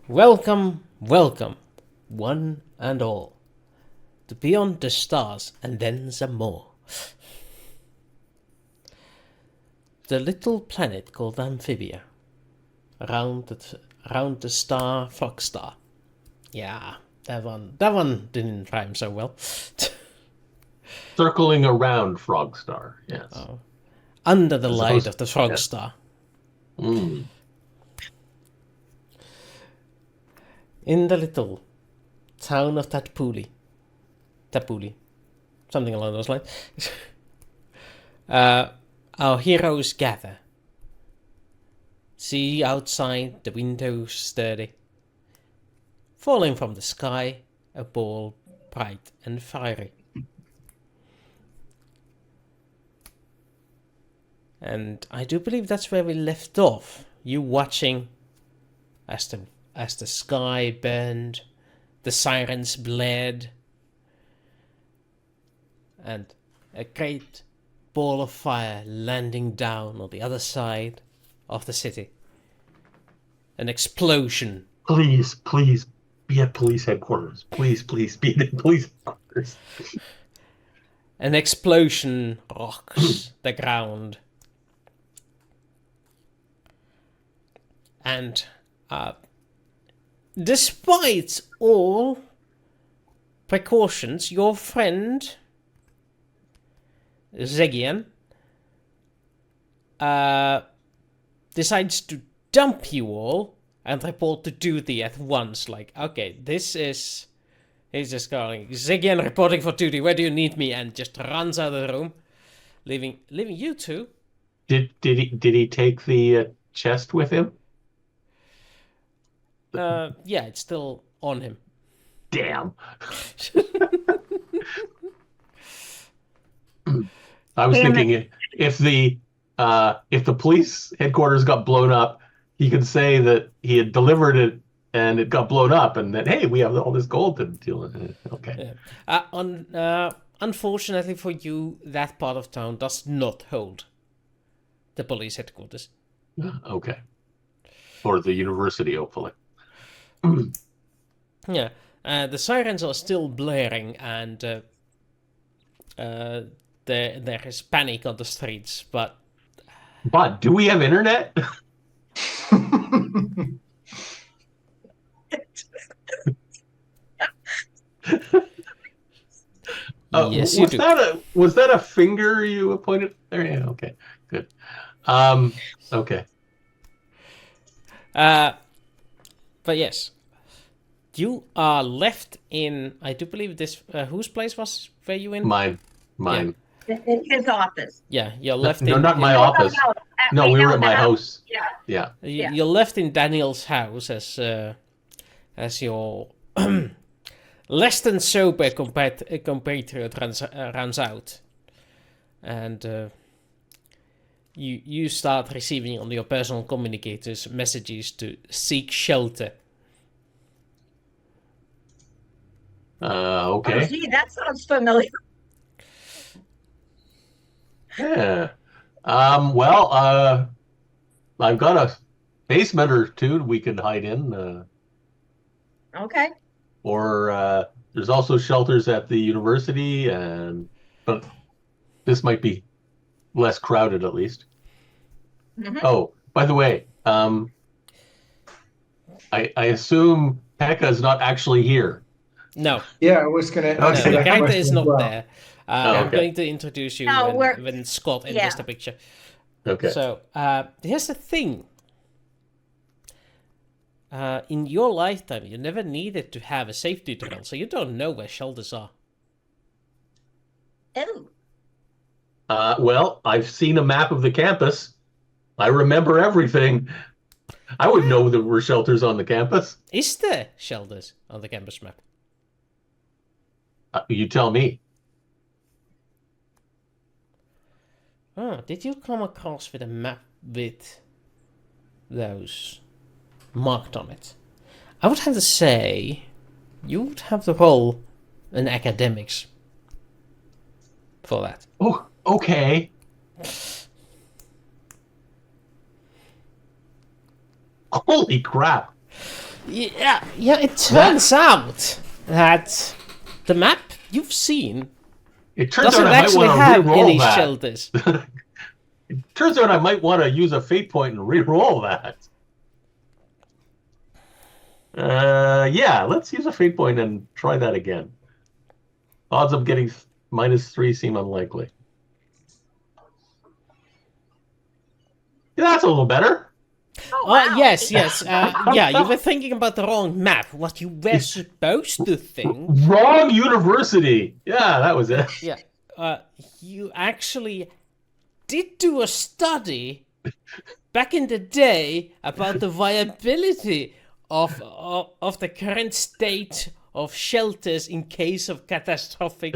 Welcome, welcome, one and all, to Beyond the Stars and then some more. The little planet called Amphibia, around the star Frogstar. Yeah, that one didn't rhyme so well. Circling around Frogstar, yes. Oh. Under the light of the Frogstar. Mm. In the little town of Tapuli, something along those lines. Our heroes gather. See outside, the windows sturdy. Falling from the sky, a ball bright and fiery. And I do believe that's where we left off. You watching as the sky burned, the sirens blared, and a great ball of fire landing down on the other side of the city. An explosion. Please be at police headquarters. Please be at police headquarters. An explosion rocks the ground. And despite all precautions, your friend Xegian decides to dump you all and report to duty at once. Like, okay, he's just going, Xegian reporting for duty, where do you need me? And just runs out of the room, leaving you two. Did he take the chest with him? Yeah, it's still on him. Damn. I was thinking if the police headquarters got blown up, he could say that he had delivered it and it got blown up, and that, hey, we have all this gold to deal with it. Okay. Yeah. Unfortunately for you, that part of town does not hold the police headquarters. Okay. Or the university, hopefully. Yeah. The sirens are still blaring, and there is panic on the streets, but do we have internet? Yes, you do. Was that a finger you pointed there? Yeah, okay, good. Okay. But yes, you are left in. I do believe this. Whose place was were you in? Mine. In his office. Yeah, you're left in. No, not my office. No, we were at my house. Yeah. You're left in Daniel's house as your less than sober compatriot runs out, and you start receiving on your personal communicators messages to seek shelter. Okay. Oh, gee, that sounds familiar. Yeah. Well, I've got a basement or two we could hide in. Okay. Or there's also shelters at the university, but this might be less crowded at least. Mm-hmm. Oh, by the way, I assume Pekka is not actually here. No. Yeah, I was gonna. No, the character is not there. I'm okay. going to introduce you when Scott enters the picture. Okay. So here's the thing. In your lifetime, you never needed to have a safety drill, so you don't know where shelters are. Oh. Well, I've seen a map of the campus. I remember everything. I would know there were shelters on the campus. Is there shelters on the campus map? You tell me. Oh, did you come across with a map with those marked on it? I would have to say you would have to roll an academics for that. Oh, okay. Holy crap! Yeah. It turns out that the map you've seen It turns doesn't out I might actually want to have any re-roll that. shelters. It turns out I might want to use a fate point and re-roll that. Yeah, let's use a fate point and try that again. Odds of getting -3 seem unlikely. Yeah, that's a little better. Oh, wow. Yes. Yeah, you were thinking about the wrong map. What you were supposed to think. Wrong university. Yeah, that was it. Yeah. You actually did do a study back in the day about the viability of the current state of shelters in case of catastrophic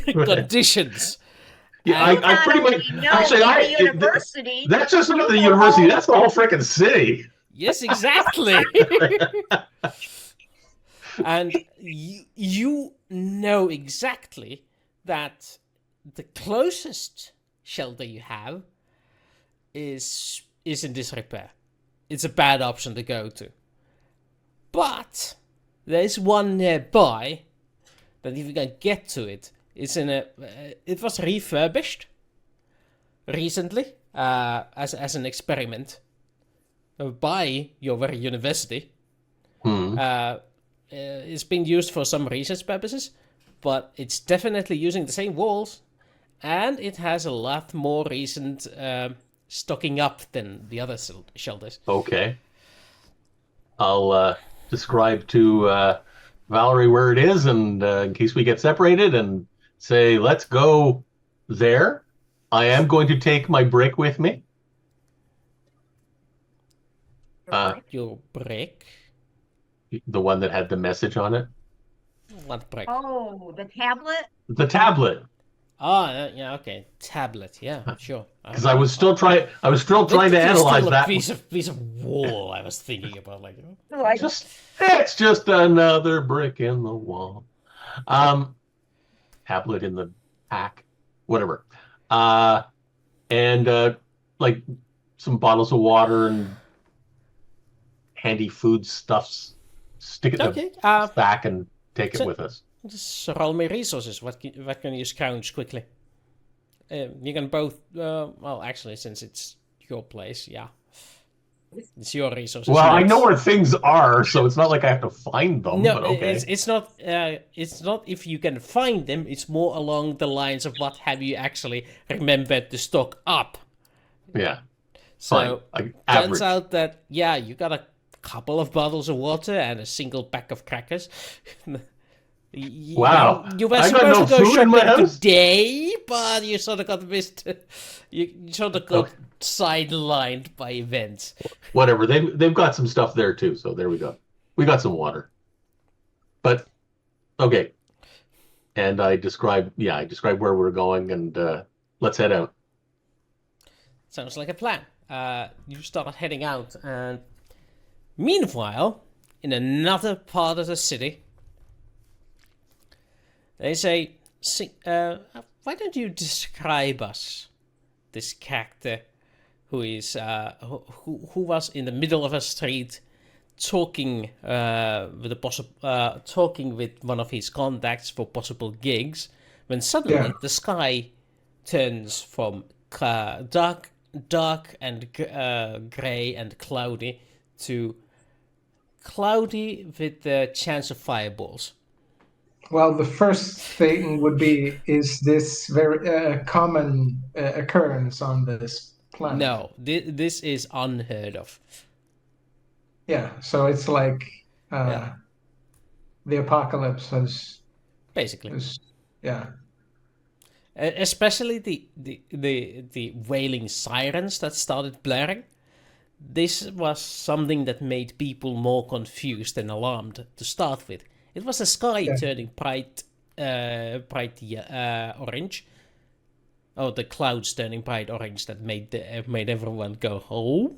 conditions. Yeah, I pretty much actually university. that's just not the university. That's the whole freaking city. Yes, exactly. And you know exactly that the closest shelter you have is in disrepair. It's a bad option to go to. But there's one nearby that if you can get to it, it's in a. It was refurbished recently as an experiment by your very university. It's been used for some research purposes, but it's definitely using the same walls, and it has a lot more recent stocking up than the other shelters. Okay. I'll describe to Valerie where it is, and in case we get separated, and say, let's go there. I am going to take my brick with me. Your brick? The one that had the message on it. What brick? Oh, the tablet? The tablet. Oh, yeah, okay. Tablet, yeah, sure. Because I was still trying to analyze that. Piece of wall I was thinking about, like. It's just another brick in the wall. Tablet in the pack, whatever. And like some bottles of water and handy food stuffs. Stick it in the back and take it with us. Just roll me resources. What can you scrounge quickly? You can both. Well, actually, since it's your place, yeah, it's your resources. Well, I know where things are, so it's not like I have to find them. No, but okay. It's not. It's not if you can find them. It's more along the lines of what have you actually remembered to stock up. Yeah. So fine. turns out that you got a couple of bottles of water and a single pack of crackers. Wow. You were supposed to go shopping today, but you sort of got missed. You sort of got sidelined by events. Whatever. They've got some stuff there too, so there we go. We got some water. But okay. And I describe where we're going, and let's head out. Sounds like a plan. You start heading out, and meanwhile, in another part of the city, they say, why don't you describe us this character who is who was in the middle of a street talking talking with one of his contacts for possible gigs, when suddenly the sky turns from dark and gray and cloudy to cloudy with the chance of fireballs. Well, the first thing would be, is this very common occurrence on this planet? No, this is unheard of. Yeah, so it's like the apocalypse has... Basically. Especially the wailing sirens that started blaring. This was something that made people more confused and alarmed to start with. It was the sky turning bright orange. Oh, the clouds turning bright orange that made everyone go, oh.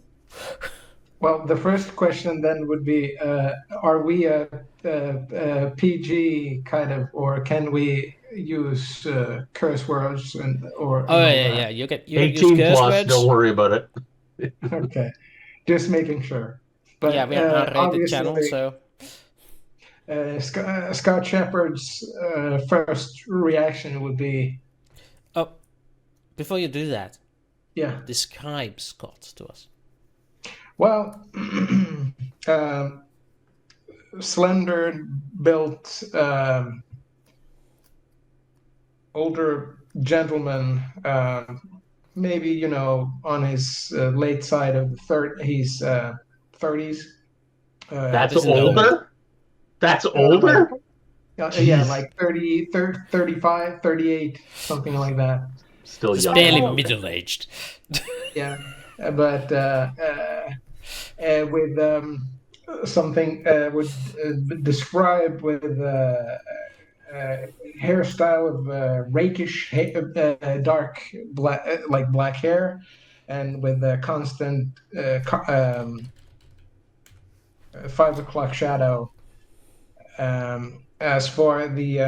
Well, the first question then would be, are we a PG kind of, or can we use curse words or? Oh yeah, you get 18 use curse plus. words. Don't worry about it. Okay, just making sure. But yeah, we're an R-rated channel, obviously, so Scott Shepherd's first reaction would be, oh, before you do that, yeah. describe Scott to us. Well, slender built, older gentleman, maybe on his late side of his 30s. That's Isn't older. That's like, older. yeah, Jeez. like 30, 35, 38, something like that. Still He's young. barely old. middle-aged. Yeah, but with something would describe with hairstyle of rakish, dark black, like black hair, and with a constant 5 o'clock shadow. As for the,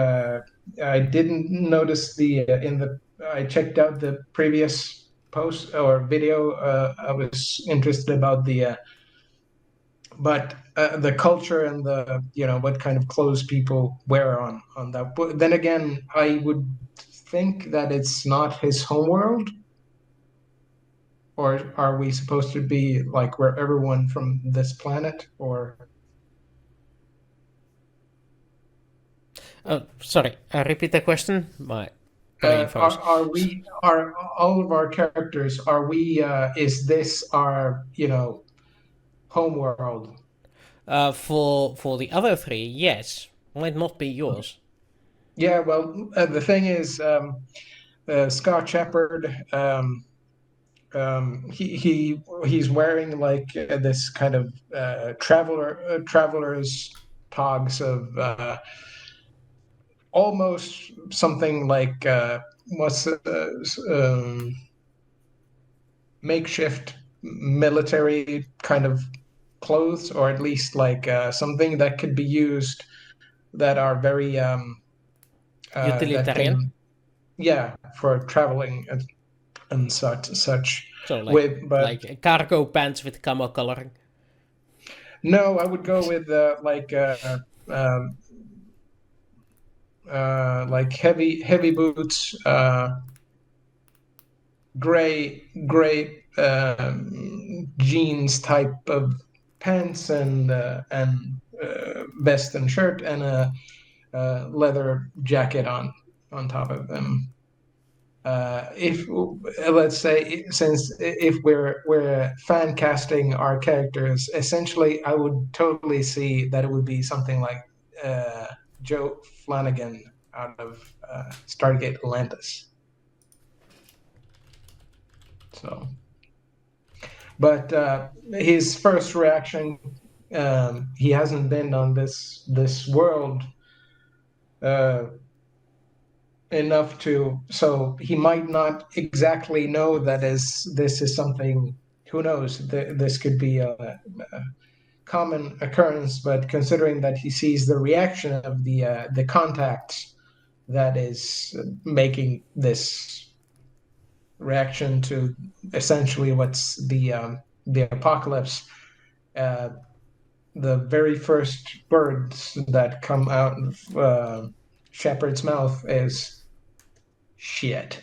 I didn't notice the in the. I checked out the previous post or video. I was interested about the, but the culture and the what kind of clothes people wear on that. But then again, I would think that it's not his homeworld. Or are we supposed to be like where everyone from this planet or? Oh, sorry. Repeat the question. My brain froze. Are all of our characters, is this our homeworld? For the other three, yes, might not be yours. Yeah, well, the thing is, Scott Shepard, he's wearing like this kind of traveler's togs of almost something like what's makeshift military kind of clothes, or at least like something that could be used that are very that Utilitarian. can, yeah, for traveling and such. So But like cargo pants with camo coloring. no, I would go with like heavy boots, gray jeans type of pants, and vest and shirt, and a leather jacket on top of them. If let's say, since if we're fan casting our characters, essentially, I would totally see that it would be something like Joe Flanagan out of Stargate Atlantis. So, but his first reaction, he hasn't been on this world enough to, so he might not exactly know that this is something. Who knows? This could be a common occurrence, but considering that he sees the reaction of the contacts that is making this reaction to essentially what's the apocalypse. The very first words that come out of Shepard's mouth is shit.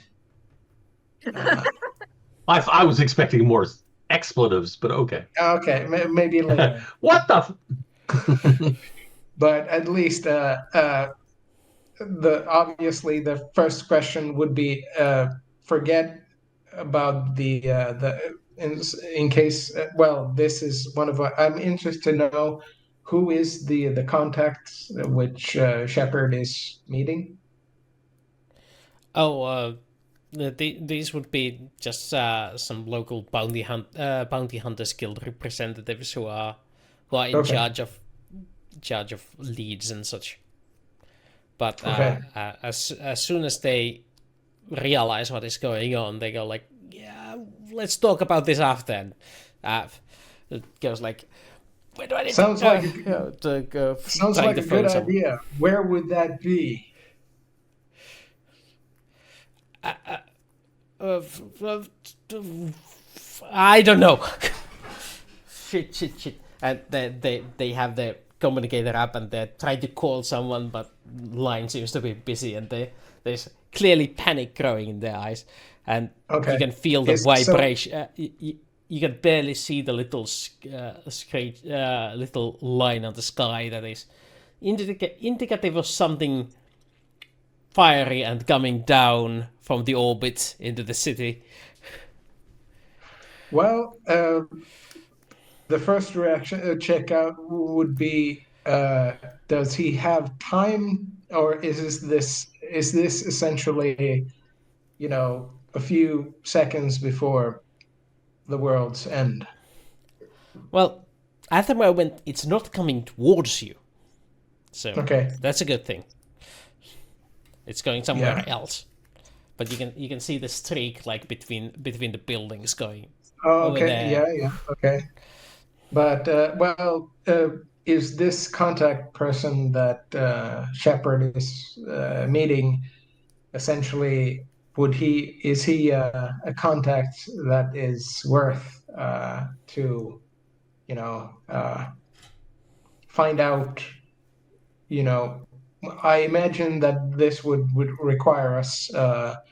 I was expecting more expletives, but okay. Okay, maybe later. What the? But at least obviously the first question would be forget about the in case well, this is one of I'm interested to know who is the contact which Shepard is meeting. Oh, these would be just some local bounty hunters guild representatives who are in Okay. charge of leads and such. But Okay. as soon as they realize what is going on, they go like, yeah, let's talk about this after. And it goes like, where do I need Sounds to, like sounds trying like to a good phone someone. idea. Where would that be? I don't know. shit. and they have the communicator up and they're trying to call someone, but line seems to be busy, and there's clearly panic growing in their eyes, and Okay. you can feel the Is- so- vibration. You can barely see the little little line on the sky that is indicative of something fiery and coming down from the orbit into the city. Well, the first reaction checkout would be: does he have time, or is this essentially, a few seconds before the world's end? Well, at the moment, it's not coming towards you, so Okay. that's a good thing. It's going somewhere Yeah. else, but you can see the streak like between the buildings going. Oh, Over okay. there. Yeah. Okay. But is this contact person that Shepard is meeting essentially? Is he a contact that is worth to find out? I imagine that this would require us a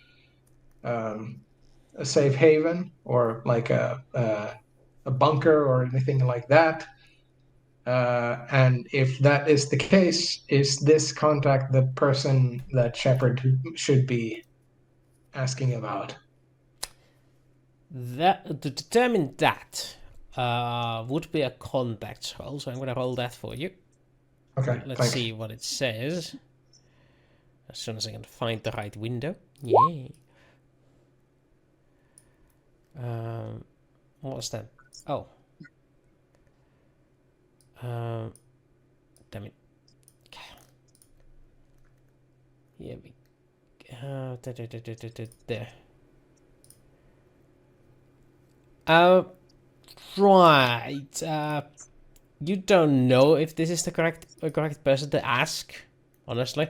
safe haven, or like a bunker or anything like that. And if that is the case, is this contact the person that Shepard should be asking about? That to determine that would be a contact roll, so I'm going to roll that for you. Okay, Let's thanks. see what it says. As soon as I can find the right window. Yay. What was that? Oh. Damn it. Here we there. Right. You don't know if this is the correct person to ask, honestly.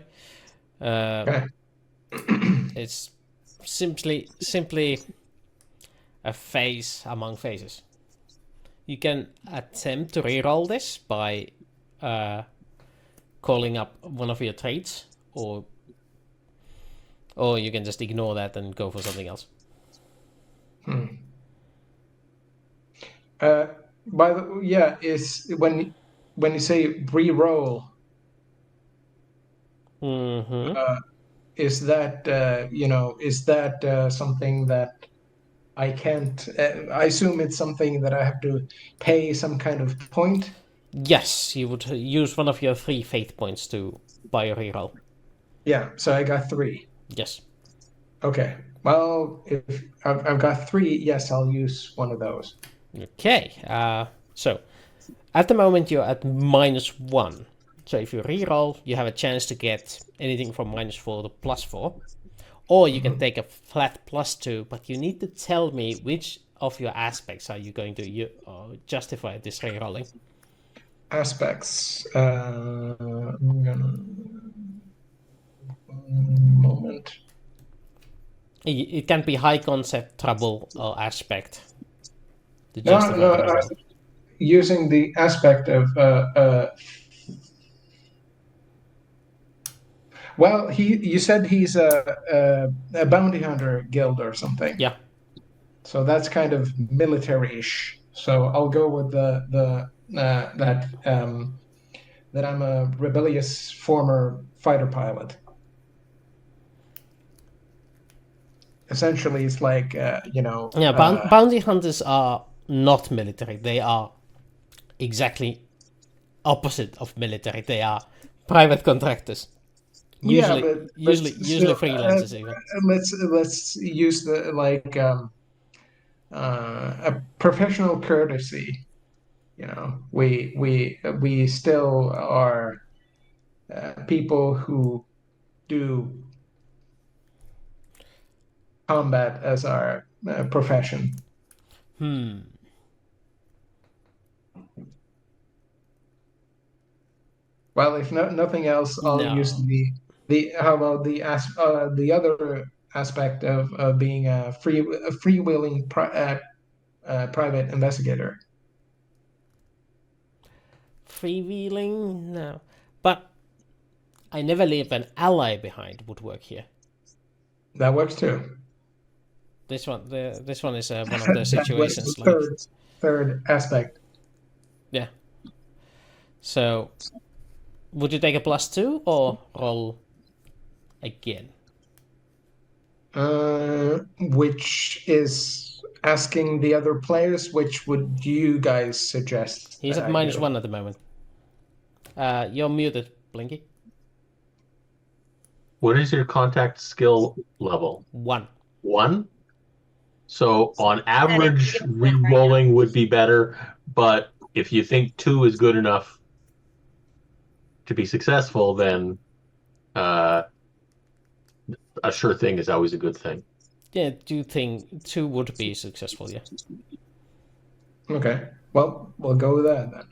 Okay. It's simply a face among faces. You can attempt to reroll this by calling up one of your traits, or you can just ignore that and go for something else. Is when you say re-roll, is that something that I can't? I assume it's something that I have to pay some kind of point. Yes, you would use one of your 3 fate points to buy a reroll. Yeah, so I got 3. Yes. Okay. Well, if I've got 3, yes, I'll use one of those. Okay. So at the moment you're at -1. So if you reroll, you have a chance to get anything from -4 to +4. Or you can take a flat +2, but you need to tell me which of your aspects are you going to justify this rerolling. Aspects. I'm gonna moment. It can be high concept, trouble, or aspect. To No, justify no. the reroll. Using the aspect of well, you said he's a bounty hunter guild or something. Yeah. So that's kind of military-ish. So I'll go with that I'm a rebellious former fighter pilot. Essentially, it's like Bounty hunters are not military. They are exactly opposite of military. They are private contractors. Usually freelancers even. Let's use the a professional courtesy. We still are people who do combat as our profession. Well, if nothing else, I'll use how about the other aspect of being a freewheeling private investigator. freewheeling, no. But I never leave an ally behind would work here. That works too. This one is one of those That was situations the like third aspect. yeah. So, would you take a +2 or roll again? Which is asking the other players, which would you guys suggest? He's that at I do? -1 at the moment. You're muted, Blinky. What is your contact skill level? 1. 1? So on average, negative one right re-rolling would be better, but if you think 2 is good enough to be successful, then a sure thing is always a good thing. Yeah, do you think 2 would be successful? Yeah. Okay. Well, we'll go with that then.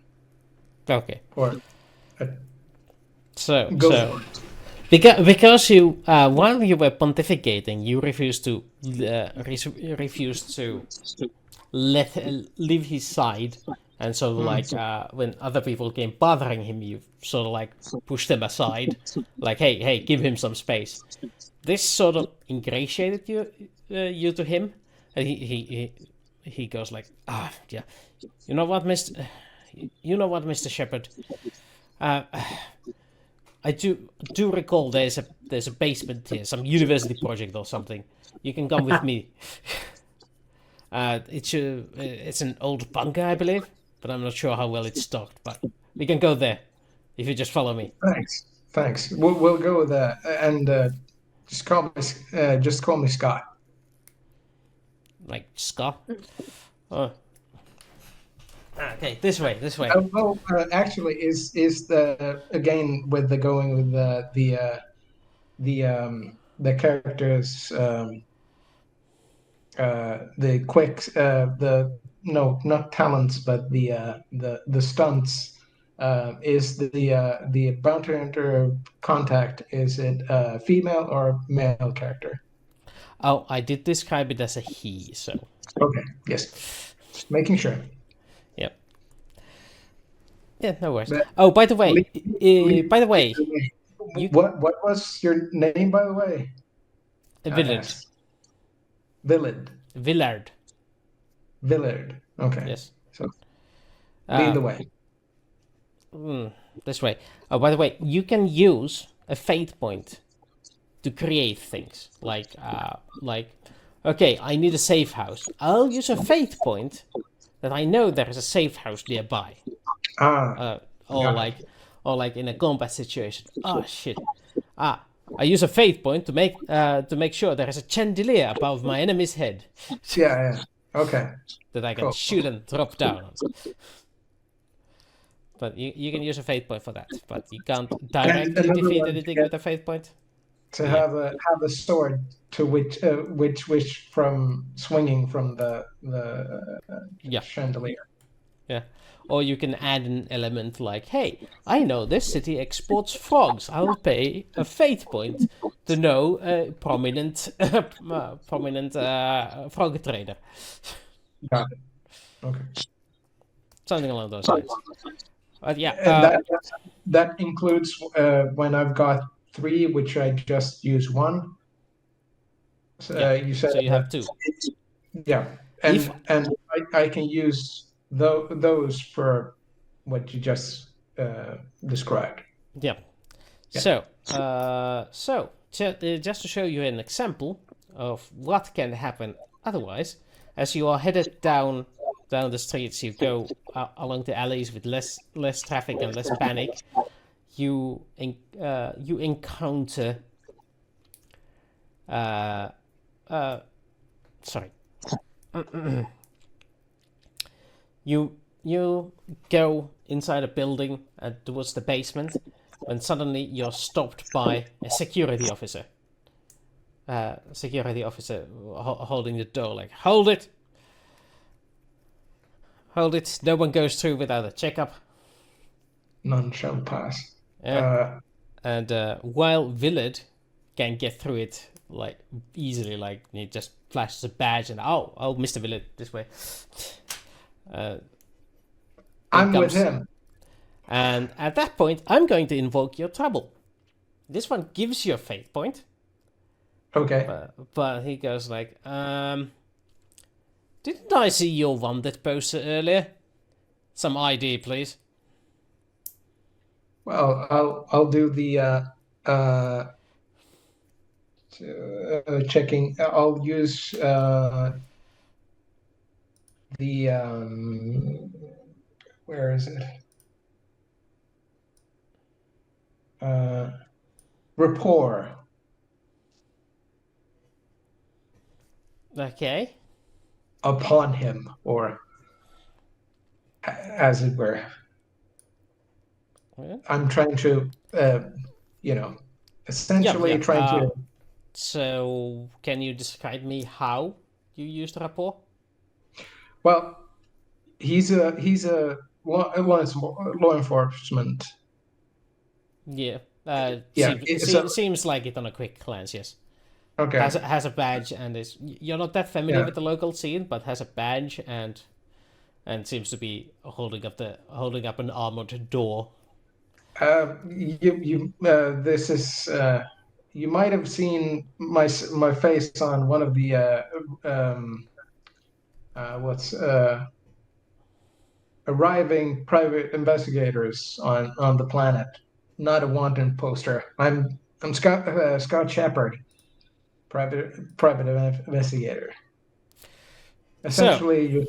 Okay. Or So go so for it. because you while you were pontificating, you refused to leave his side, and sort of like when other people came bothering him, you sort of like pushed them aside, like hey, give him some space. This sort of ingratiated you to him, and he goes like, yeah, you know what, Mr. Shepherd, I do recall there's a basement here, some university project or something. You can come with me. It's an old bunker, I believe, but I'm not sure how well it's stocked. But we can go there if you just follow me. Thanks. We'll go with that, and just call me Scott. Like Scott. Okay, this way. Actually, is the again with the going with the characters the quick no, not talents, but the stunts. Is the bounty hunter contact, is it a female or male character? Oh, I did describe it as a he, so. Okay, yes, just making sure. Yep. Yeah, no worries. But- Oh, by the way, What was your name, by the way? Villard. Villard. Okay. Yes. So lead the way. This way. Oh, by the way, you can use a fate point to create things. Like, okay, I need a safe house. I'll use a fate point that I know there is a safe house nearby. Or like in a combat situation. Oh shit. I use a fate point to make sure there is a chandelier above my enemy's head. Yeah. Okay. That I can Cool. shoot and drop down on. But you can use a fate point for that. But you can't directly another defeat one, anything yeah. with a fate point. To Yeah. have a sword to which from swinging from the Yeah. chandelier. Yeah. Or you can add an element like, hey, I know this city exports frogs. I'll pay a fate point to know a prominent frog trader. Got it. Okay. Something along those lines. But yeah, And that includes when I've got 3, which I just use 1. So, Yeah. you said so you have 2. yeah, and If- I can use those for what you just described. Yeah. Yeah. So just to show you an example of what can happen otherwise, as you are headed down the streets, you go along the alleys with less traffic and less panic. You encounter. Sorry. You go inside a building towards the basement, when suddenly you're stopped by a security officer. Holding the door, like, hold it! Hold it, no one goes through without a checkup. None shall pass. And while Villard can get through it like easily, like he just flashes a badge and oh, Mr. Villard, this way. I'm with him. And at that point, I'm going to invoke your trouble. This one gives you a fate point. Okay. But he goes like, didn't I see your wanted poster earlier? Some ID, please. Well, I'll do the checking. I'll use the where is it? Rapport. Okay. Upon him, or as it were. Yeah. I'm trying to, essentially Yep. trying to. So, can you describe me how you used rapport? Well, he's a law enforcement. Yeah. Yeah, Seems like it on a quick glance. Yes. Okay. Has a badge and is. You're not that familiar Yeah. with the local scene, but has a badge and seems to be holding up an armored door. This is you might have seen my face on one of the what's arriving private investigators on the planet. Not a wanted poster. I'm Scott Shepard, private investigator. Essentially,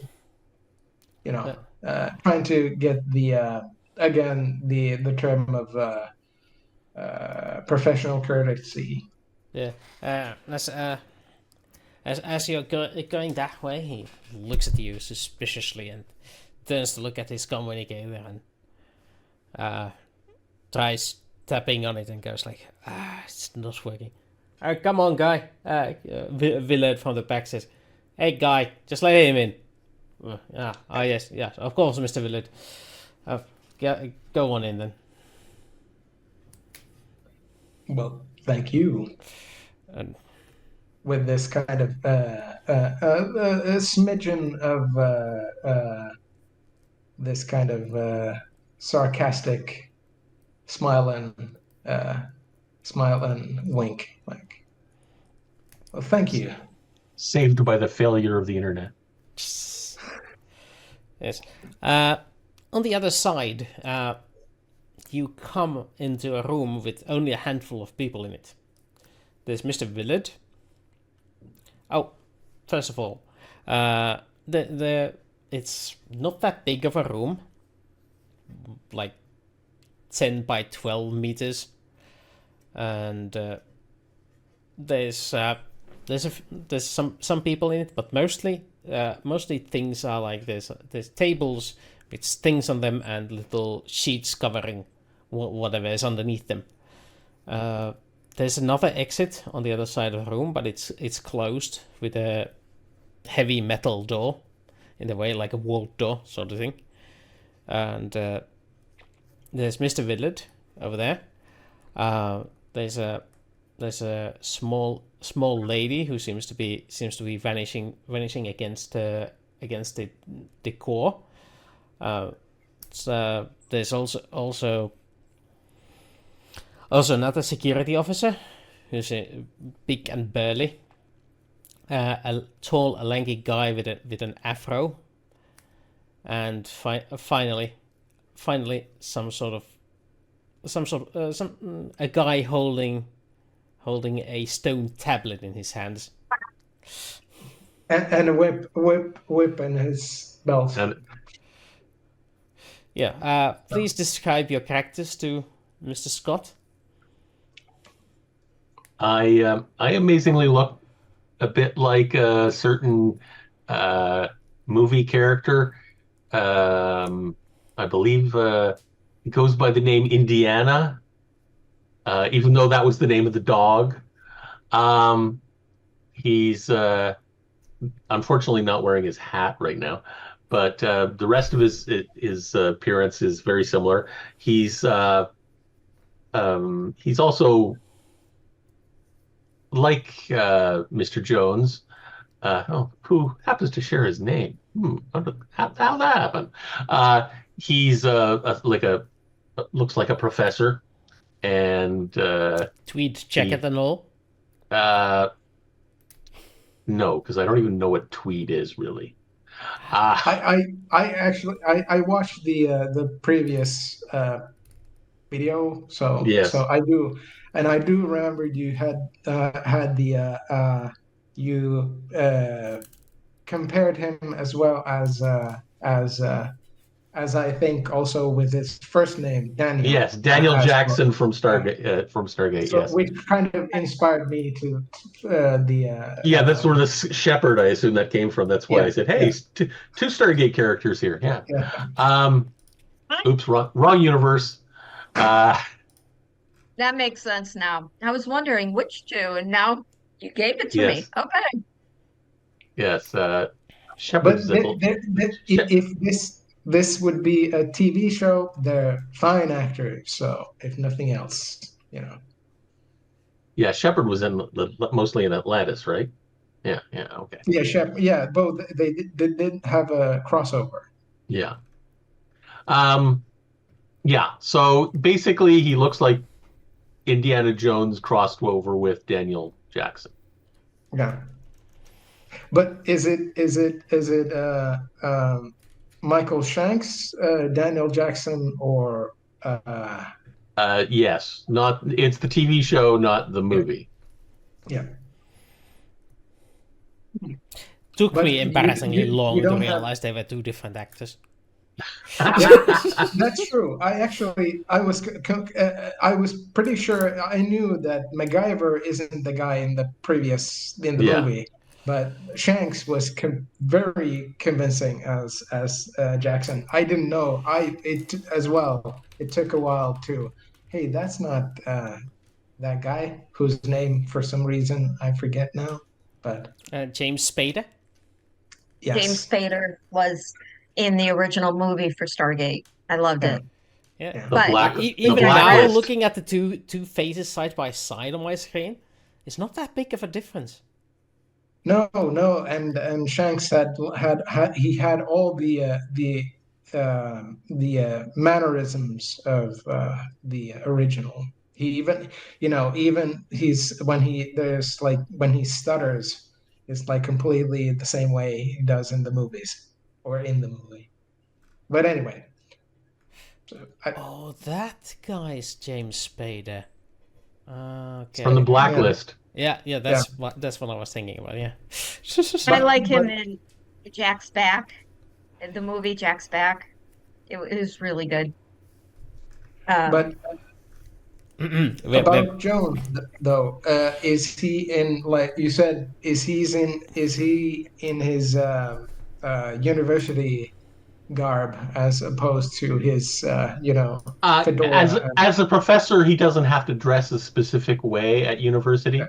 trying to get the again the term of professional courtesy. Yeah. As you're going that way, he looks at you suspiciously and turns to look at his communicator and tries tapping on it and goes like, it's not working. Come on, guy. Willard from the back says, hey, guy, just let him in. Yes, of course, Mr. Willard. Go on in then. Well, thank you. And with this kind of a smidgen of this kind of sarcastic smile and wink, like, well, thank you. Saved by the failure of the internet. Yes. On the other side, you come into a room with only a handful of people in it. There's Mr. Willard. Oh, first of all, it's not that big of a room, like 10 by 12 meters, and there's some people in it, but mostly things are like this. There's tables with things on them and little sheets covering whatever is underneath them. There's another exit on the other side of the room, but it's closed with a heavy metal door in the way, like a vault door sort of thing. And there's Mr. Willard over there. There's a small lady who seems to be vanishing against the decor. There's also another security officer who's big and burly. A tall, lanky guy with an afro, and finally, a guy holding a stone tablet in his hands, and a whip in his belt. Yeah. Please describe your characters to Mr. Scott. I amazingly look a bit like a certain movie character. I believe he goes by the name Indiana, even though that was the name of the dog. He's unfortunately not wearing his hat right now, but the rest of his appearance is very similar. He's also like Mr. Jones, who happens to share his name. How'd that happen? He's like a looks like a professor, and Tweed jacket and all. no, because I don't even know what tweed is really. I watched the previous video, so Yes. I do, and I do remember you had you compared him as well as I think also with his first name Daniel. Yes, Daniel as Jackson well. from Stargate. From Stargate, So yes. which kind of inspired me to Yeah, that's where the Shepherd, I assume that came from. That's why Yeah, I said, hey, yeah. two Stargate characters here. Yeah. yeah. Oops, wrong universe. That makes sense now. I was wondering which two, and now you gave it to Yes. me. Okay. Yes. But Shepherd's if this would be a TV show, they're fine actors. So if nothing else, Yeah, Shepherd was in mostly in Atlantis, right? Yeah, okay. Yeah, both they did have a crossover. Yeah. Yeah, so basically he looks like Indiana Jones crossed over with Daniel Jackson. Yeah, but is it Michael Shanks, Daniel Jackson, or Yes, it's the TV show, not the movie. yeah? Took But me embarrassingly you long to don't realize they were two different actors. That's true. I was pretty sure I knew that MacGyver isn't the guy in the Yeah. movie, but Shanks was very convincing as Jackson. I didn't know. As well. It took a while to. Hey, that's not that guy whose name for some reason I forget now. But James Spader. yes. James Spader was in the original movie for Stargate. I loved it. Yeah. But even the now, Blacklist. looking at the two faces side by side on my screen, it's not that big of a difference. No, and Shanks had all the mannerisms of the original. He even when he stutters, it's like completely the same way he does in the movies or in the movie. But anyway, that guy's James Spader. Okay. From the Blacklist. Yeah, that's what I was thinking about. Yeah. I like him in Jack's Back, in the movie Jack's Back. It was really good. But about Jones though, is he in, like you said? Is he in his university garb as opposed to his fedora? As a professor, he doesn't have to dress a specific way at university,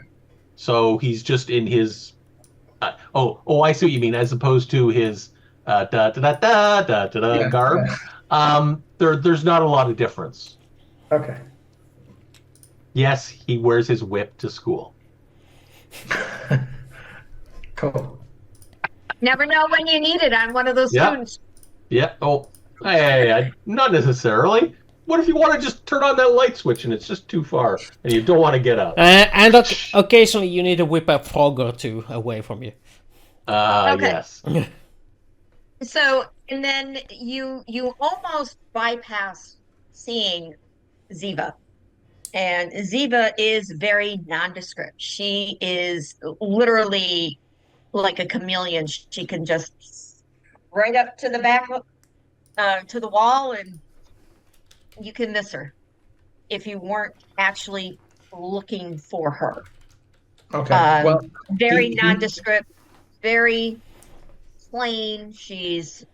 so he's just in his. I see what you mean. As opposed to his garb, there's not a lot of difference. Okay. Yes, he wears his whip to school. Cool. Never know when you need it on one of those students. Yeah. Oh, hey, not necessarily. What if you want to just turn on that light switch and it's just too far and you don't want to get up? And occasionally you need to whip a frog or two away from you. Okay. Yes. So, and then you almost bypass seeing Zeva. And Zeva is very nondescript. She is literally like a chameleon. She can just right up to the back, to the wall, and you can miss her if you weren't actually looking for her. Okay. Well, very nondescript, very plain. She's,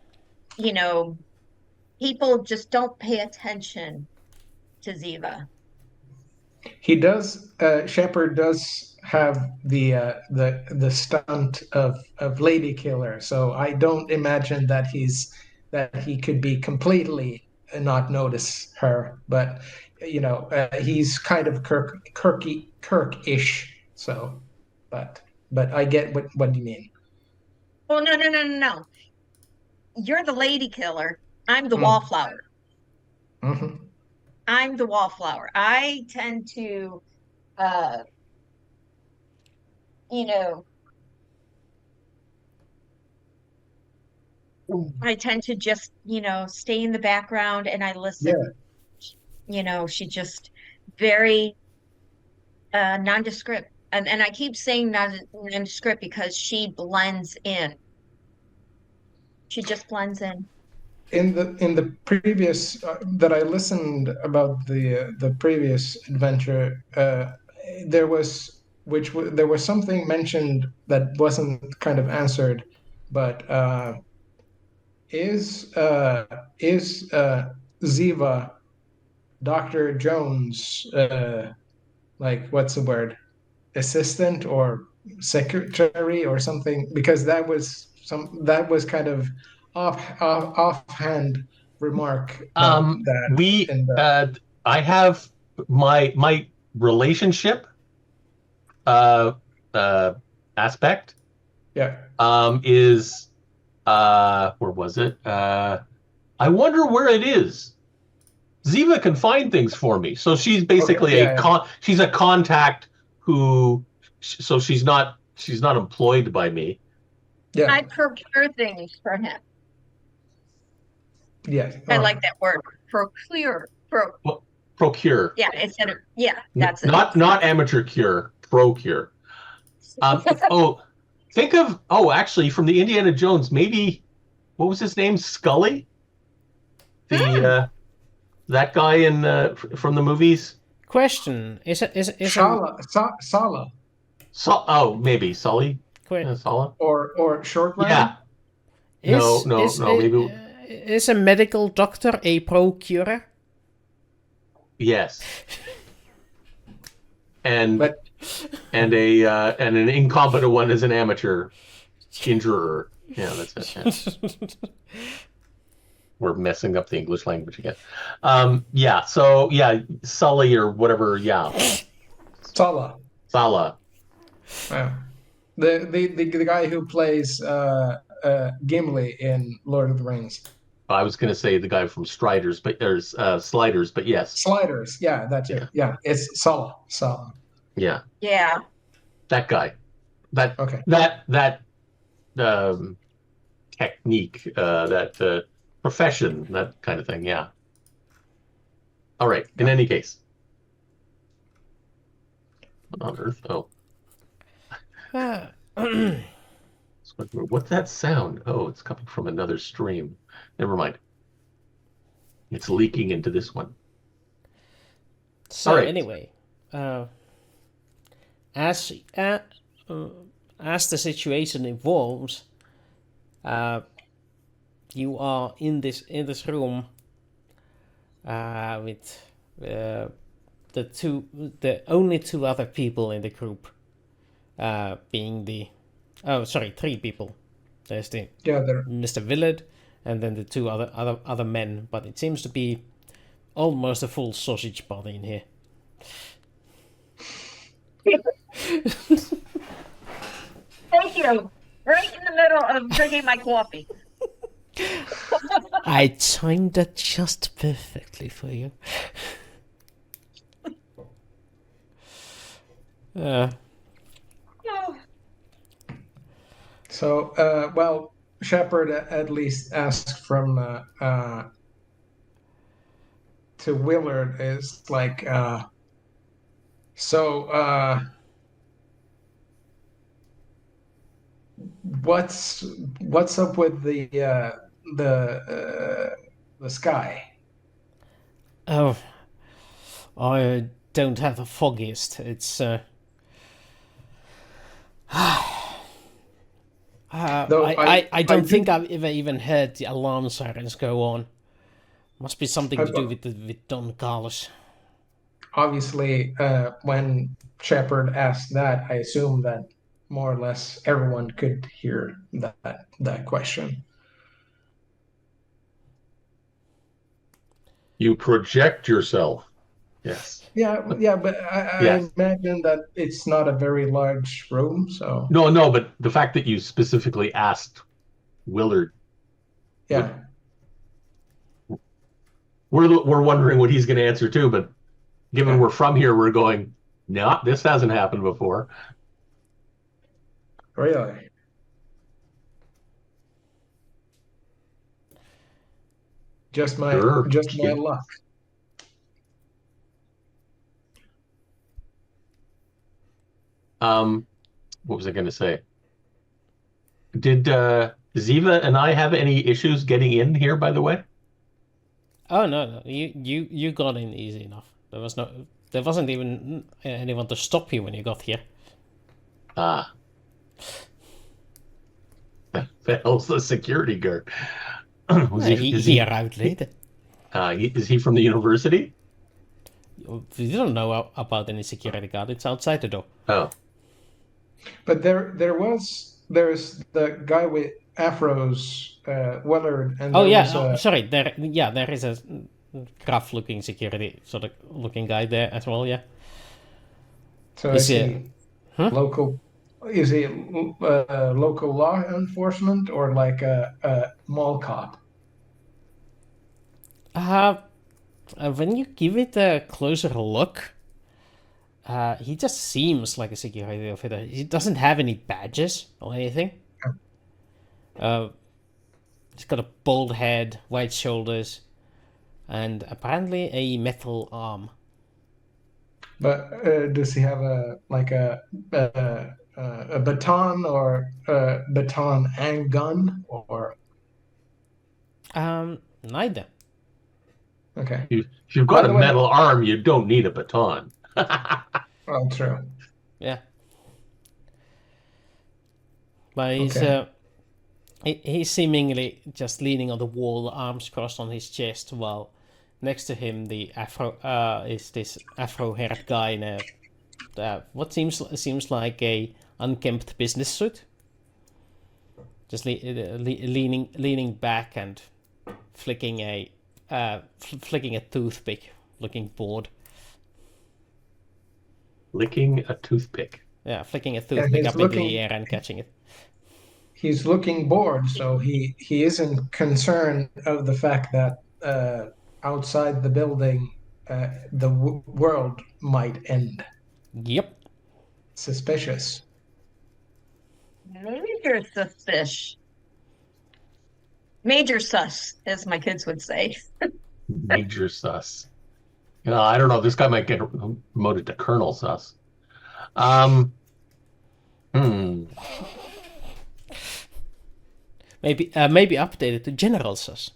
people just don't pay attention to Zeva. He does. Shepard does have the stunt of Lady Killer, so I don't imagine that he could be completely not notice her. But he's kind of Kirk-ish. So, but I get what you mean. Oh no! You're the Lady Killer. I'm the Wallflower. Mm-hmm. I'm the wallflower. I tend to, uh, you know, I tend to just, stay in the background and I listen. Yeah. She just very nondescript. And I keep saying nondescript because she blends in. She just blends in. In the previous that I listened about the previous adventure, there was something mentioned that wasn't kind of answered, but is Ziva Dr. Jones, like, what's the word, assistant or secretary or something? Because that was kind of offhand remark that We in the I have my relationship uh aspect yeah. is where was it? I wonder where it is. Ziva can find things for me. So she's basically Okay, yeah. she's a contact who, so she's not employed by me. Yeah. I procure things for him. Yes. I like that word, procure. Procure. Yeah, that's it. Not amateur cure, procure. Oh, actually from the Indiana Jones, maybe, what was his name? Scully? That guy from the movies? Question: Is Sala Maybe Sully? Sala? or short line. Yeah. No, maybe. Is a medical doctor a procurer? Yes. And But and an incompetent one is an amateur injurer. Yeah, that's it. Yeah. We're messing up the English language again. Yeah. So yeah, Sully or whatever. Yeah. Sala. Sala. Yeah. The guy who plays Gimli in Lord of the Rings. I was going to say the guy from Sliders, but there's Sliders, but yes. Sliders. Yeah, that's it. Yeah, it's Sala. Yeah. Yeah. That guy. Okay. That technique, that profession, that kind of thing. Yeah. All right. In any case. What on earth? Oh. What's that sound? Oh, it's coming from another stream. Never mind. It's leaking into this one. So right. Anyway, as the situation evolves, you are in this room with the only two other people in the group, being three people. There's the Mr. Willard, and then the two other men. But it seems to be almost a full sausage party in here. Thank you. Right in the middle of drinking my coffee. I timed that just perfectly for you. So, well, Shepard at least asked from to Willard is like, what's up with the sky? Oh, I don't have the foggiest. It's I don't think I've ever even heard the alarm sirens go on. Must be something to do with Don Carlos. Obviously, when Shepard asked that, I assume that more or less everyone could hear that question. You project yourself. Yes. Yeah, but I imagine that it's not a very large room, so. No, but the fact that you specifically asked Willard. Yeah. we're wondering what he's going to answer too. But given Yeah. we're from here, we're going. No, this hasn't happened before. Really? Just my Sure. luck. What was I going to say? Did Zeva and I have any issues getting in here? By the way. Oh no, you got in easy enough. There wasn't even anyone to stop you when you got here. Ah, the hell's the security guard? He arrived later. Is he from the university? We don't know about any security guard. It's outside the door. Oh, But there's the guy with afros, Willard, and Oh there yeah, was sorry. There is a gruff-looking security sort of looking guy there as well. Yeah. so Is is he- he Huh? local? Is he local law enforcement or like a mall cop? When you give it a closer look, he just seems like a security officer. He doesn't have any badges or anything. He's got a bald head, white shoulders, and apparently a metal arm. But does he have a baton or a baton and gun or Neither. okay? if you've got By a the way- metal arm, you don't need a baton. Well, true. Yeah. But Okay. he's seemingly just leaning on the wall, arms crossed on his chest, while next to him is this afro-haired guy in a what seems like a unkempt business suit, just leaning back and flicking a toothpick, looking bored. Licking a toothpick. Yeah, flicking a toothpick he's up into looking- the air and catching it. He's looking bored, so he isn't concerned of the fact that outside the building the world might end. Yep. Suspicious. Major suspicious. Major sus, as my kids would say. Major sus. I don't know. This guy might get promoted to Colonel Sus. Maybe updated to General Sus.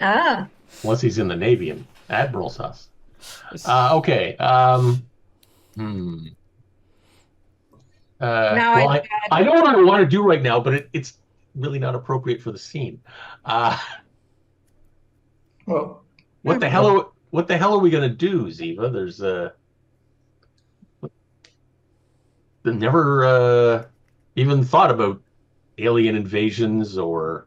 Ah, Once he's in the Navy and Admiral Sus. It's- Okay. now Well, I've I know what I want to do right now, but it's really not appropriate for the scene. Well, What the hell are we gonna do, Zeva? There's never even thought about alien invasions or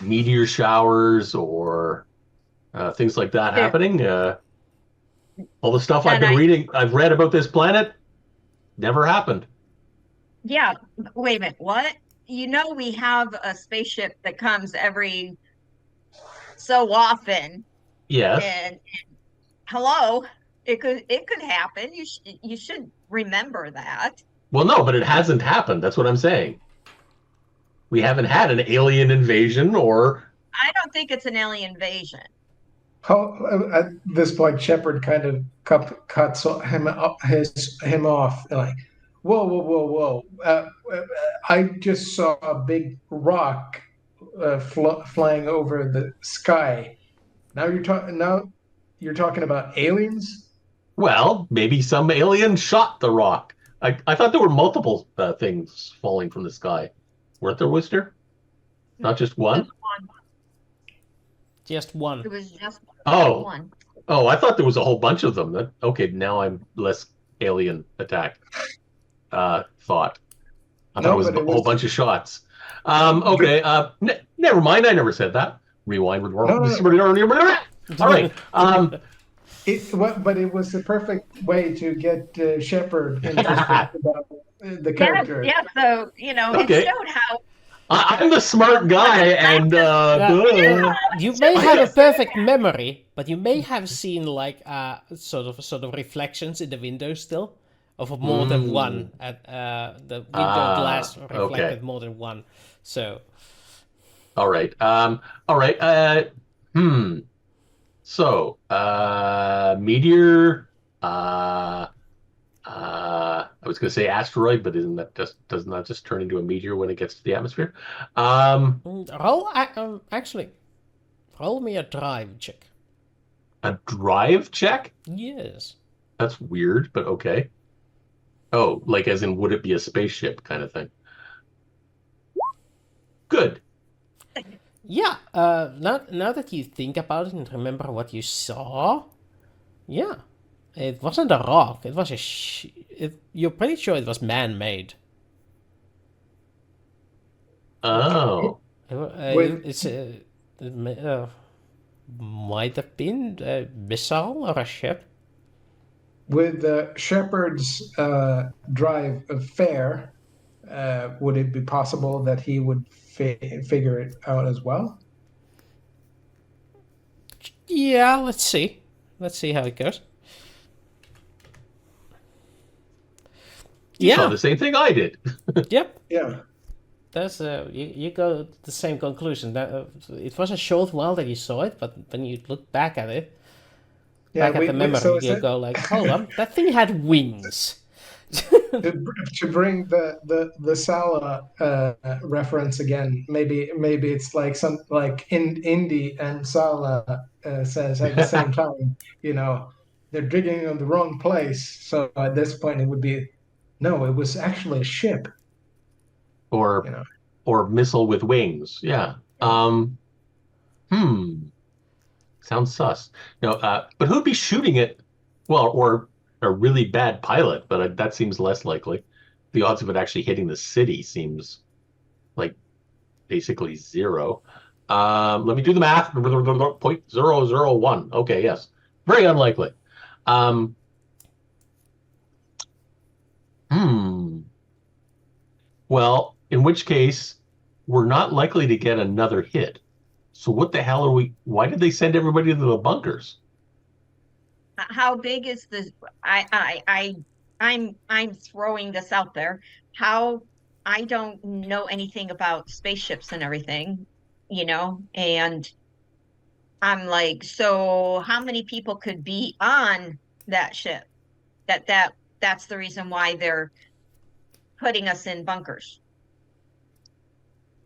meteor showers or things like that Yeah. happening. All the stuff I've And been reading, I've read about this planet, never happened. yeah, wait a minute. What? You know, we have a spaceship that comes every so often, Yes. and hello, it could happen. You should remember that. Well, no, but it hasn't happened. That's what I'm saying. We haven't had an alien invasion or I don't think it's an alien invasion. at this point, Shepard kind of cuts him off, like, whoa! I just saw a big rock flying over the sky. Now you're talking about aliens. well, maybe some alien shot the rock. I thought there were multiple things falling from the sky. Weren't there, Wooster? Not just one? Just one. It was just Oh. one. Oh, I thought there was a whole bunch of them. Okay, now I'm less alien attack thought. I thought No, it was but a it whole was- bunch of shots. Okay, never mind. I never said that. Rewind. No. All right. But it was the perfect way to get Shepard interested about the character. Yeah. So Okay. it showed I'm the smart guy, and You may have a perfect memory, but you may have seen like sort of reflections in the window still of more than one. At the window glass reflected okay. more than one. So All right. All right. So, meteor. I was going to say asteroid, but isn't that doesn't that just turn into a meteor when it gets to the atmosphere? actually, roll me a drive check. A drive check? Yes. That's weird, but okay. Oh, like as in would it be a spaceship kind of thing? Good. Yeah. Now that you think about it and remember what you saw, yeah, it wasn't a rock. It was you're pretty sure it was man-made. Oh. It might have been a missile or a ship. With Shepard's drive of fair, would it be possible that he would figure it out as well? Yeah, let's see. Let's see how it goes. You saw the same thing I did. Yep. Yeah. That's you go to the same conclusion. That it was a short while that you saw it, but when you look back at it, Yeah, back at the memory, so you go like, hold on, that thing had wings. to bring the Sala reference again, maybe it's like some like in Indy and Sala says at the same time, they're digging on the wrong place. So at this point, it would be no, it was actually a ship. Or missile with wings. Yeah. Sounds sus. No, but who'd be shooting it? Well, or a really bad pilot, but that seems less likely. The odds of it actually hitting the city seems like basically zero. Let me do the math. 0.001. Okay, yes. Very unlikely. Well, in which case, we're not likely to get another hit. So what the hell are we? Why did they send everybody to the bunkers? How big is this? I'm throwing this out there. How I don't know anything about spaceships and everything, and I'm like, so how many people could be on that ship? That's the reason why they're putting us in bunkers.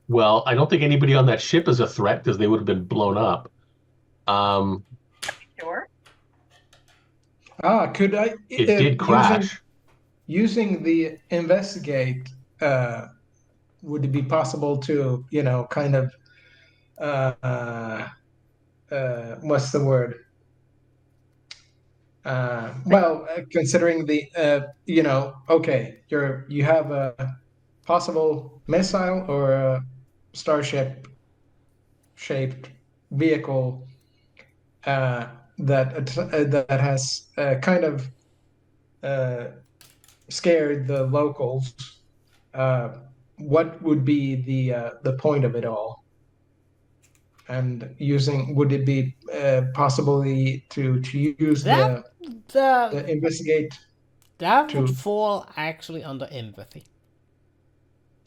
Well, I don't think anybody on that ship is a threat because they would have been blown up. Sure. Could I? It did crash. Using the investigate, would it be possible to, kind of, what's the word? Well, considering the, okay, you have a possible missile or a starship shaped vehicle that has kind of scared the locals. What would be the point of it all? And would it be possibly to use the investigate? That would fall actually under empathy.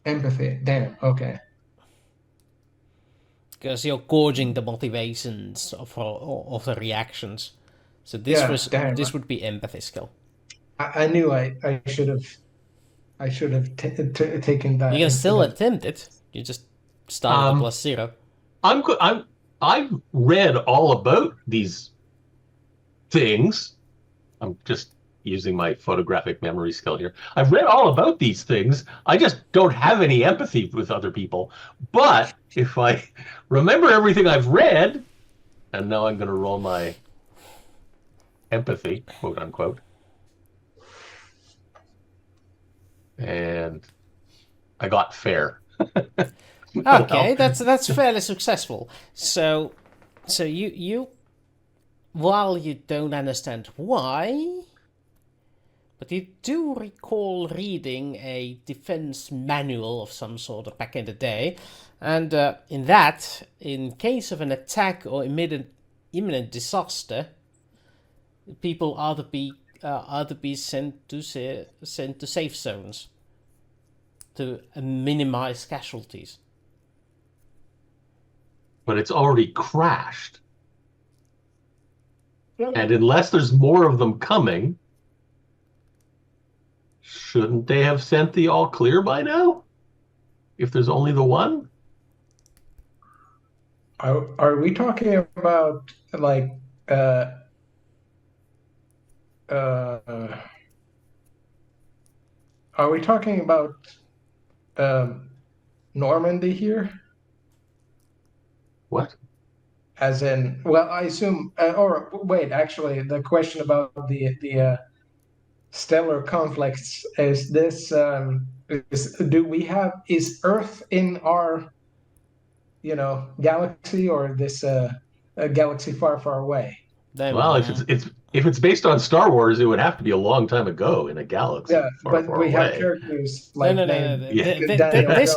Empathy, damn. Okay. Because you're gauging the motivations of the reactions. So this would be empathy skill. I knew I should have taken that. You can still attempt it. You just start with +0. I've read all about these things. I'm just using my photographic memory skill here. I've read all about these things. I just don't have any empathy with other people. But if I remember everything I've read, and now I'm going to roll my empathy, quote unquote. And I got fair. Okay, that's fairly successful. So you while you don't understand why, But you do recall reading a defense manual of some sort back in the day, and in that, in case of an attack or imminent disaster, people are to be sent to safe zones to minimize casualties. But it's already crashed. And unless there's more of them coming, shouldn't they have sent the all clear by now? If there's only the one? Are we talking about like are we talking about Normandy here? What? As in, well, I assume, or wait, actually, the question about the stellar conflicts is this: is Earth in our, galaxy, or this a galaxy far, far away? Well, if it's based on Star Wars, it would have to be a long time ago in a galaxy far, far we away. have characters like No.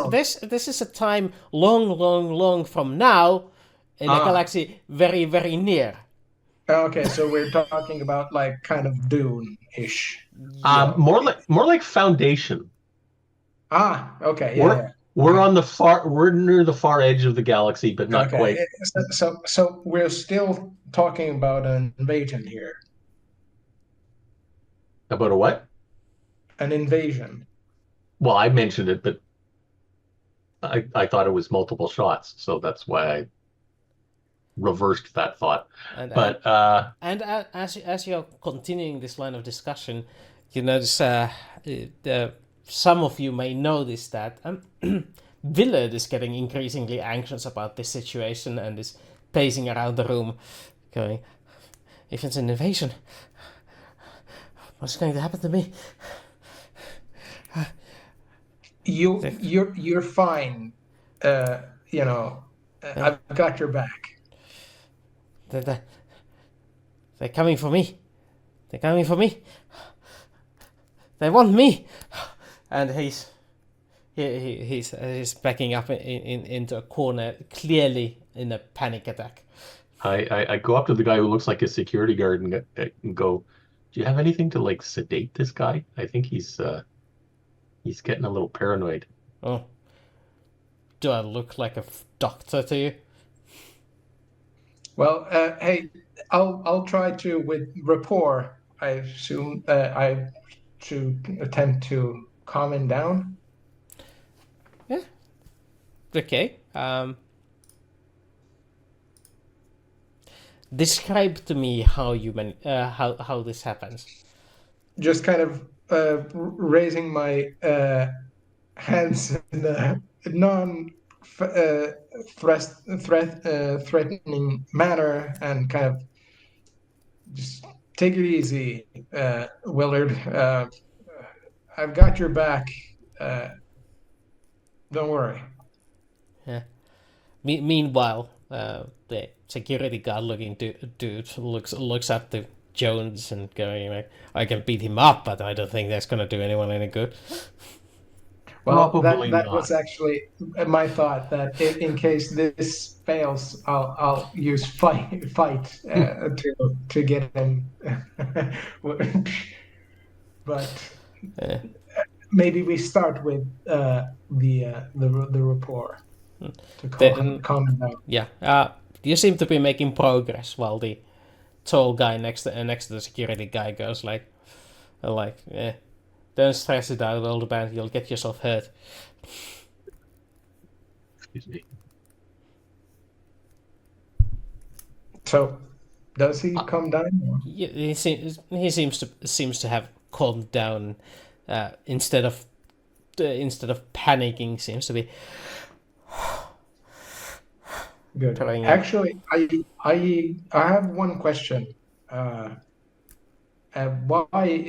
This is a time long from now in a galaxy very, very near. Okay, so we're talking about like kind of Dune-ish. More like Foundation. Okay, We're near the far edge of the galaxy, but not quite. So we're still talking about an invasion here. About a what? An invasion. Well, I mentioned it, but I thought it was multiple shots, so that's why I reversed that thought. And as you're continuing this line of discussion, you notice some of you may notice that Willard is getting increasingly anxious about this situation and is pacing around the room, going, "If it's an invasion, what's going to happen to me?" You're fine. I've got your back. They're coming for me. They're coming for me. They want me. And he's backing up into a corner, clearly in a panic attack. I go up to the guy who looks like a security guard and go, "Do you have anything to like sedate this guy? I think he's getting a little paranoid." Oh, do I look like a doctor to you? Well, hey, I'll try to with rapport. I assume I should attempt to calm him down. Yeah. Okay. Describe to me how how this happens. Just kind of raising my hands in a threatening manner, and kind of just take it easy, Willard. I've got your back. Don't worry. Yeah. Meanwhile, the security guard-looking dude looks up to Jones and going like, "I can beat him up, but I don't think that's going to do anyone any good." Well, Probably that not. was actually my thought. That in case this fails, I'll use fight to get him. But maybe we start with the rapport to calm him down. Yeah. You seem to be making progress while the tall guy next to the security guy goes like, "Don't stress it out, old man. You'll get yourself hurt." Excuse me. So, does he calm down? Or? Yeah, he seems to have calmed down. Instead of panicking, seems to be Good. throwing up. Actually, I have one question. Why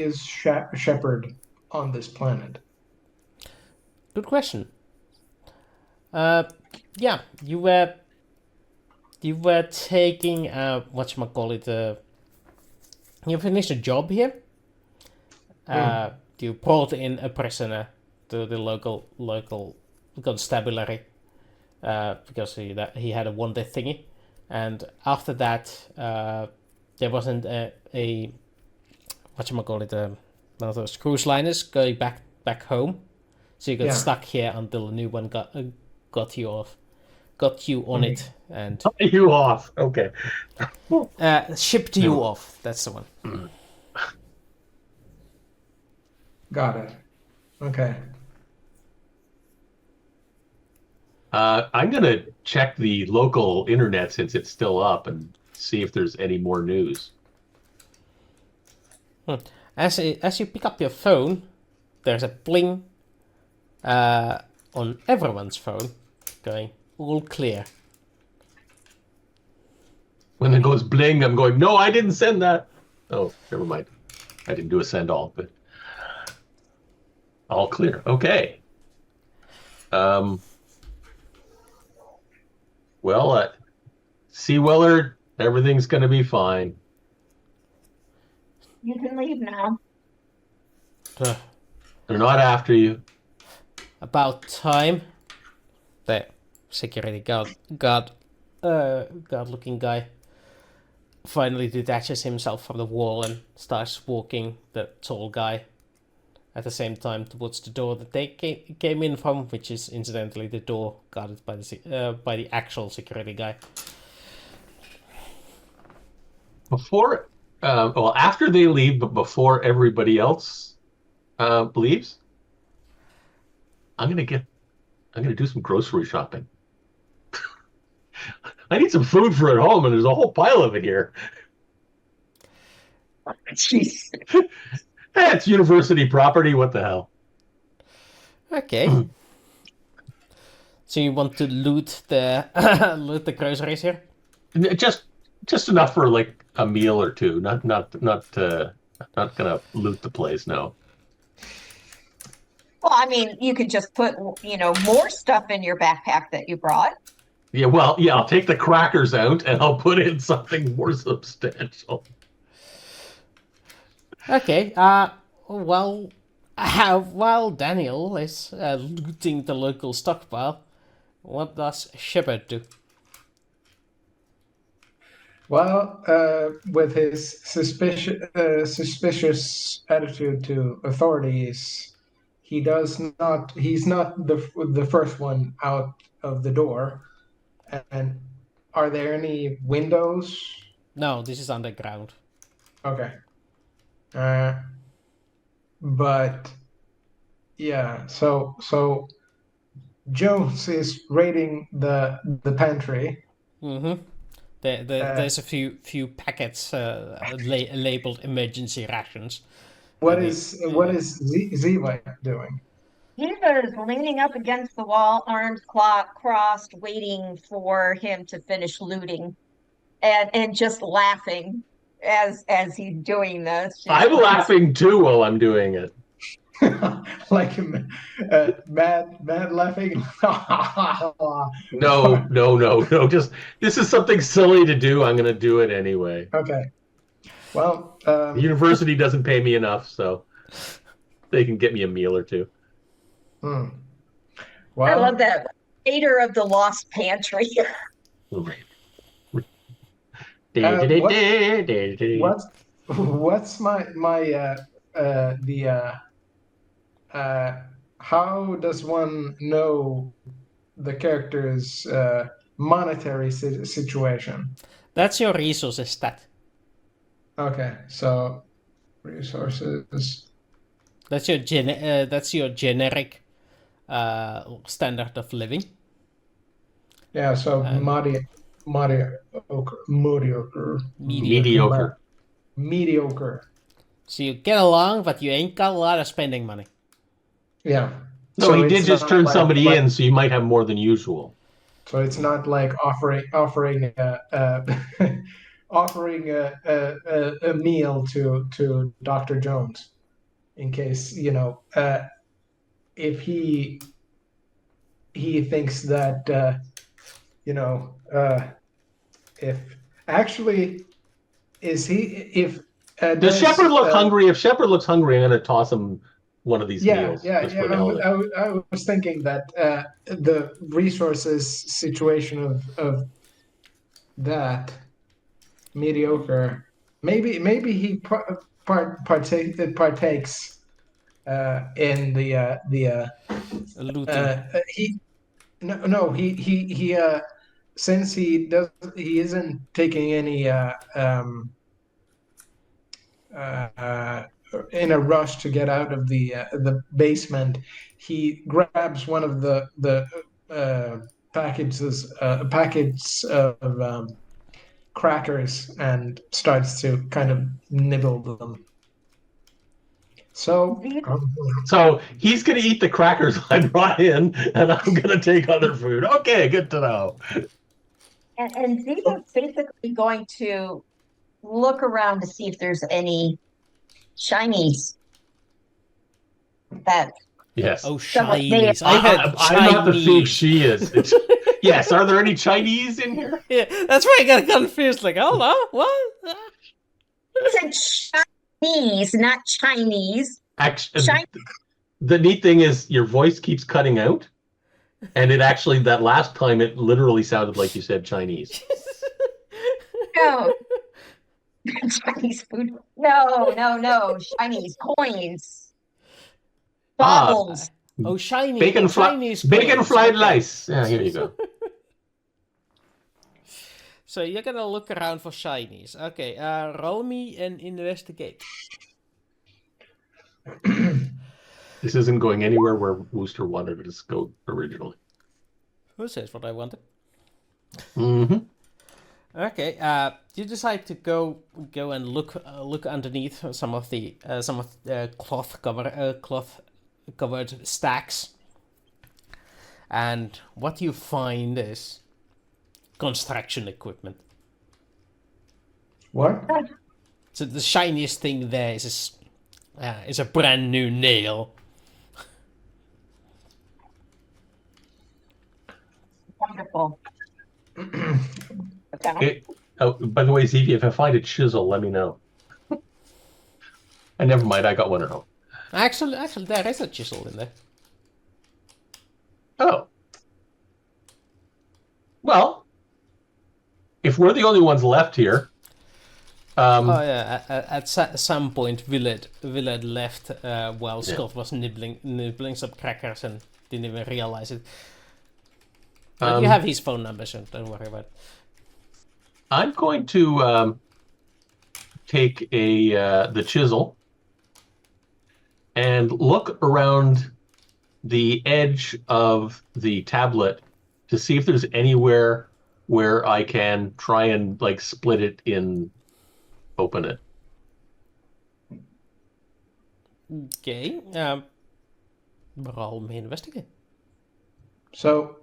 is Shepard on this planet? Good question. Yeah, you were taking whatchamacallit, you finished a job here, You brought in a prisoner to the local constabulary because he had a wanted thingy, and after that there wasn't a whatchamacallit, one of those cruise liners going back home, so you got stuck here until a new one got you on it, and You off. Okay. shipped you off. That's the one. Got it. Okay. I'm gonna check the local internet since it's still up and see if there's any more news. As you pick up your phone, there's a bling on everyone's phone, going all clear. When it goes bling, I'm going, no, I didn't send that. Oh, never mind. I didn't do a send all, but all clear. Okay. Well, see, Willard, everything's going to be fine. You can leave now. They're not after you. About time. The security guard-looking guy finally detaches himself from the wall and starts walking the tall guy at the same time towards the door that they came in from, which is incidentally the door guarded by the actual security guy. After they leave, but before everybody else leaves, I'm gonna do some grocery shopping. I need some food for at home, and there's a whole pile of it here. Jeez. It's university property. What the hell? Okay. So you want to loot the groceries here? Just enough for like a meal or two. Not gonna loot the place. No. Well, I mean, you could just put, more stuff in your backpack that you brought. Yeah. Well, yeah. I'll take the crackers out and I'll put in something more substantial. Okay. While Daniel is looting the local stockpile, what does Shepard do? Well, with his suspicious attitude to authorities, he's not the first one out of the door. And are there any windows? No, this is underground. Okay. But yeah, so Jones is raiding the pantry. Mm-hmm. There's a few packets labeled emergency rations. What is Zeva doing? He was leaning up against the wall, arms crossed, waiting for him to finish looting, and just laughing as he's doing this. I'm laughing too while I'm doing it. Like mad laughing. No. Just this is something silly to do. I'm gonna do it anyway. Okay. Well, the university doesn't pay me enough, so they can get me a meal or two. Well, I love that. Raider of the Lost Pantry. What's how does one know the character's monetary situation? That's your resources stat. Okay, so resources. That's your generic standard of living. Yeah, so mediocre. So you get along, but you ain't got a lot of spending money. Yeah. So he did just turn somebody in, so you might have more than usual. So it's not like offering a meal to Dr. Jones, in case if he thinks that if actually if Does Shepard look hungry? If Shepard looks hungry, I'm going to toss him one of these meals. Just for the hell of it. I was thinking that the resources situation of that mediocre. Maybe he partakes in the Looting. he since he isn't taking any in a rush to get out of the basement, he grabs one of the packets of crackers and starts to kind of nibble them. So he's going to eat the crackers I brought in, and I'm going to take other food. Okay, good to know. And Zeva's basically going to look around to see if there's any shinies that. Yes. Oh, Chinese. I'm not the thief she is. Yes, are there any Chinese in here? Yeah, that's why I got confused. Like, hold on, what? It's Chinese, not Chinese. Actually, the neat thing is your voice keeps cutting out, and it actually, that last time, it literally sounded like you said Chinese. No. Chinese food. No. Chinese coins. Bottles. Oh, shiny. Bacon Chinese fried rice. Yeah, here you go. So you're gonna look around for shinies. Okay, roll me an investigate. This isn't going anywhere where Wooster wanted it to go originally. Who says what I wanted? Mm-hmm. Okay, you decide to go and look underneath some of the cloth covered stacks, and what you find is construction equipment. What? So the shiniest thing there is a brand new nail. Wonderful. Okay. By the way, Zevie, if I find a chisel, let me know. And never mind, I got one at home. Actually, there is a chisel in there. Oh. Well, if we're the only ones left here. Oh yeah, at some point, Willard left while Scott was nibbling some crackers and didn't even realize it. But you have his phone number, so don't worry about it. I'm going to take the chisel and look around the edge of the tablet to see if there's anywhere where I can try and like split it in, open it. Okay. Roll me investigate. So,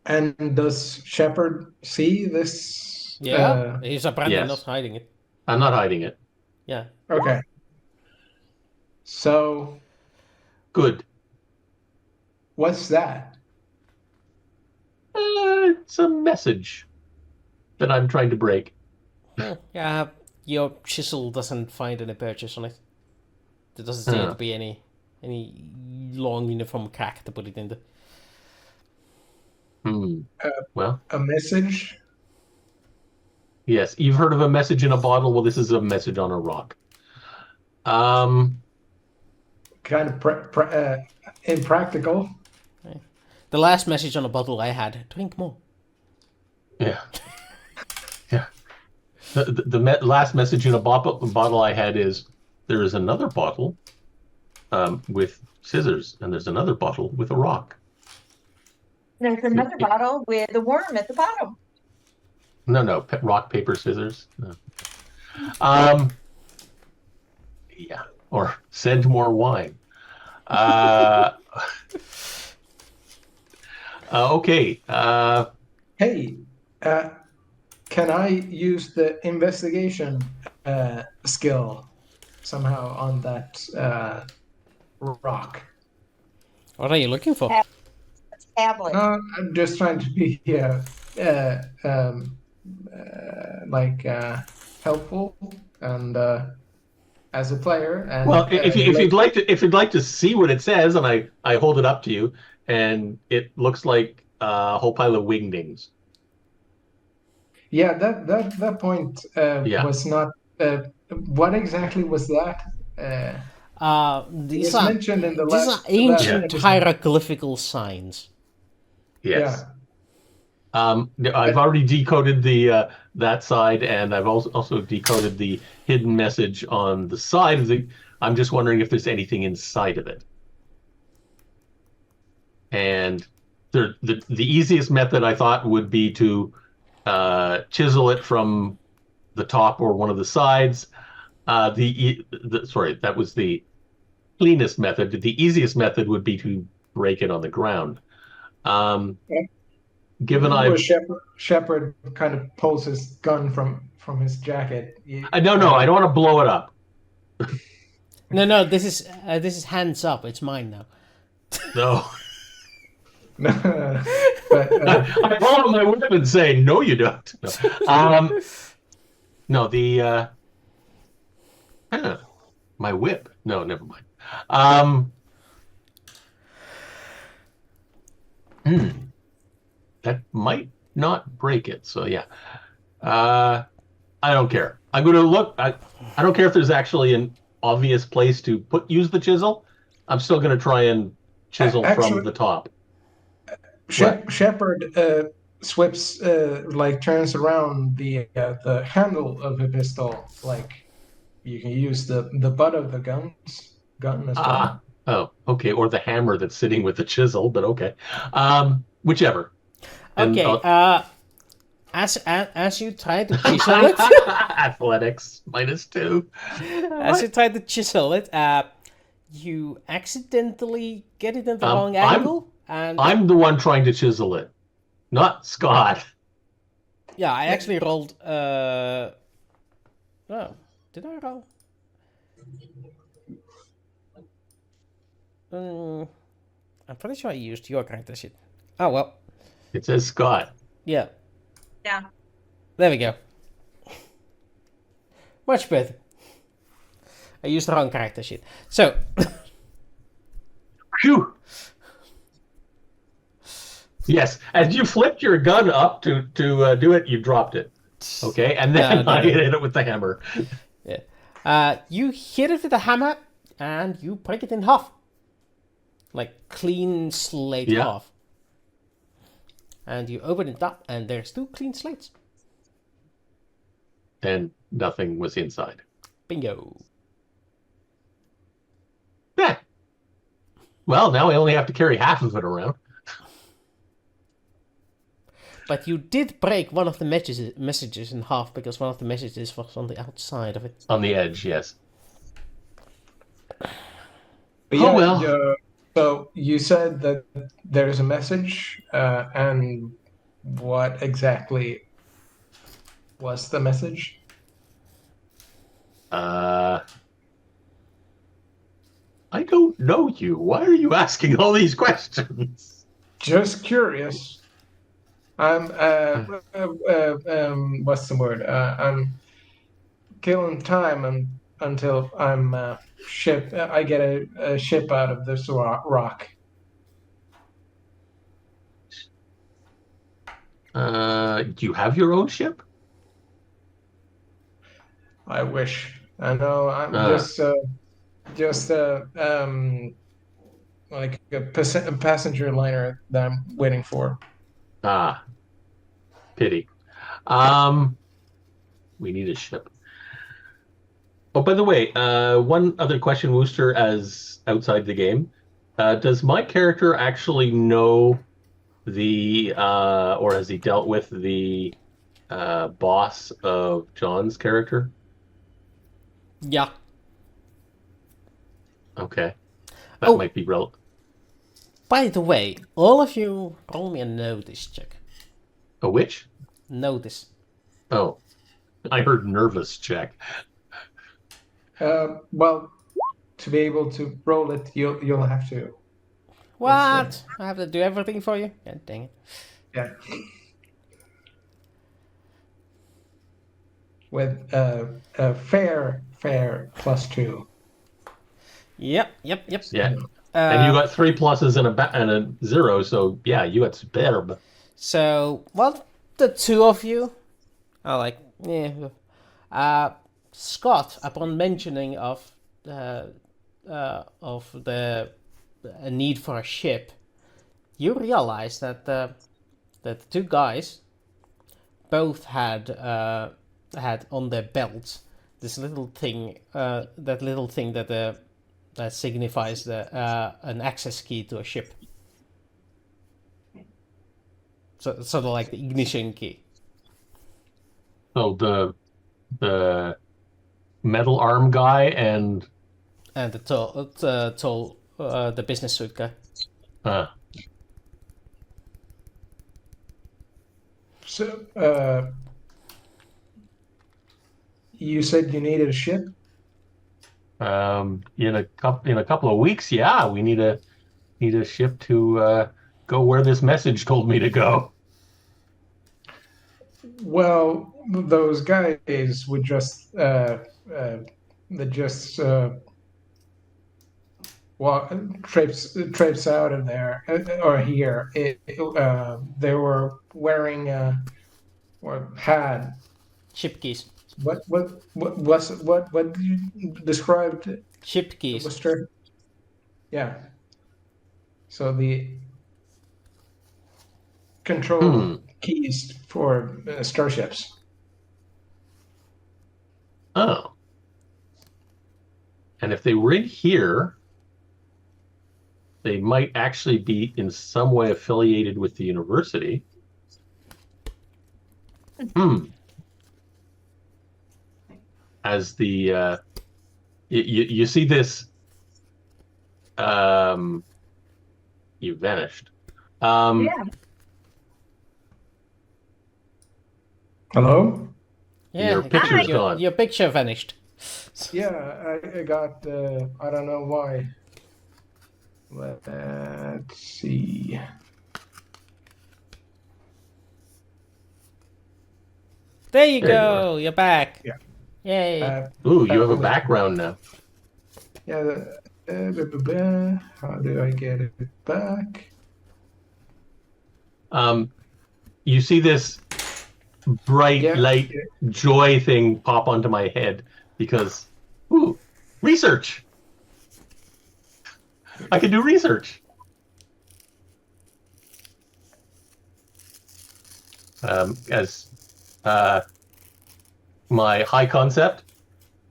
and does Shepard see this? Yeah, he's apparently yes. not hiding it. I'm not hiding it. Yeah. Okay. So, good. What's that? It's a message that I'm trying to break. Yeah, your chisel doesn't find any purchase on it. There doesn't seem to be any long uniform crack to put it into. Well, a message? Yes, you've heard of a message in a bottle. Well, this is a message on a rock. Kind of impractical. The last message on a bottle I had: drink more. Yeah. Yeah. The last message in a bottle I had is, there is another bottle with scissors, and there's another bottle with a rock. There's another bottle with a worm at the bottom. No, rock, paper, scissors. No. Yeah, or send more wine. Okay. Hey, can I use the investigation skill somehow on that rock? What are you looking for? Tablet. I'm just trying to be helpful. and as a player, and Well, if you'd like to see what it says, and I hold it up to you, and it looks like a whole pile of wingdings. yeah, that point Yeah. was not. What exactly was that? It These was are mentioned in the these are last ancient episode. hieroglyphical signs. Yes. I've already decoded the that side, and I've also decoded the hidden message on the side of the. I'm just wondering if there's anything inside of it. And the easiest method I thought would be to chisel it from the top or one of the sides. Sorry, that was the cleanest method. The easiest method would be to break it on the ground. Given Where I've Shepard kind of pulls his gun from his jacket. no, I don't want to blow it up. No, this is hands up. It's mine now. No. But I pull out my whip and say, "No, you don't." No, no the my whip. No, never mind. That might not break it. So yeah, I don't care. I'm going to look. I don't care if there's actually an obvious place to use the chisel. I'm still going to try and chisel from the top. Shepard swips, like turns around the handle of the pistol. Like you can use the butt of the gun as well. Oh, okay. Or the hammer that's sitting with the chisel, but okay. Whichever. And, Okay. As you try to chisel it, athletics -2. as you try to chisel it, you accidentally get it in the wrong angle, and I'm the one trying to chisel it, not Scott. yeah, I actually rolled. Oh, did I roll? I'm pretty sure I used your character sheet. Oh well. It says Scott. Yeah. Yeah. There we go. Much better. I used the wrong character sheet. So. Phew. Yes, as you flipped your gun up to do it, you dropped it. Okay, and then I hit it with the hammer. Yeah. You hit it with a hammer, and you break it in half. Like clean slate half. And you open it up, and there's 2 clean slates. And nothing was inside. Bingo. Yeah. Well, now I only have to carry half of it around. But you did break one of the messages in half, because one of the messages was on the outside of it. On the edge, yes. Well. So you said that there's a message, and what exactly was the message? I don't know you. Why are you asking all these questions? Just curious. I'm what's the word? I'm killing time until I'm I get a ship out of this rock. Do you have your own ship? I wish. I know. I'm just like a passenger liner that I'm waiting for. Pity. We need a ship. Oh, by the way, one other question, Wooster, as outside the game. Does my character actually know or has he dealt with the boss of John's character? Yeah. Okay. That might be relevant. By the way, all of you roll me a notice check. A which? Notice. Oh, I heard nervous check. Well, to be able to roll it, you'll have to. What? I have to do everything for you? God dang it. Yeah. with a fair +2. Yep. Yeah. And you got 3 pluses and a 0, so yeah, you got superb. So, well, the two of you are like, yeah. Scott, upon mentioning of the a need for a ship, you realize that the two guys both had on their belts this little thing, that signifies an access key to a ship. So sort of like the ignition key. So the metal arm guy and The business suit guy. So, you said you needed a ship? in a couple of weeks, yeah, we need a ship to go where this message told me to go. Well, those guys would just walk traipse out of there or here. They were wearing or had Ship keys. what you described? Ship keys. Wooster? Yeah. So the control keys for starships. Oh. And if they were in here, they might actually be in some way affiliated with the university. As the you see this, you vanished. Yeah. Hello? Yeah, Your picture's your, gone. Your picture vanished. Yeah, I got, I don't know why. Let's see. There you go. You're back. Yeah. Yay. Ooh, you have a background now. Yeah. How do I get it back? You see this bright light joy thing pop onto my head because, ooh, research. I can do research. As my high concept,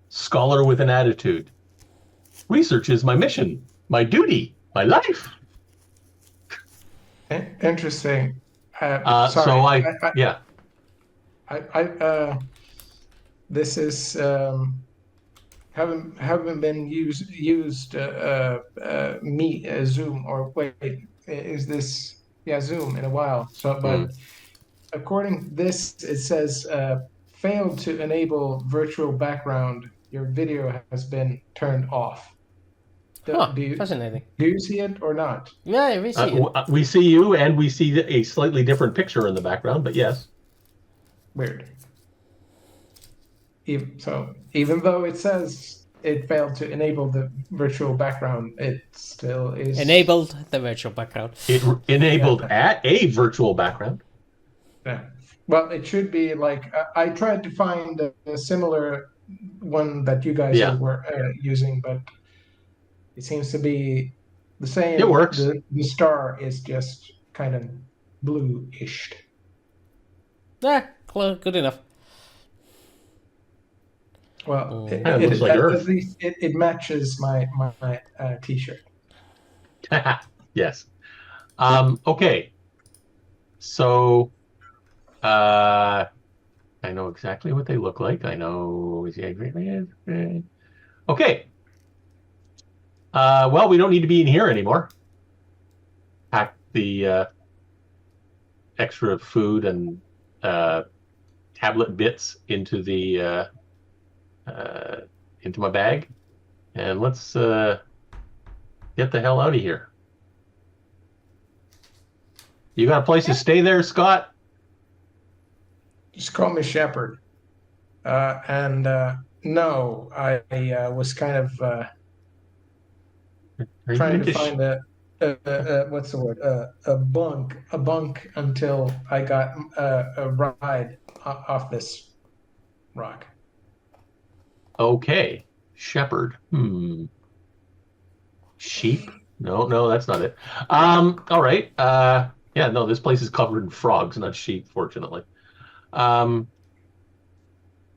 scholar with an attitude. Research is my mission, my duty, my life. Interesting. So sorry. This is haven't been used Zoom or wait, is this Zoom in a while. So but according to this, it says failed to enable virtual background. Your video has been turned off. Fascinating. Do you see it or not? Yeah, we see it. We see you, and we see a slightly different picture in the background, but yes. Weird. Even though it says it failed to enable the virtual background, it still is... Enabled the virtual background. It enabled at a virtual background. Yeah. Well, it should be like... I tried to find a similar one that you guys were using, but it seems to be the same. It works. The star is just kind of blue-ish. Yeah, good enough. Well, at least it matches my t-shirt. Yes. Okay. So, I know exactly what they look like. I know. Okay. Well, we don't need to be in here anymore. Pack the extra food and tablet bits into the into my bag, and let's get the hell out of here. You got a place to stay there, Scott? Just call me Shepherd. No, I was kind of Are you trying to into find what's the word? A bunk until I got a ride off this rock. Okay. Shepherd. Sheep? No, that's not it. All right. Yeah, no, this place is covered in frogs, not sheep, fortunately.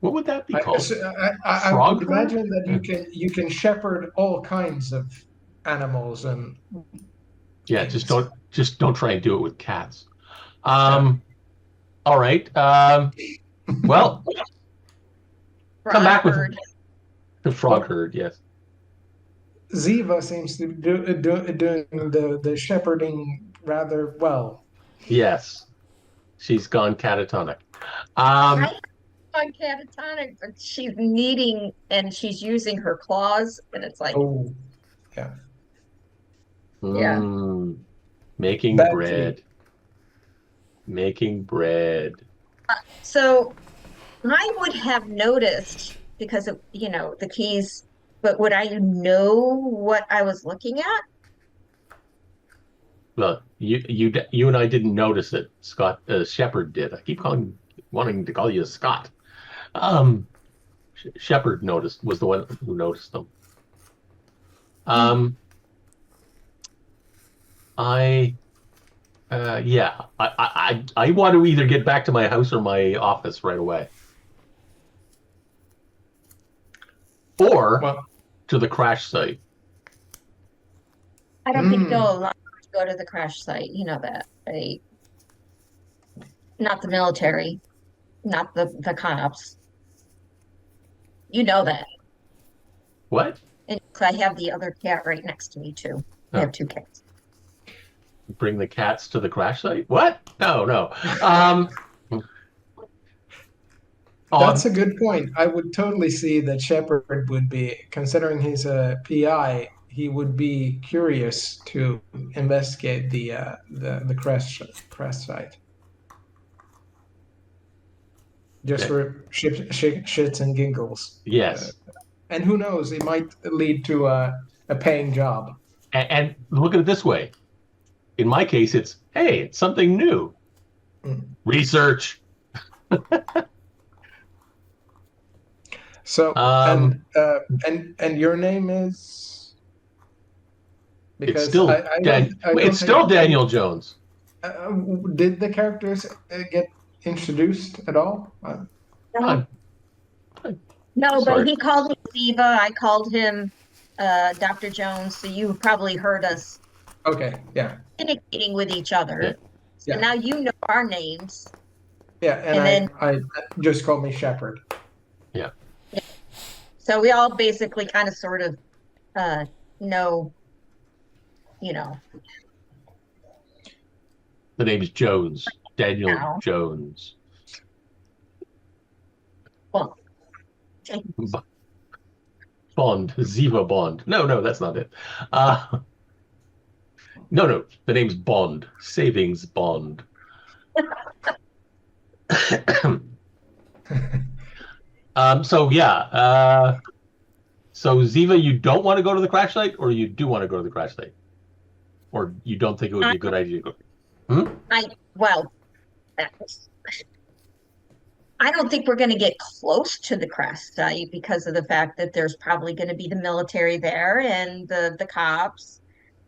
What would that be called? I Frog would herd? imagine that you can shepherd all kinds of animals and Yeah, things. just don't try and do it with cats. Yeah. All right. Well, come Frog back with herd. the frog herd, yes. Zeva seems to be doing the shepherding rather well. Yes. She's gone catatonic. I on catatonic, but she's kneading and she's using her claws, and it's like, Oh, yeah. yeah. Making Bad tree. bread. Making bread. So I would have noticed because of, the keys, but would I know what I was looking at? Well, you and I didn't notice it. Scott Shepard did. I keep wanting to call you Scott. Shepard was the one who noticed them. I yeah. I want to either get back to my house or my office right away, or Well, to the crash site. I don't think they'll allow us to go to the crash site. You know that. Not the military, not the cops. You know that. What? And I have the other cat right next to me too. I have two cats. Bring the cats to the crash site? What? No. That's a good point. I would totally see that Shepard would be, considering he's a PI, he would be curious to investigate the crash site. Just for shits and giggles. Yes. And who knows, it might lead to a paying job. And look at it this way. In my case, it's something new. Research. So and your name is? Because it's still Daniel Jones. Did the characters get introduced at all? No, but he called me Zeva. I called him Dr. Jones. So you probably heard us. Okay, yeah. Communicating with each other. Yeah. So now you know our names. Yeah, and then I just call me Shepard. Yeah. So we all basically kind of sort of know, The name's Jones. Daniel Jones. Well, Bond. Zeva Bond. No, that's not it. No, the name's Bond. Savings Bond. So yeah. So Zeva, you don't want to go to the crash site, or you do want to go to the crash site, or you don't think it would be a good idea to go? I don't think we're going to get close to the crash site because of the fact that there's probably going to be the military there and the cops.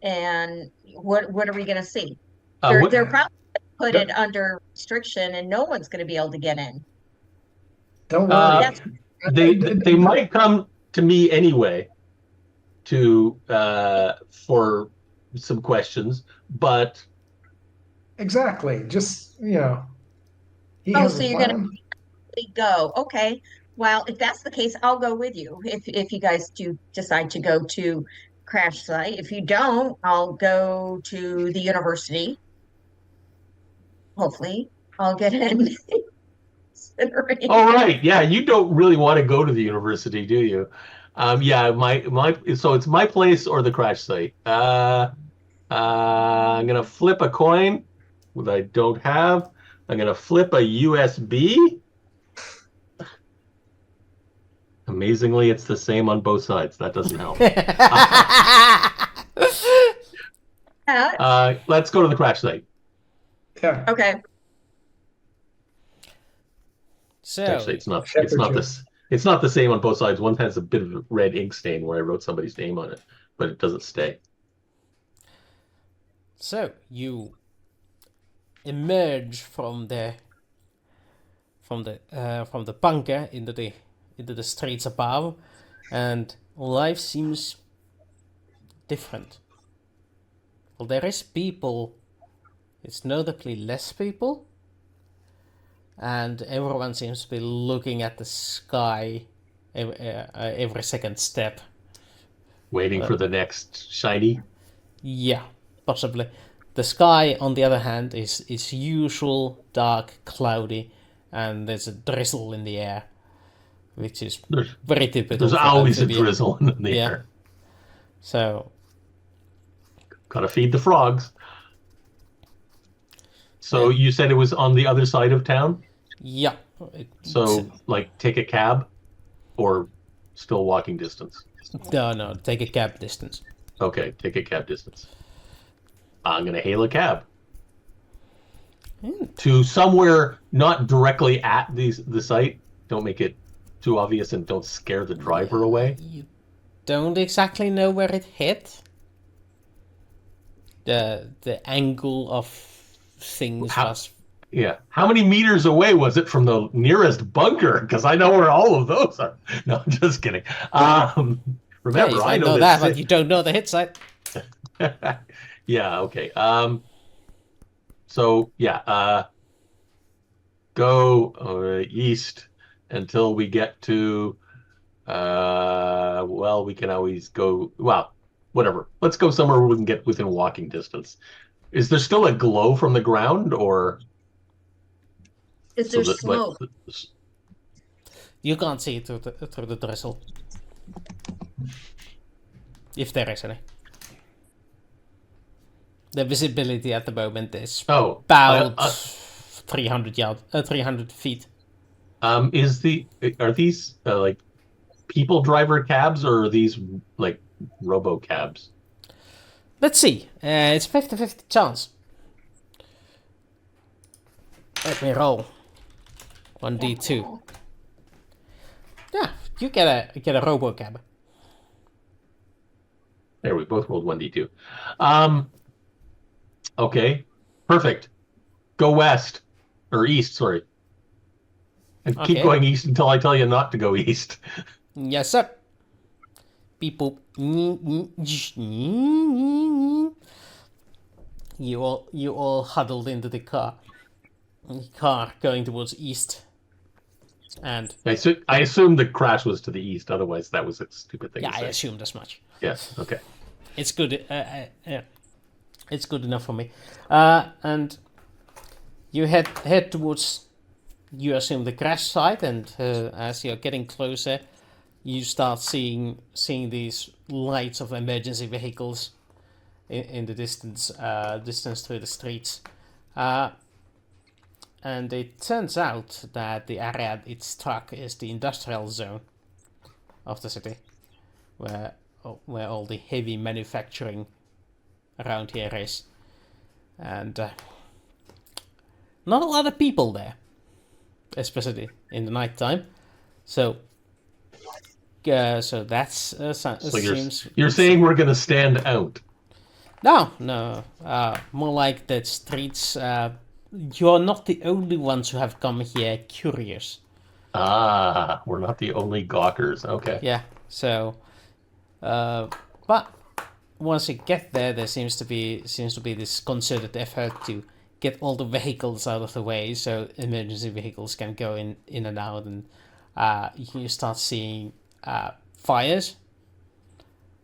And what are we going to see? They're probably put it under restriction, and no one's going to be able to get in. Don't worry. They might come to me anyway for some questions, but exactly. Just so you're going to go. Okay. Well, if that's the case, I'll go with you. If you guys do decide to go to crash site. If you don't, I'll go to the university. Hopefully, I'll get in. All right. Yeah, you don't really want to go to the university, do you? Yeah, so it's my place or the crash site. I'm gonna flip a coin that I don't have. I'm gonna flip a USB. Amazingly, it's the same on both sides. That doesn't help. Let's go to the crash site. Yeah. Okay. So, Actually, it's not this. It's not the same on both sides. One has a bit of a red ink stain where I wrote somebody's name on it, but it doesn't stay. so you emerge from the bunker into the streets above, and life seems different. Well, there is people. It's notably less people, and everyone seems to be looking at the sky every second step. Waiting for the next shiny. Yeah, possibly. The sky, on the other hand, is usual, dark, cloudy, and there's a drizzle in the air, which is very typical. There's always a drizzle in the air. So, gotta feed the frogs. So you said it was on the other side of town? Yeah. So, like, take a cab, or still walking distance? No, take a cab distance. Okay, take a cab distance. I'm gonna hail a cab to somewhere not directly at the site. Don't make it too obvious, and don't scare the driver away. You don't exactly know where it hit. The angle of things was... Yeah. How many meters away was it from the nearest bunker? Because I know where all of those are. No, I'm just kidding. Remember, I know that, but you don't know the hit site. Yeah, okay. So, yeah, go east until we get to, well, we can always go, well, whatever. Let's go somewhere where we can get within walking distance. Is there still a glow from the ground, or... Is there smoke? You can't see it through the drizzle. If there is any. The visibility at the moment is about 300 feet. Are these like people driver cabs, or are these like robo cabs? Let's see. It's 50-50 chance. Let me roll. 1d2. Yeah, you get a robo cab. There, we both rolled 1d2. Okay, perfect. Go west, or east, sorry. And keep going east until I tell you not to go east. Yes, sir. People. You all huddled into the car. The car going towards east. And I assumed the crash was to the east, otherwise that was a stupid thing to say. I assumed as much. Yes, okay. It's good. It's good enough for me. And you head towards, you assume, the crash site, and as you're getting closer, you start seeing these lights of emergency vehicles in the distance through the streets. And it turns out that the area it struck is the industrial zone of the city, where all the heavy manufacturing around here is, and not a lot of people there, especially in the night time. So that's you're saying we're gonna stand out? No, more like the streets. You're not the only ones who have come here curious. We're not the only gawkers. Okay. Yeah. So, but once you get there, there seems to be this concerted effort to get all the vehicles out of the way, so emergency vehicles can go in and out, and you start seeing fires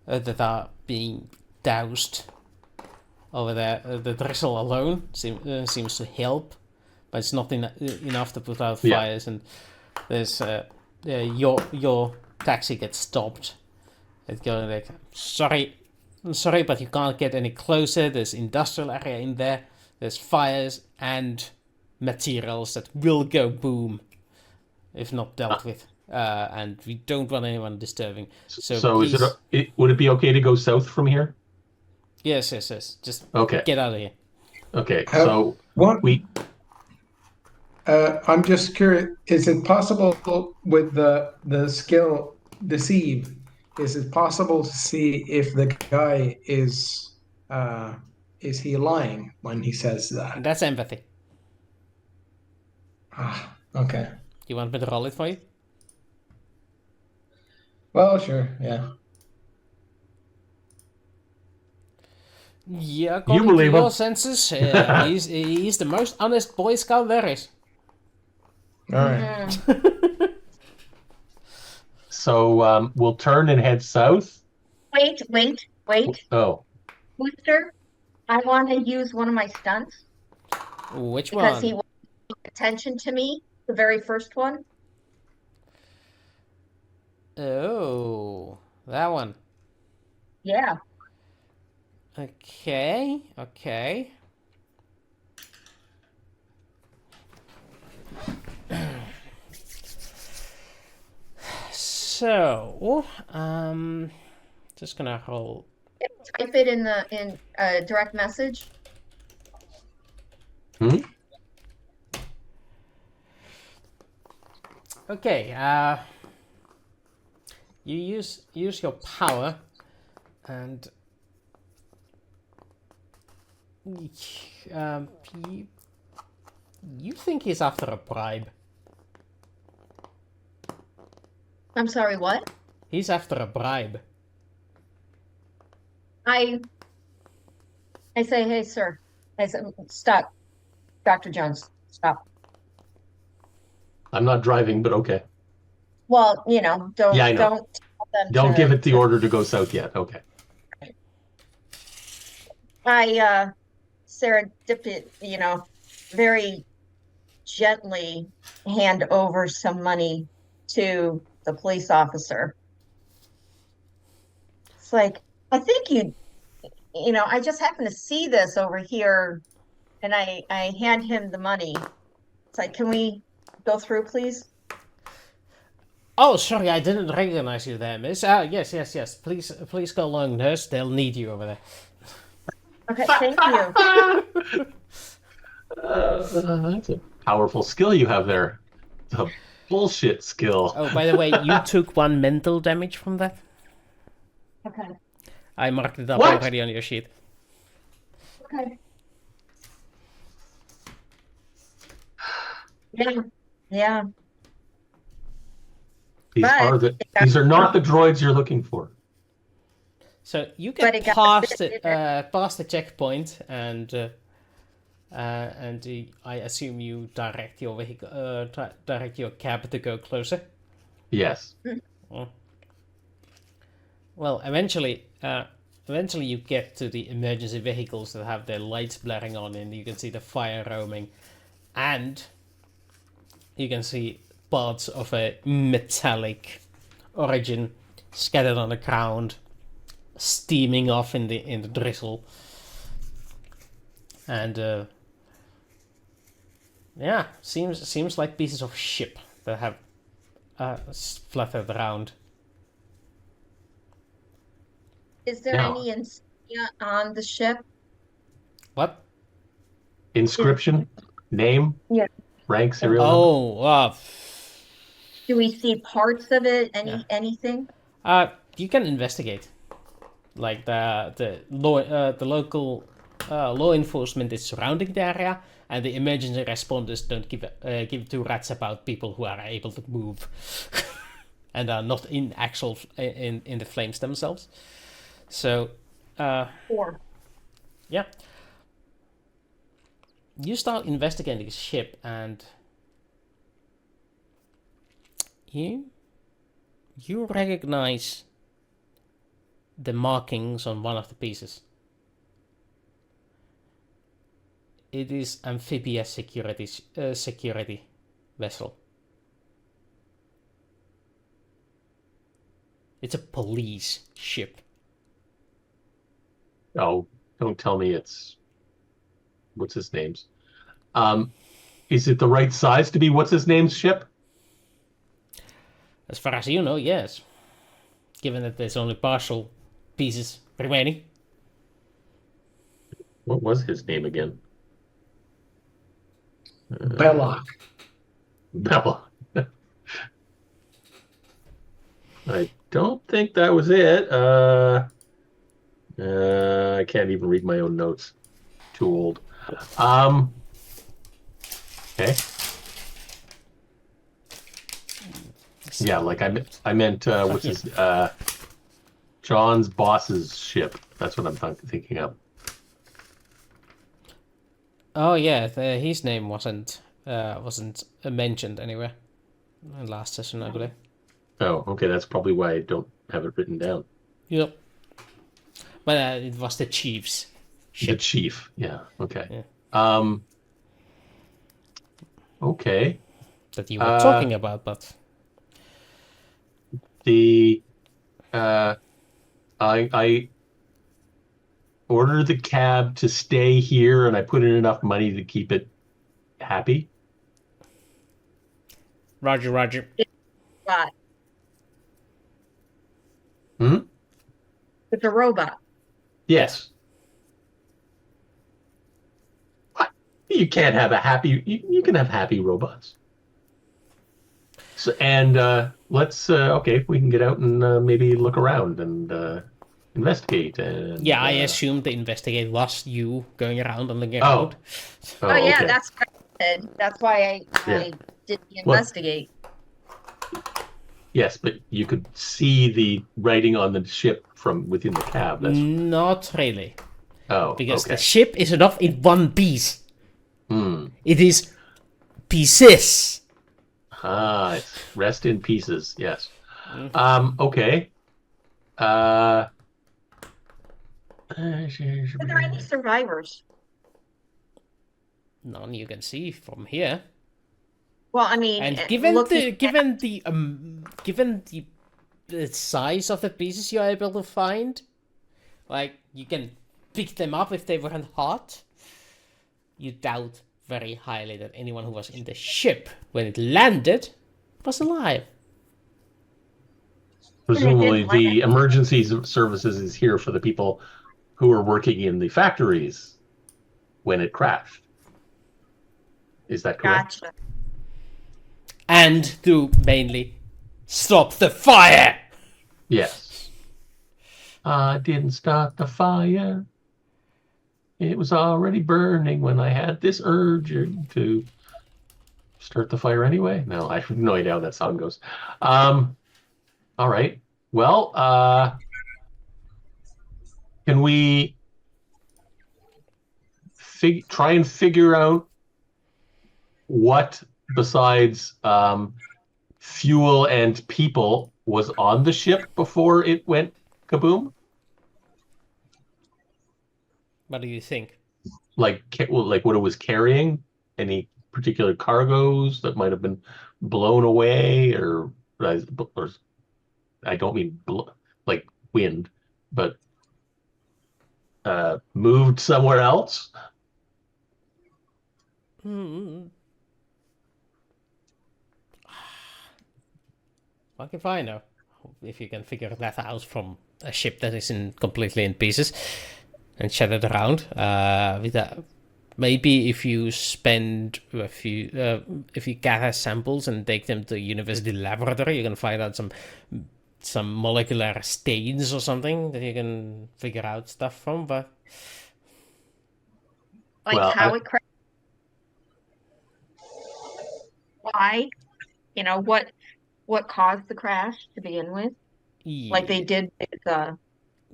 that are being doused over there. The drizzle alone seems to help, but it's not enough to put out fires. And there's your taxi gets stopped. It's going like, sorry, but you can't get any closer. There's industrial area in there. There's fires and materials that will go boom if not dealt with. and we don't want anyone disturbing. So So please, would it be okay to go south from here? yes. Just Okay. get out of here. Okay. Have- So What? we I'm just curious, is it possible with the skill deceive, is it possible to see if the guy is he lying when he says that? That's empathy. Okay. You want me to roll it for you? Well, sure, yeah. Yeah, according believe to your him. senses, he's the most honest Boy Scout there is. All right. Mhm. So we'll turn and head south. Wait. Oh, Wooster, I want to use one of my stunts Which because he one? wasn't paying attention to me, the very first one. Oh, that one. Yeah. Okay. So, just gonna roll. Type it in direct message. Okay. You use your power, and you, you think he's after a bribe. I'm sorry, what? He's after a bribe. I say, hey, sir. I said, stop. Dr. Jones, stop. I'm not driving, but okay. Well, don't Yeah, I know. don't tell them Don't give it the order to go south yet. Okay. I serendipity, very gently hand over some money to the police officer. It's like, I think I just happened to see this over here, and I hand him the money. It's like, can we go through, please? Oh, sorry, I didn't recognize you there, miss. Yes. Please go along, nurse. They'll need you over there. Okay, thank you. That's a powerful skill you have there. It's a bullshit skill. Oh, by the way, you took 1 mental damage from that. Okay. I marked it up What? already on your sheet. Okay. Yeah. These are not the droids you're looking for. So you But get it got past fit the checkpoint, and I assume you direct your vehicle, direct your cab to go closer. Yes. Well, eventually you get to the emergency vehicles that have their lights blaring on, and you can see the fire roaming, and you can see parts of a metallic origin scattered on the ground, steaming off in the drizzle, and yeah, seems like pieces of ship that have fluttered around. Is there Now- any insignia on the ship? What? Inscription, name, Yeah. rank, serial number. Oh, Do we see parts of it? Yeah. Anything? you can investigate. Like the local law enforcement is surrounding the area, and the emergency responders don't give two rats about people who are able to move and are not in the flames themselves. So, 4. yeah, you start investigating the ship, and you recognize the markings on one of the pieces. It is amphibious security vessel. It's a police ship. Oh, don't tell me it's what's his name's. Is it the right size to be what's his name's ship? As far as you know, yes. Given that there's only partial pieces remaining. What was his name again? Belloc. Bella. I don't think that was it. I can't even read my own notes. Too old. Okay. Yeah, like I meant what's his John's boss's ship. That's what I'm thinking of. Oh yeah, his name wasn't mentioned anywhere in last session, I believe. Oh, okay. That's probably why I don't have it written down. Yep. But it was the chief's ship. The chief. Yeah. Okay. Yeah. Okay. That you were talking about, but the I ordered the cab to stay here, and I put in enough money to keep it happy. Roger, Roger. But Hmm? it's a robot. Yes. What? You can't have a happy. You can have happy robots. So, and let's okay, we can get out and maybe look around and investigate. And Yeah, I assumed the investigate was you going around and looking Oh. around. Oh, yeah, okay. that's what I did. That's why I did the Well- investigate. Yes, but you could see the writing on the ship from within the cab. That's Not really. Because okay. the ship is not in one piece. Hmm. It is pieces. It's rest in pieces. Yes. Mm-hmm. Okay. Are there any survivors? None you can see from here. Well, I mean, And given looking the size of the pieces you're able to find, like you can pick them up if they weren't hot. You doubt very highly that anyone who was in the ship when it landed was alive. Presumably, the emergency services is here for the people who were working in the factories when it crashed. Is that correct? Gotcha. And to mainly stop the fire. Yes. I didn't start the fire. It was already burning when I had this urge to start the fire anyway. No, I have no idea how that song goes. All right. Well, can we try and figure out what besides fuel and people was on the ship before it went kaboom? What do you think? Like what it was carrying? Any particular cargoes that might have been blown away, or I don't mean like wind, but moved somewhere else? What if I know? If you can figure that out from a ship that is completely in pieces and shattered around. Maybe if you spend if you gather samples and take them to a university laboratory, you can find out some molecular stains or something that you can figure out stuff from. But Like how it crashed. Why? You know, what caused the crash to begin with? Like they did with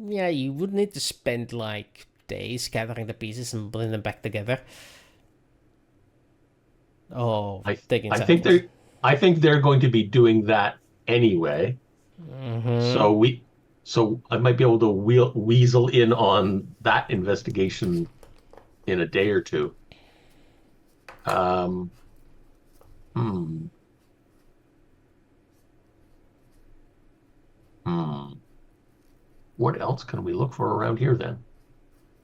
yeah, you would need to spend like days gathering the pieces and putting them back together. Oh, I think they're going to be doing that anyway. Mm-hmm. So I might be able to weasel in on that investigation in a day or two. What else can we look for around here then?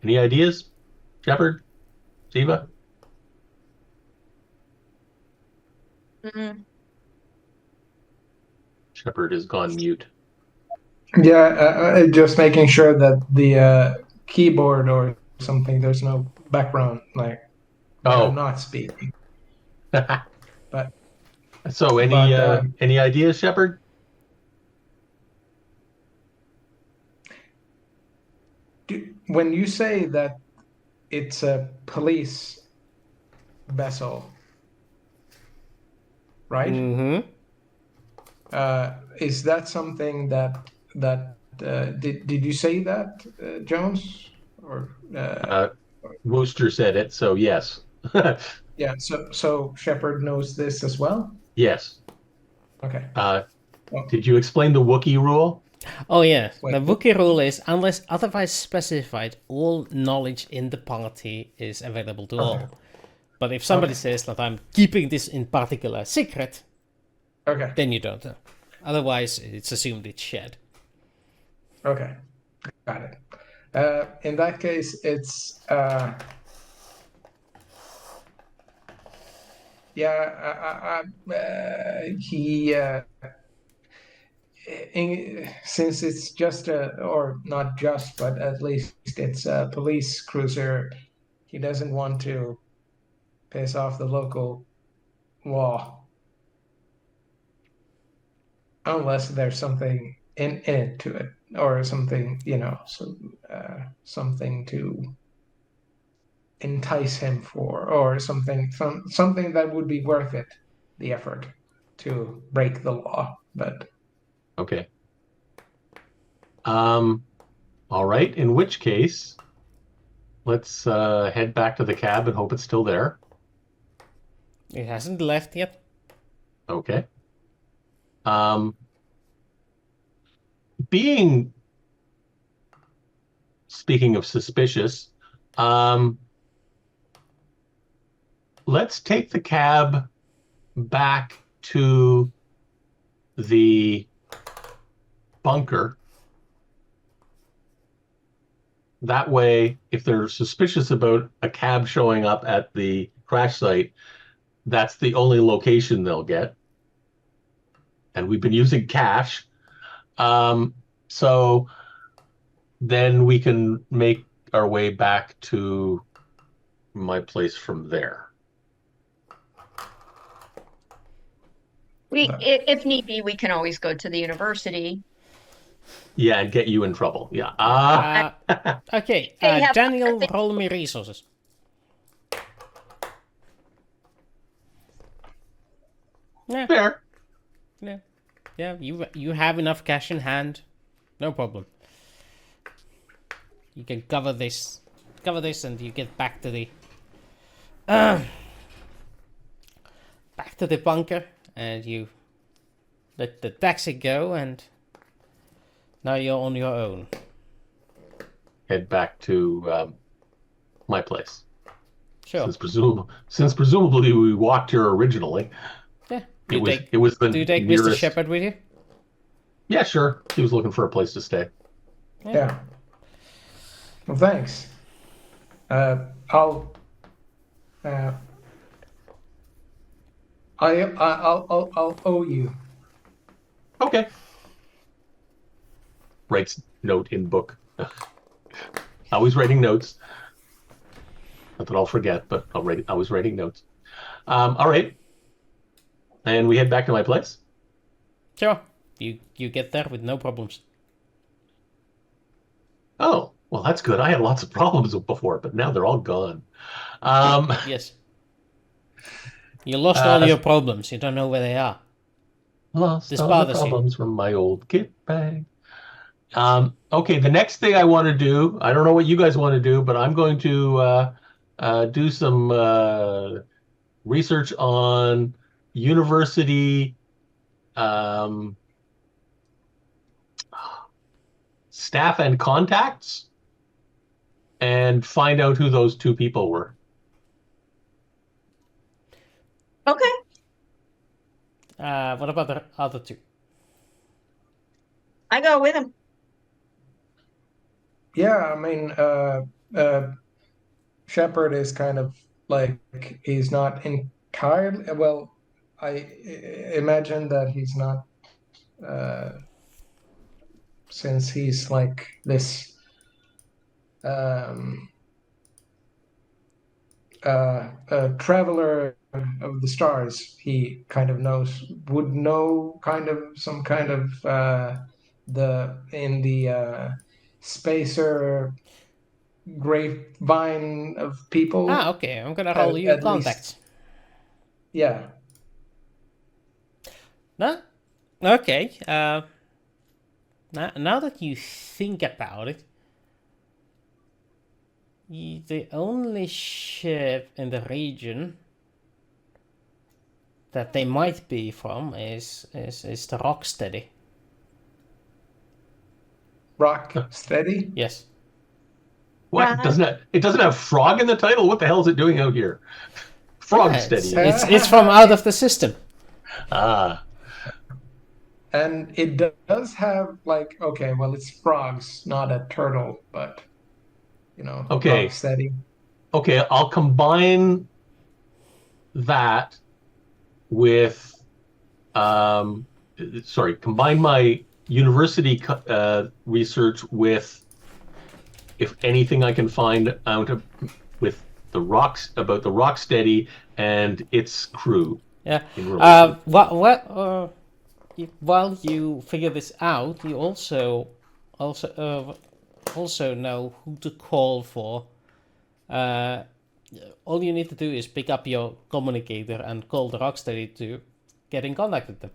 Any ideas? Shepard? Zeva? Shepard has gone mute. Yeah, just making sure that the keyboard or something, there's no background, like when I'm not speaking. But So any ideas, Shepard? when you say that it's a police vessel, right? Mm-hmm. Is that something that did you say that, Jones? Or Wooster said it, so yes. yeah, so Shepard knows this as well? Yes. Okay. Did you explain the Wookiee rule? Oh yeah, Wait, the Wookiee rule is unless otherwise specified, all knowledge in the party is available to all. But if somebody says that I'm keeping this in particular secret, Okay. then you don't know. Otherwise, it's assumed it's shared. Okay. Got it. In that case, it's he since it's just or not just, but at least it's a police cruiser, he doesn't want to piss off the local law unless there's something in it to it, or something, something to entice him for, or something that would be worth it, the effort to break the law. But Okay. All right. In which case, let's head back to the cab and hope it's still there. It hasn't left yet. Okay. Speaking of suspicious, let's take the cab back to the bunker. That way, if they're suspicious about a cab showing up at the crash site, that's the only location they'll get. And we've been using cash. So then we can make our way back to my place from there. If need be, we can always go to the university. Yeah, and get you in trouble. Yeah. Okay, They have Daniel, other things- roll me resources. Yeah, Fair. yeah. You have enough cash in hand, no problem. You can cover this, and you get back to the bunker, and you let the taxi go, and now you're on your own. Head back to my place. Sure. Since presumably we walked here originally. Yeah. It was the Do you take nearest... Mr. Shepard with you? Yeah, sure. He was looking for a place to stay. yeah. Well, thanks. I'll owe you. Okay. Writes note in book. Always writing notes. Not that I'll forget, but I was writing notes. All right. And we head back to my place? Sure. You get there with no problems. Oh, well, that's good. I had lots of problems before, but now they're all gone. Yes. You lost all your problems. You don't know where they are. Lost This all the bothers you. problems from my old kit bag. Okay, the next thing I want to do, I don't know what you guys want to do, but I'm going to do some research on university staff and contacts and find out who those two people were. Okay. What about the other two? I go with him. Yeah, I mean, Shepard is kind of like, he's not entirely, well, I imagine that he's not since he's like this a traveler of the stars, he kind of would know kind of some kind of the spacer grapevine of people. Ah, okay. I'm gonna roll you at contacts. least, yeah. No? Okay. Now that you think about it, the only ship in the region that they might be from is the Rocksteady. Rock steady. Yes. What it doesn't have frog in the title? What the hell is it doing out here? Frog Yeah, steady. it's from out of the system. Ah. And it does have like, okay, well, it's frogs, not a turtle, but Okay. rock steady. Okay, I'll combine that with combine my university research with if anything I can find out with the rocks about the Rocksteady and its crew. Yeah. While you figure this out, you also know who to call for. All you need to do is pick up your communicator and call the Rocksteady to get in contact with them.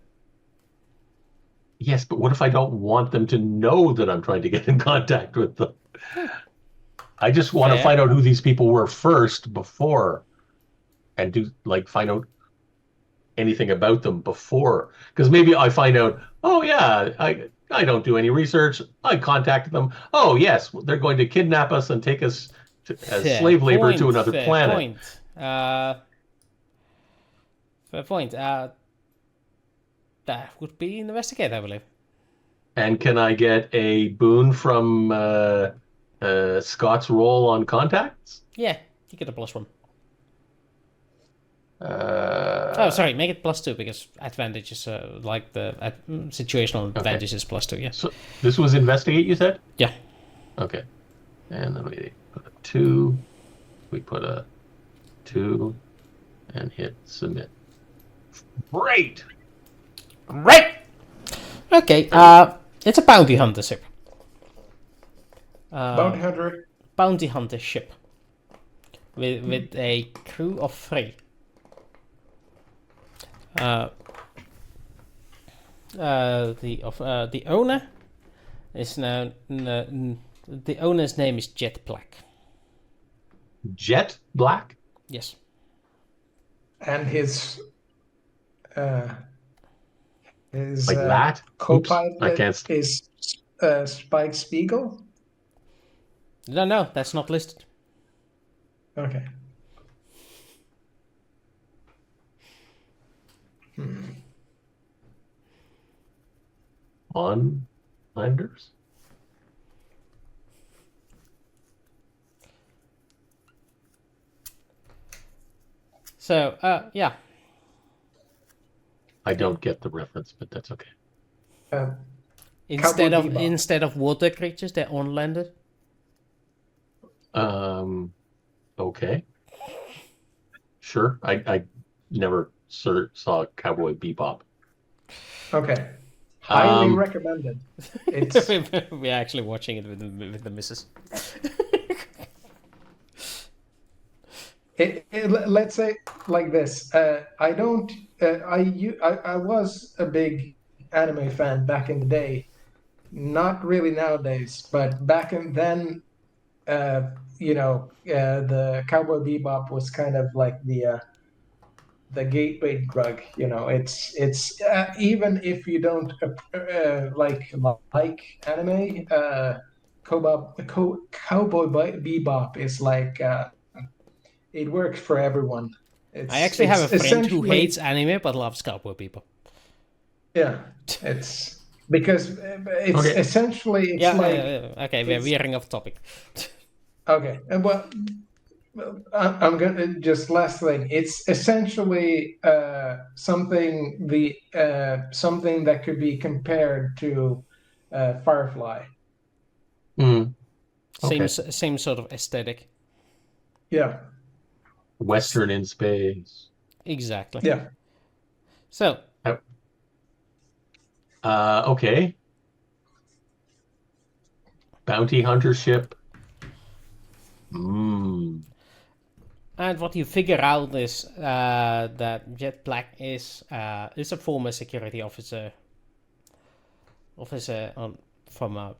Yes, but what if I don't want them to know that I'm trying to get in contact with them? I just want to find out who these people were first before, and find out anything about them before. Because maybe I find out, oh yeah, I don't do any research. I contacted them. Oh yes, they're going to kidnap us and take us as slave labor to another planet. Fair point. That would be investigate, I believe. And can I get a boon from Scott's roll on contacts? Yeah, you get a +1. Sorry, make it +2 because advantage is like the situational advantage is +2. Yeah. So this was investigate, you said? Yeah. Okay. And then we put a 2. We put a 2 and hit submit. Great. Okay. It's a bounty hunter ship. Bounty hunter ship. With a crew of 3. The owner is now the owner's name is Jet Black. Jet Black? Yes. And his like that? co-pilot is Spike Spiegel? No, that's not listed. Okay. On Landers? So, yeah. I don't get the reference, but that's okay. Instead of water creatures, they're on-landed. Okay. Sure. I never saw Cowboy Bebop. Okay. Highly recommended. It's We're actually watching it with the missus. Let's say like this. I was a big anime fan back in the day. Not really nowadays, but back then, the Cowboy Bebop was kind of like the gateway drug. It's even if you don't like anime, Cowboy Bebop is like it works for everyone. I actually have a friend who hates anime but loves Cowboy Bebop. Yeah, it's because it's essentially it's okay, we're veering off topic. Okay, and well, I'm gonna just last thing. It's essentially something something that could be compared to Firefly. Mm, okay. Same sort of aesthetic. Yeah, Western in space. Exactly. yeah. So, Okay. Bounty hunter ship. Hmm. and what you figure out is that Jet Black is a former security officer from a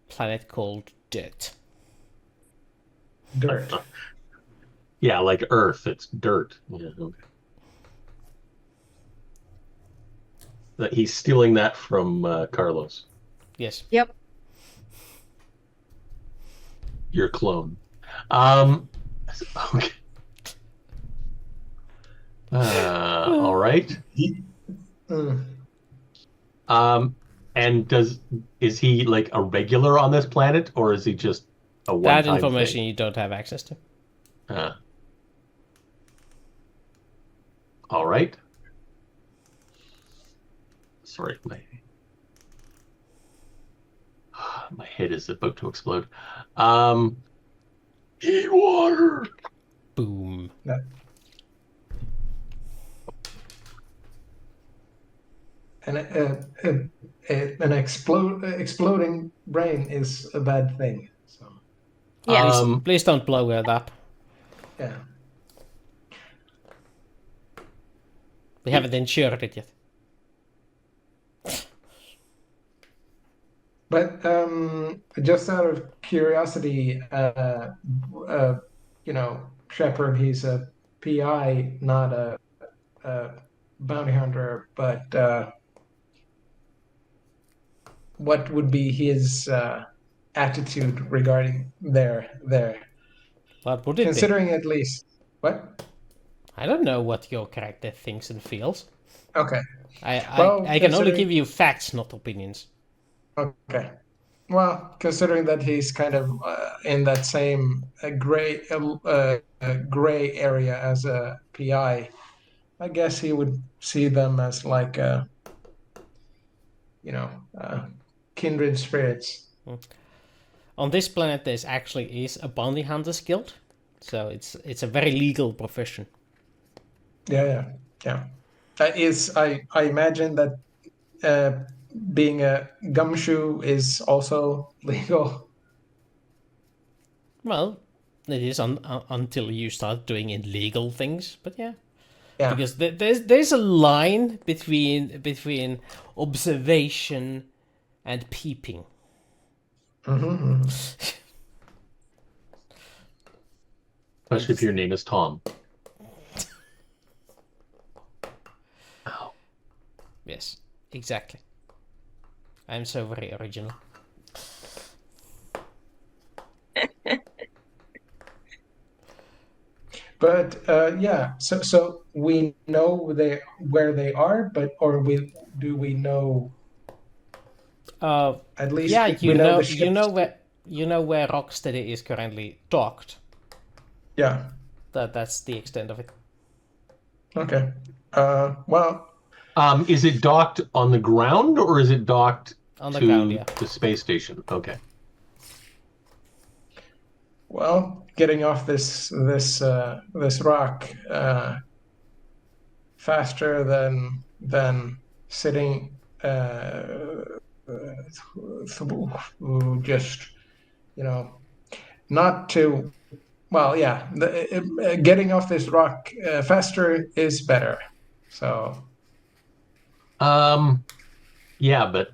planet called Dirt. Dirt. Yeah, like Earth. It's dirt. Yeah, okay. He's stealing that from Carlos, Yes. Yep. your clone. Okay. All right. Mm. And is he like a regular on this planet, or is he just a That one-time information thing? you don't have access to. All right. Sorry, my head is about to explode. Eat water. Boom. Yeah. And an exploding brain is a bad thing. So Yeah. Please don't blow it up. yeah. We haven't insured it yet. But just out of curiosity, Shepard, he's a PI, not a bounty hunter. But what would be his attitude regarding there? What would it be? Considering at least what? I don't know what your character thinks and feels. Okay. I can only give you facts, not opinions. Okay. Well, considering that he's kind of in that same gray area as a PI, I guess he would see them as like kindred spirits. On this planet, there actually is a bounty hunters guild, so it's a very legal profession. Yeah. I imagine that being a gumshoe is also legal. Well, it is until you start doing illegal things, but yeah. Yeah. Because there's a line between observation and peeping. Mm-hmm. Especially if your name is Tom. Ow. Yes, exactly. I'm so very original. But yeah, so we know where they are, do we know? At least yeah, we know the ships. you know where Rocksteady is currently docked. Yeah. That's the extent of it. Okay. Well. Is it docked on the ground or is it docked on the ground? Yeah. The space station? Okay. Well, getting off this rock faster than sitting just not to. Well, yeah, getting off this rock faster is better. So. Yeah, but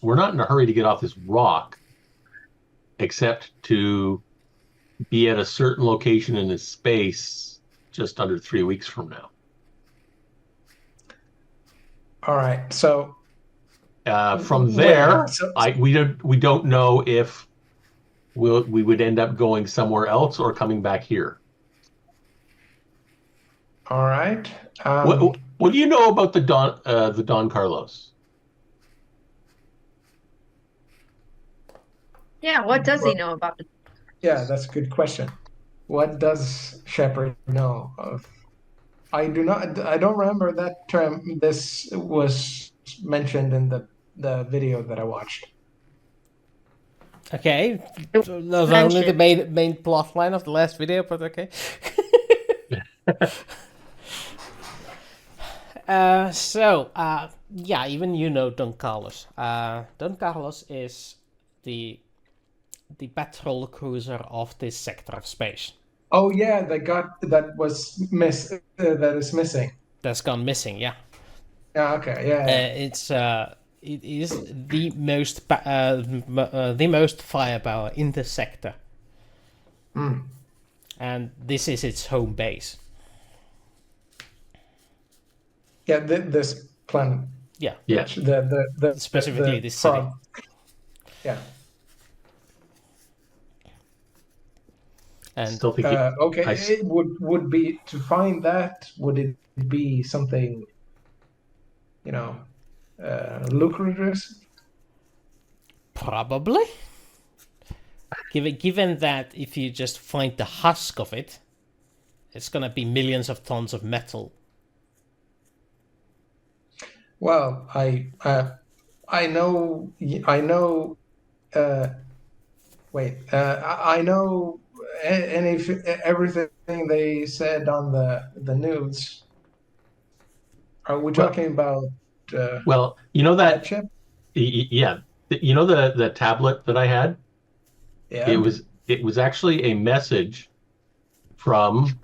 we're not in a hurry to get off this rock, except to be at a certain location in this space just under 3 weeks from now. All right. So from there, we don't know if we would end up going somewhere else or coming back here. All right. What do you know about the Don Carlos? Yeah, what does he know about it? Yeah, that's a good question. what does Shepard know of? I do not. I don't remember that term. This was mentioned in the video that I watched. Okay, It not only the mentioned. main plot line of the last video, but okay. Yeah, even you know Don Carlos. Don Carlos is the patrol cruiser of this sector of space Oh yeah, that is missing. that's gone missing. Yeah, Yeah. Okay. Yeah. Yeah. it is the most firepower in the sector, Hmm. and this is its home base. Yeah. This planet. Yeah, Yeah. Which the specifically the this city. frog. Yeah. And Still think Okay. I, It would be to find that. Would it be something, you know, lucrative? probably, given that if you just find the husk of it, it's gonna be millions of tons of metal. Well, I know. Uh, Wait. I know. Everything they said on the news. Are we well, talking about well, you know that that, chip? yeah, you know the tablet that I had? Yeah. It was actually a message from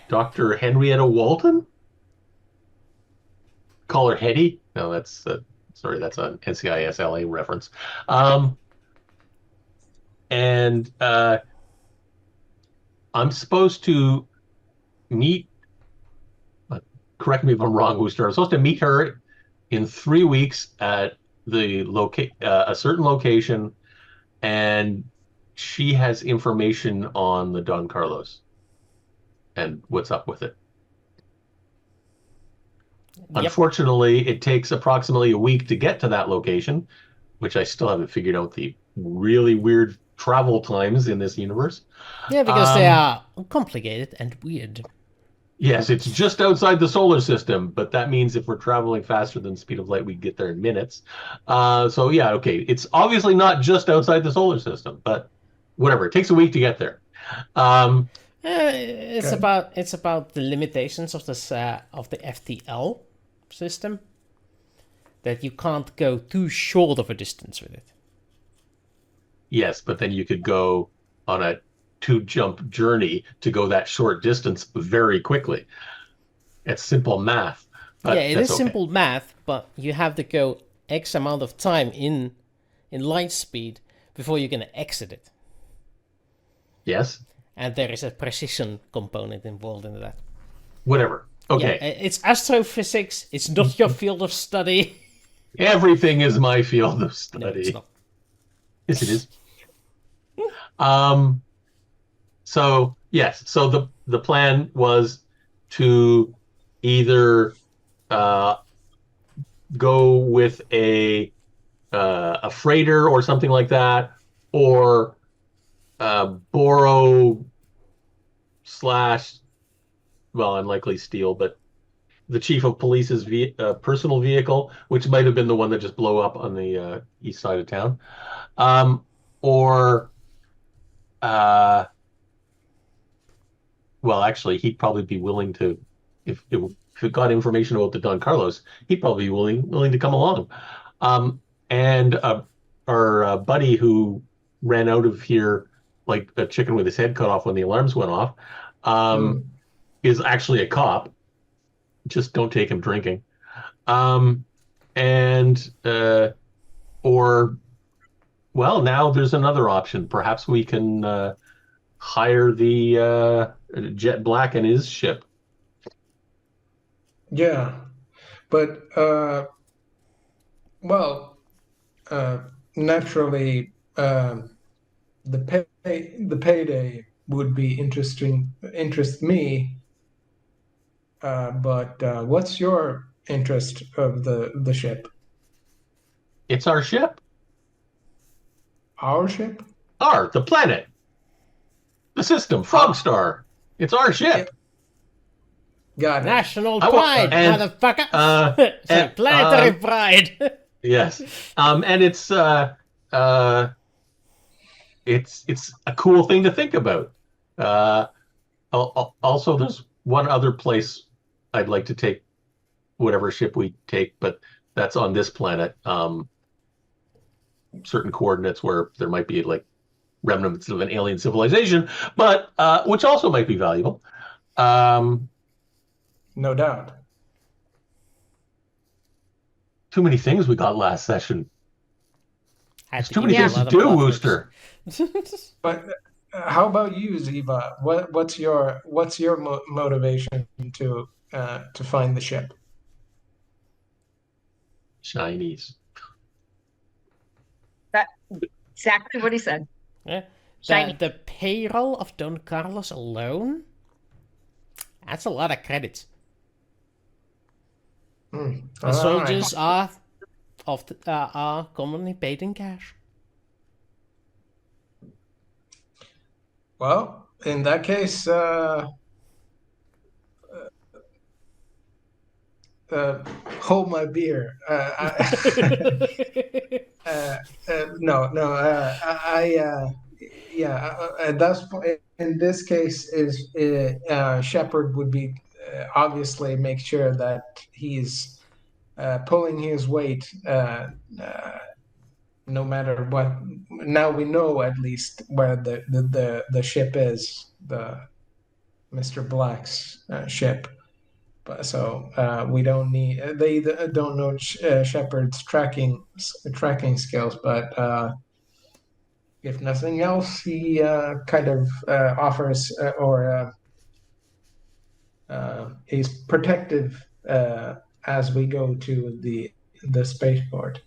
Dr. Henrietta Walton. Call her Hetty. No, that's sorry, that's an NCIS-LA reference. And I'm supposed to meet. Correct me if I'm wrong, Wooster. I'm supposed to meet her in 3 weeks at a certain location, and she has information on the Don Carlos and what's up with it. Yep. Unfortunately, it takes approximately a week to get to that location, which I still haven't figured out the really weird travel times in this universe. Yeah, because they are complicated and weird. Yes, it's just outside the solar system, but that means if we're traveling faster than the speed of light, we get there in minutes. So yeah, okay, it's obviously not just outside the solar system, but whatever. It takes a week to get there. It's Good. about the limitations of the FTL system, that you can't go too short of a distance with it. Yes, but then you could go on a 2-jump journey to go that short distance very quickly. It's simple math, Yeah, but it that's is okay. simple math, but you have to go X amount of time in light speed before you're gonna exit it, Yes, and there is a precision component involved in that. whatever. Yeah, Okay, it's astrophysics. It's not your field of study. everything is my field of No, it's study. not. Yes, it is. Um, so yes, so the plan was to either uh, go with a freighter or something like that, or borrow slash, well, unlikely steal, but the chief of police's personal vehicle, which might have been the one that just blew up on the east side of town, or uh, well, actually, he'd probably be willing to, if it got information about the Don Carlos, he'd probably be willing to come along. And our buddy who ran out of here like a chicken with his head cut off when the alarms went off, Hmm. is actually a cop. Just don't take him drinking. Um, and or well, now there's another option. Perhaps we can hire the Jet Black and his ship. Yeah. But well, naturally, the payday would be interest me. But what's your interest of the ship? It's our ship. Our ship? The planet. The system, Frogstar. It's our ship. Got it. National I wa- pride, and, motherfucker. uh, Sorry, and, planetary pride. Yes. And it's a cool thing to think about. Also, there's one other place I'd like to take whatever ship we take, but that's on this planet. Certain coordinates where there might be like remnants of an alien civilization, but which also might be valuable. No doubt. Too many things we got last session. Had There's too many eat a things to lot of do, plot Wooster. hooks. But how about you, Zeva? What's your motivation to find the ship? Chinese. That's exactly what he said. Yeah. Shiny. The payroll of Don Carlos alone? That's a lot of credits. Hmm. The soldiers are commonly paid in cash. Well, in that case, hold my beer. That's in this case is Shepard would be obviously make sure that he's pulling his weight no matter what. Now we know at least where the ship is, the Mr. Black's ship. But so we don't need. They don't know Shepard's tracking skills, but if nothing else, he kind of offers or is protective as we go to the spaceport.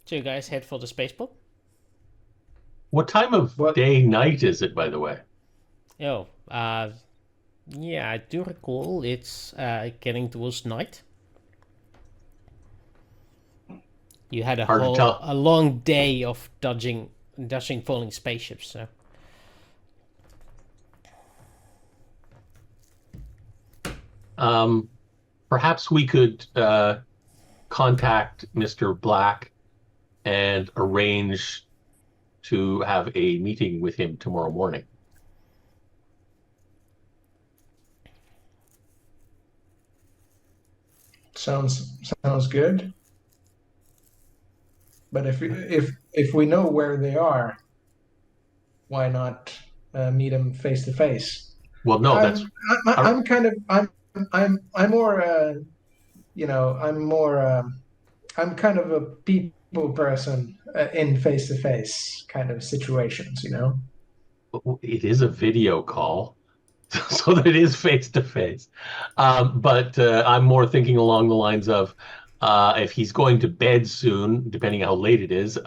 So you guys head for the spaceport? What time of day, night is it, by the way? Oh, yeah, I do recall it's getting towards night. You had a long day of dodging falling spaceships, so. Perhaps we could contact Mr. Black and arrange to have a meeting with him tomorrow morning. Sounds good. But if we know where they are, why not meet them face to face? Well, no, I'm kind of a people person in face to face kind of situations, you know. It is a video call, so that it is face to face. But I'm more thinking along the lines of if he's going to bed soon, depending how late it is,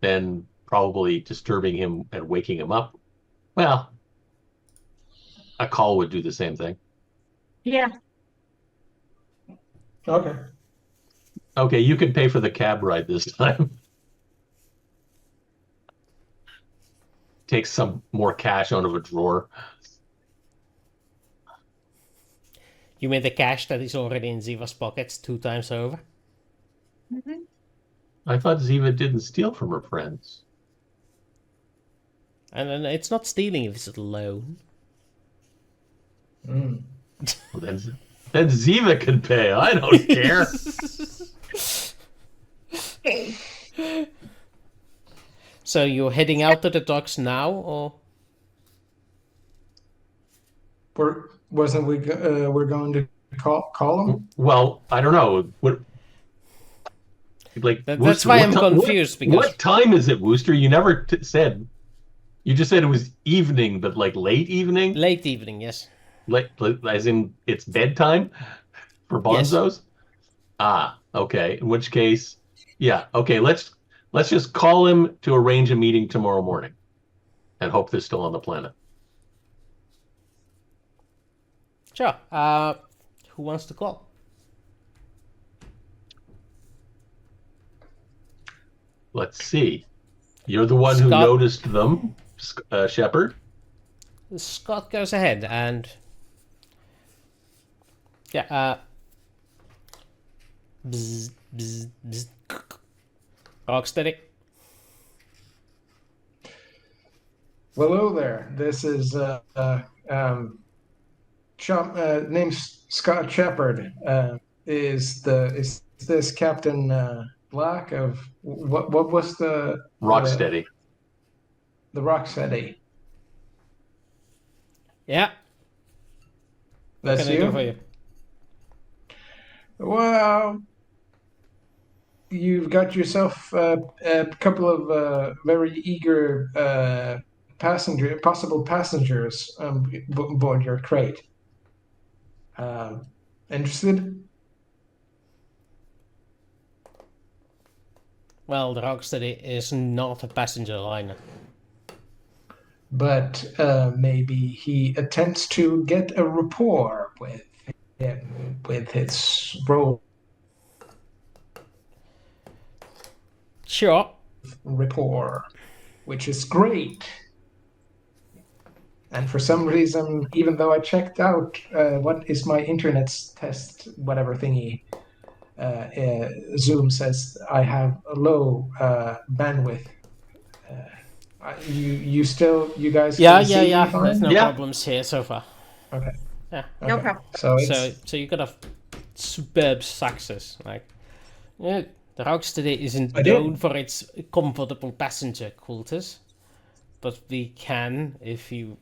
then probably disturbing him and waking him up. Well, a call would do the same thing. Yeah. Okay. Okay, you can pay for the cab ride this time. Take some more cash out of a drawer. You mean the cash that is already in Ziva's pockets 2 times over? Mm-hmm. I thought Zeva didn't steal from her friends. And then it's not stealing if it's a loan. Mm. Well, then Zeva can pay. I don't care. So you're heading out to the docks now, or? We're going to call them? Well, I don't know. That's Wooster, why I'm confused. Because what time is it, Wooster? You never said. You just said it was evening, but like late evening. Late evening, yes. As in it's bedtime for bonzos. Yes. Ah, okay. In which case, yeah, okay. Let's just call him to arrange a meeting tomorrow morning, and hope they're still on the planet. Sure. Who wants to call? Let's see. You're the one who noticed them, Shepard. Scott goes ahead and bzz, bzz, bzz. Rocksteady. Hello there. This is named Scott Shepard. Is this Captain Black of what was the Rocksteady. The Rocksteady? Yeah. What That's can I do for you? Well, you've got yourself a couple of very eager possible passengers aboard your crate. Interested? Well, the Rocksteady is not a passenger liner. But maybe he attempts to get a rapport with his role. Sure. Rapport, which is great. And for some reason, even though I checked out what is my internet test, whatever thingy, Zoom says I have a low bandwidth. You guys Yeah. can see me fine? There's no Yeah. problems here so far. Okay. Yeah. No Okay. problem. So you got a superb success. Like, yeah, the Rocksteady isn't I did. known for its comfortable passenger quarters, but we can, if you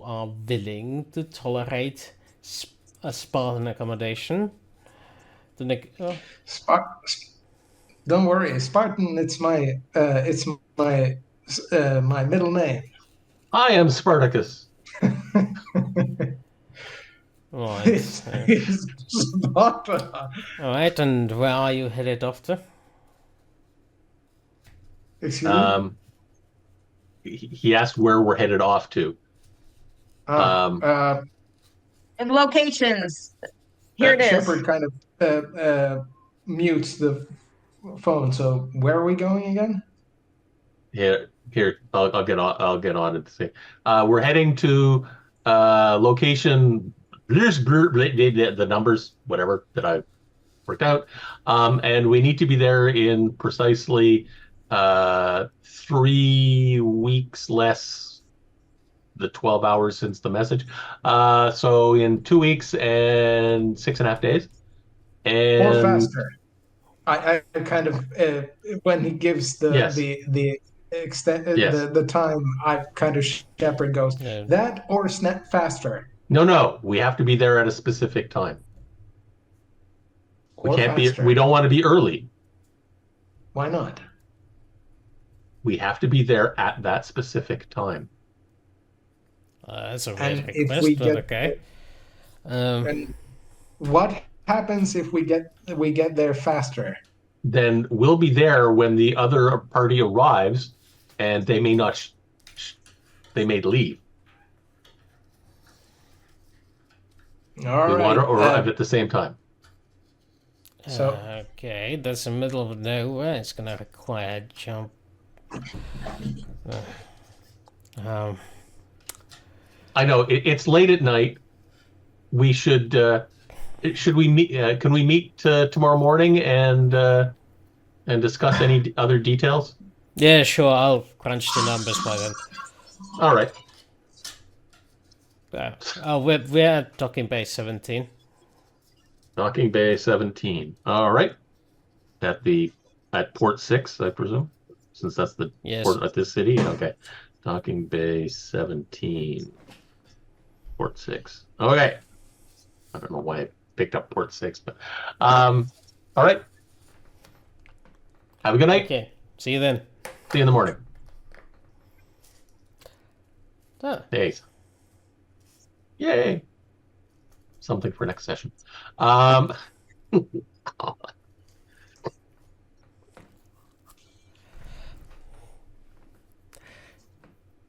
are willing to tolerate a Spartan accommodation. Don't worry, Spartan. It's my my middle name. I am Spartacus. Right. It's Sparta. All right, and where are you headed off to? Excuse me. He asked where we're headed off to. And locations. Here it is. Shepard kind of mutes the phone. So where are we going again? Here, I'll get on it. See, we're heading to location. The numbers, whatever that I worked out, and we need to be there in precisely 3 weeks less the 12 hours since the message. So in 2 weeks and 6.5 days. And Or faster. I kind of when he gives the extent Yes. the time, I kind of Shepard goes Yeah. that or snap faster. No, we have to be there at a specific time. We Or can't faster. be. We don't want to be early. Why not? We have to be there at that specific time. That's a And weird if request, we but get okay. and what happens if we get there faster? Then we'll be there when the other party arrives, and they may not. They may leave. All We right. want to arrive at the same time. So- Okay, that's the middle of nowhere. It's gonna require a jump. I know it's late at night. We should. Should we meet? Can we meet tomorrow morning and discuss any other details? Yeah, sure. I'll crunch the numbers by then. All right. We're at Docking Bay 17. Docking Bay 17. All right. At Port 6, I presume, since that's the Yes. port at this city. Okay. Docking Bay 17. Port 6. Okay. I don't know why I picked up Port 6, but all right. Have a good night. Okay. See you then. See you in the morning. Oh, Thanks. Yay. Something for next session.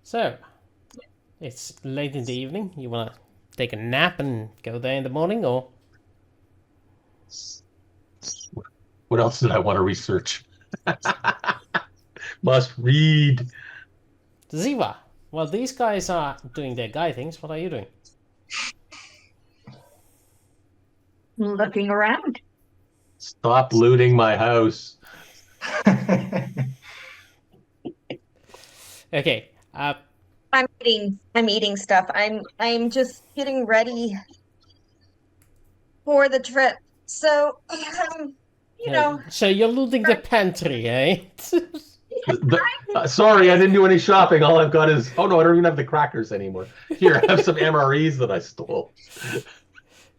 so it's late in the evening. You wanna take a nap and go there in the morning, or? What else did I want to research? Must read. Zeva, well, these guys are doing their guy things. What are you doing? Looking around. Stop looting my house. Okay. I'm eating stuff. I'm just getting ready for the trip. So, you know, So you're looting the pantry, eh? Sorry, I didn't do any shopping. All I've got is oh no, I don't even have the crackers anymore. Here, I have some MREs that I stole.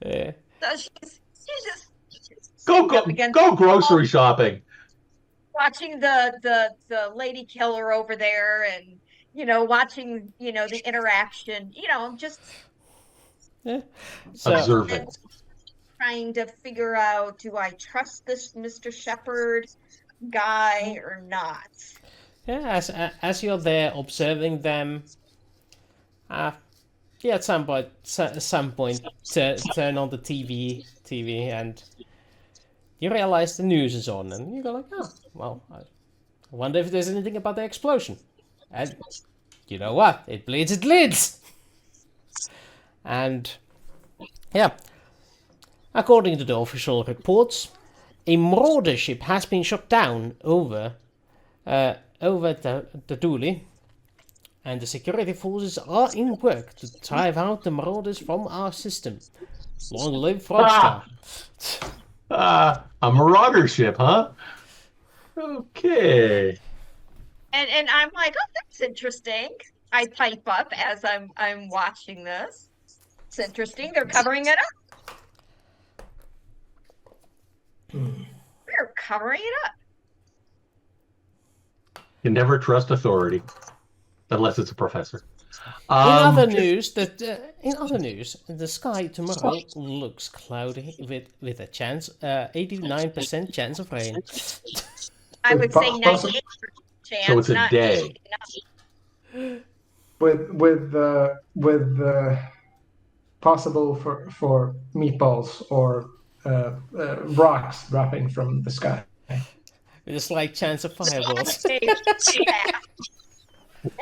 Yeah. so she's just Go grocery shopping. watching the lady killer over there, and watching the interaction. Just Yeah. So, Observing. trying to figure out, do I trust this Mr. Shepherd guy or not? yeah, as you're there observing them, yeah, at some point, turn on the TV, and you realize the news is on, and you go like, oh, well, I wonder if there's anything about the explosion. And you know what? It bleeds, it leads. And yeah, according to the official reports, a marauder ship has been shot down over the Dooley, and the security forces are in work to drive out the marauders from our system. Long live Frogstar. A marauder ship, huh? Okay. And I'm like, oh, that's interesting. I pipe up as I'm watching this. It's interesting. They're covering it up. They're covering it up. You never trust authority, unless it's a professor. In other news, the sky tomorrow looks cloudy with a 89% chance of rain. I would say 98% chance. So it's a not day. 89. with possible for meatballs or rocks dropping from the sky. With a slight chance of fireballs.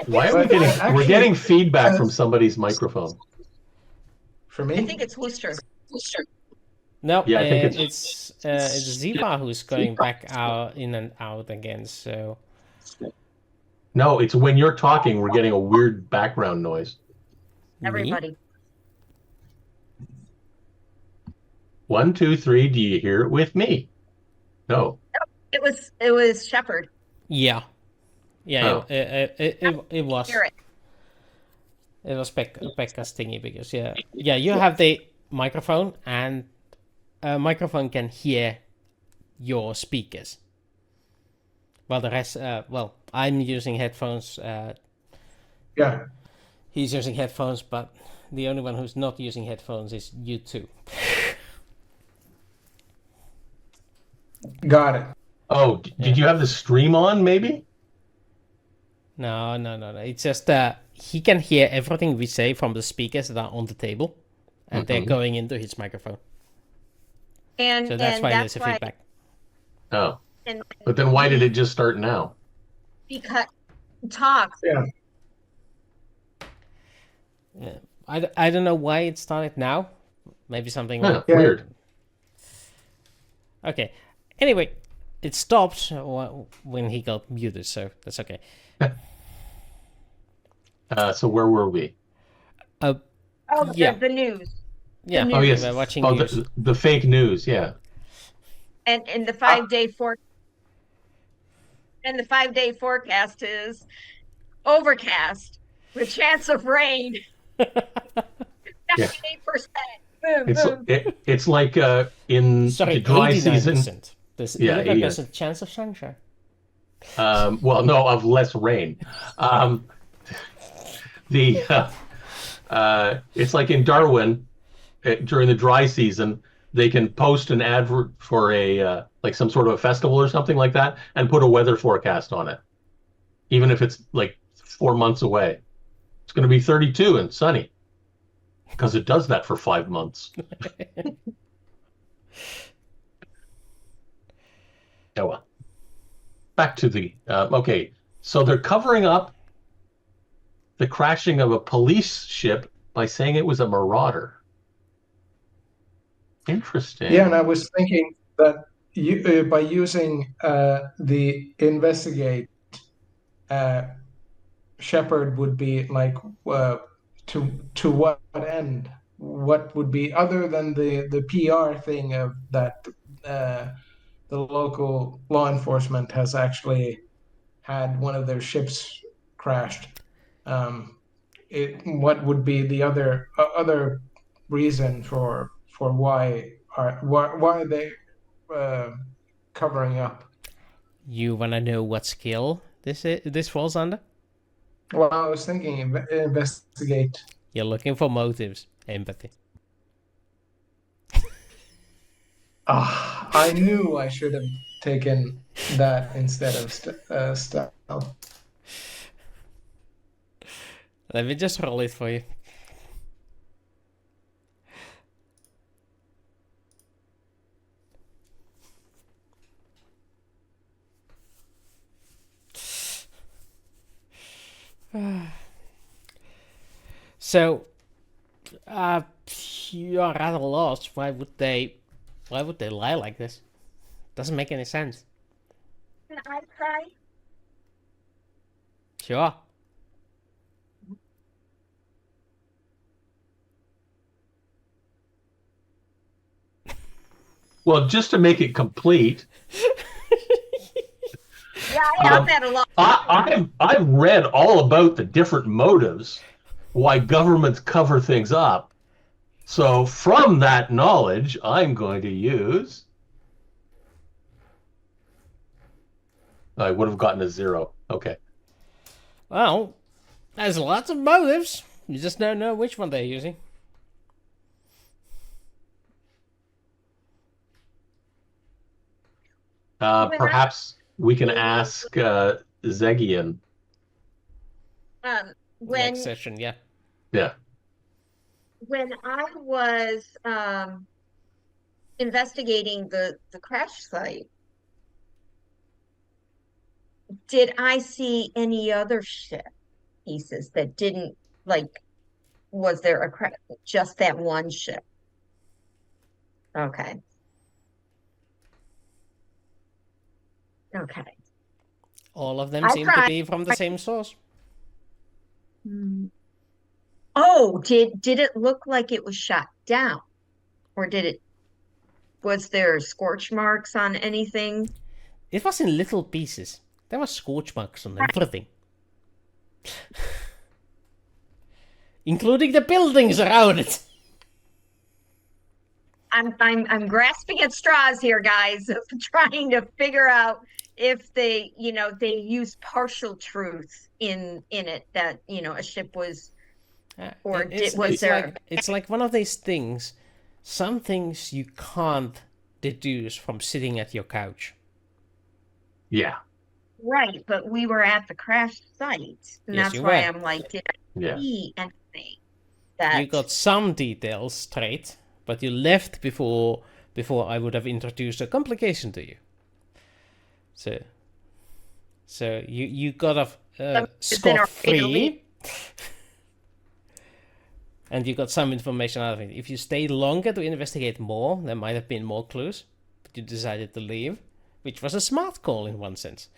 Why are we're getting feedback from somebody's microphone? For me? I think it's Wooster. No, Yeah, I think it's Zeva who's going back out in and out again. So No, it's when you're talking, we're getting a weird background noise. Everybody. 1, 2, 3. Do you hear it with me? No. It was Shepherd. Yeah, Oh. it was. Hear it. It was Pekka's thingy because you have the microphone, and a microphone can hear your speakers. Well, the rest, I'm using headphones. Yeah. He's using headphones, but the only one who's not using headphones is you two. Got it. Oh, did you have the stream on, maybe? No. It's just he can hear everything we say from the speakers that are on the table, and they're going into his microphone. And So that's why there's a why, feedback. Oh. and But then why did it just start now? because talk. Yeah. Yeah. I don't know why it started now. Maybe something. Huh, Yeah. Weird. Okay. Anyway, it stopped when he got muted, so that's okay. So where were we? Oh, Yeah. the news. Yeah. news. Oh, yes. We're watching Oh, news. the fake news, yeah. And the 5-day forecast is overcast with chance of rain. 98%. Boom, boom. It's like in Sorry, the dry 89%. season. There's Yeah, 11% chance of sunshine. Well, no, of less rain. It's like in Darwin during the dry season, they can post an advert for a like some sort of a festival or something like that, and put a weather forecast on it, even if it's like 4 months away. It's going to be 32 and sunny, because it does that for 5 months. Oh well. Back to the okay. So they're covering up the crashing of a police ship by saying it was a marauder. Interesting. Yeah, and I was thinking that by using the investigate, Shepard would be like to what end? What would be other than the PR thing of that the local law enforcement has actually had one of their ships crashed. What would be the other reason for why are they covering up? You wanna know what skill this falls under? Well, I was thinking investigate. You're looking for motives. Empathy. I knew I should have taken that instead of stealth. Let me just roll it for you. So, you are rather lost. Why would they lie like this? Doesn't make any sense. Can I try? Sure. Well, just to make it complete, Yeah, I have that a lot. I've read all about the different motives why governments cover things up. So from that knowledge, I'm going to use. I would have gotten a 0. Okay. Well, there's lots of motives. You just don't know which one they're using. Perhaps we can ask Xegian. When Next session, yeah. Yeah. when I was investigating the crash site, did I see any other ship pieces that didn't was there a crash? Just that one ship? Okay. Okay. All of them I seem to tried. be from the same source. Oh, did it look like it was shot down? Or was there scorch marks on anything? It was in little pieces. There were scorch marks on everything. Including the buildings around it. I'm grasping at straws here, guys, trying to figure out if they use partial truth in it that, a ship was It's like one of these things. Some things you can't deduce from sitting at your couch. Yeah. right, but we were at the crash site, and Yes, that's you why were. I'm like, did I Yeah. see anything that You got some details straight, but you left before I would have introduced a complication to you. So you got off scot-free, and you got some information out of it. If you stayed longer to investigate more, there might have been more clues, but you decided to leave, which was a smart call in one sense,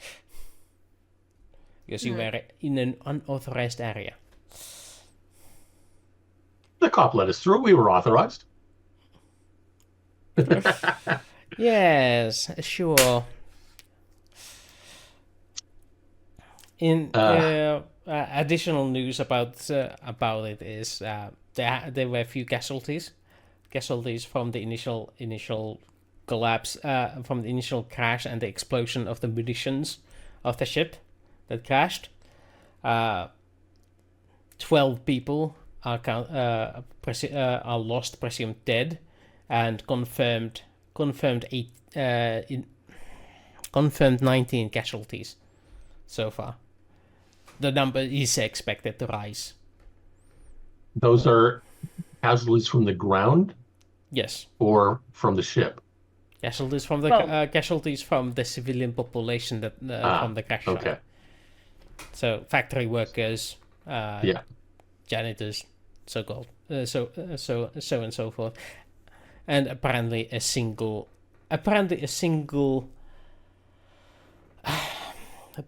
because you were in an unauthorized area. The cop let us through. We were authorized. Yes, sure. In additional news about it is there were a few casualties from the initial collapse, from the initial crash and the explosion of the munitions of the ship that crashed. 12 people are lost, presumed dead, and confirmed 19 casualties so far. The number is expected to rise. Those are casualties from the ground Yes, or from the ship? casualties from the civilian population that from the crash site. Okay. So factory workers, Yeah. janitors, so-called, so and so forth, and apparently a single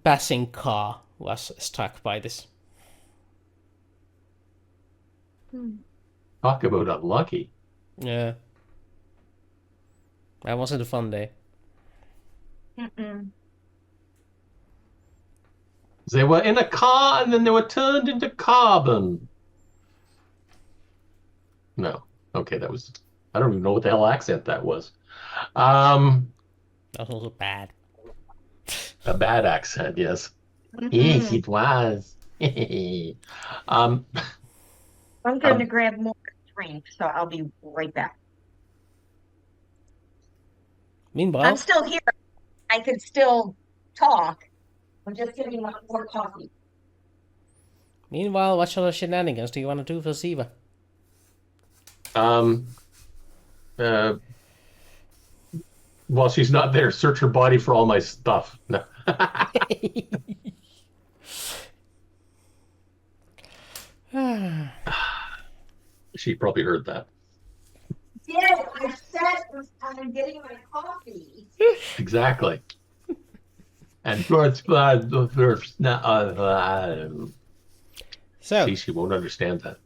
passing car was struck by this. Talk about unlucky. Yeah, that wasn't a fun day. Mm-mm. They were in a car and then they were turned into carbon. No. Okay, that was... I don't even know what the hell accent that was. That was also bad. A bad accent, yes. Mhm. Yes, it was. I'm going to grab more drink, so I'll be right back. Meanwhile, I'm still here. I can still talk. I'm just getting more coffee. what sort of shenanigans do you want to do for Zeva? While she's not there, search her body for all my stuff. No. She probably heard that. Yeah, I said I'm getting my coffee. Exactly. And first, So, see, she won't understand that.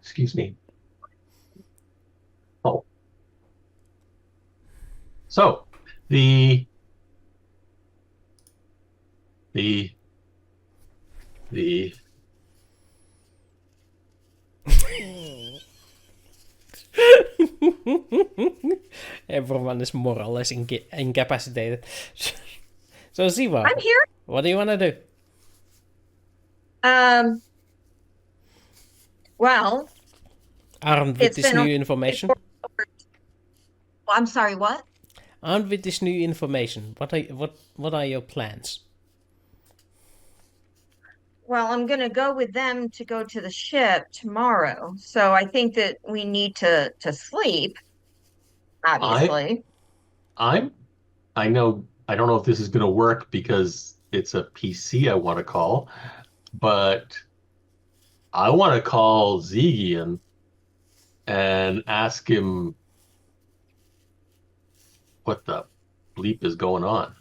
Excuse me. Oh. So, the everyone is more or less incapacitated. So, Zeva, I'm here. what do you want to do? Well, Armed with It's this been new information? I'm sorry, what? Armed with this new information, what are your plans? Well, I'm going to go with them to go to the ship tomorrow. So I think that we need to sleep, obviously. I know, I don't know if this is going to work because it's a PC I want to call, but I want to call Xegian and ask him what the bleep is going on.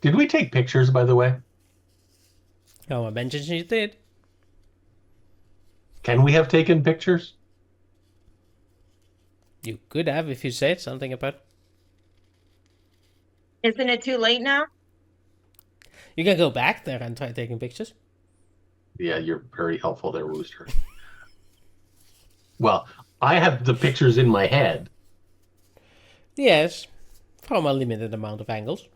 Did we take pictures, by the way? Oh, I mentioned you did. Can we have taken pictures? You could have if you said something about. Isn't it too late now? You can go back there and try taking pictures. Yeah, you're very helpful there, Wooster. Well, I have the pictures in my head. Yes, from a limited amount of angles.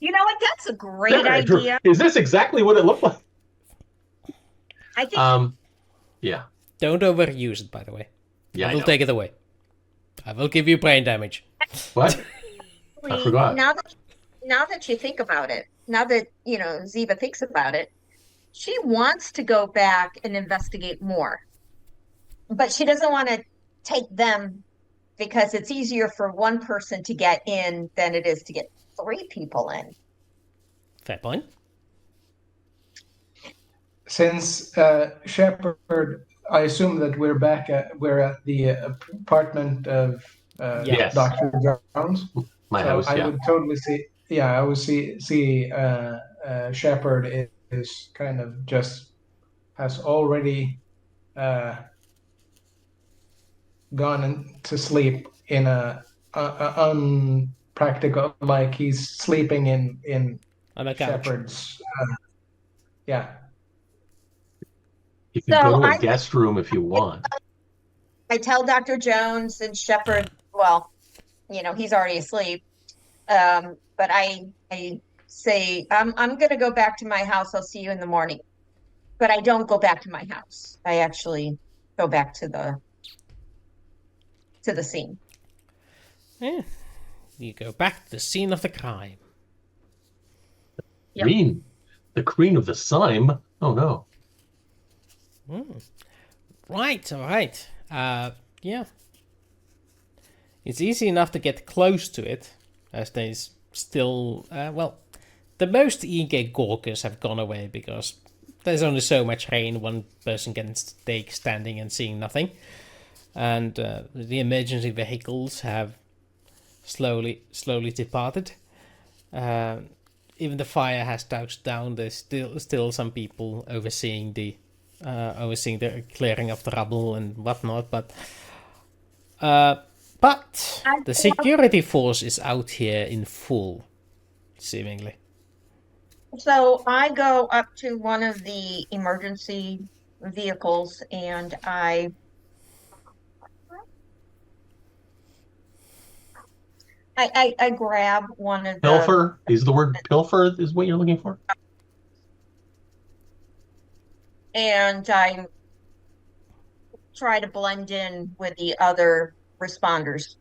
You know what? That's a great idea. Is this exactly what it looked like? I think Yeah. Don't overuse it, by the way. Yeah, I will take it away. I will give you brain damage. What? I forgot. now that you think about it, now that Zeva thinks about it, she wants to go back and investigate more. But she doesn't want to take them because it's easier for one person to get in than it is to get 3 people in. Fair point. Since Shepard, I assume that we're at the apartment of Yes. Dr. Jones. My So house, I yeah. would totally see. Yeah, I would see Shepard is kind of just has already gone to sleep in a unpractical, like he's sleeping in On a couch. Shepard's. Yeah. You can So go to a I- guest room if you want. I tell Dr. Jones and Shepard, well, he's already asleep. But I say, I'm going to go back to my house. I'll see you in the morning. But I don't go back to my house. I actually go back to the scene. Yeah. You go back to the scene of the crime. Yep. Green. The queen of the slime. Oh, no. Right, all right. Yeah. It's easy enough to get close to it, as there's still, the most eager gawkers have gone away because there's only so much rain one person can take standing and seeing nothing. And the emergency vehicles have slowly departed. Even the fire has touched down. There's still some people overseeing the clearing of the rubble and whatnot. But the security force is out here in full, seemingly. So I go up to one of the emergency vehicles and I grab one of the Pilfer? Is the word pilfer is what you're looking for? and I try to blend in with the other responders.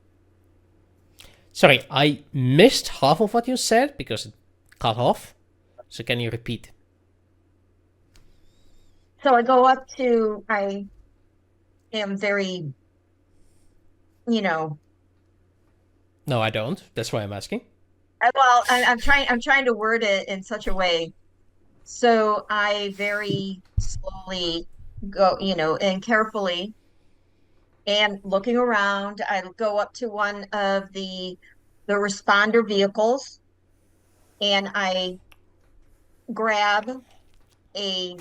Sorry, I missed half of what you said because it cut off. So can you repeat? So I go up to, I am very, No, I don't. That's why I'm asking. well, I'm trying to word it in such a way. So I very slowly go, and carefully and looking around, I go up to one of the responder vehicles and I grab a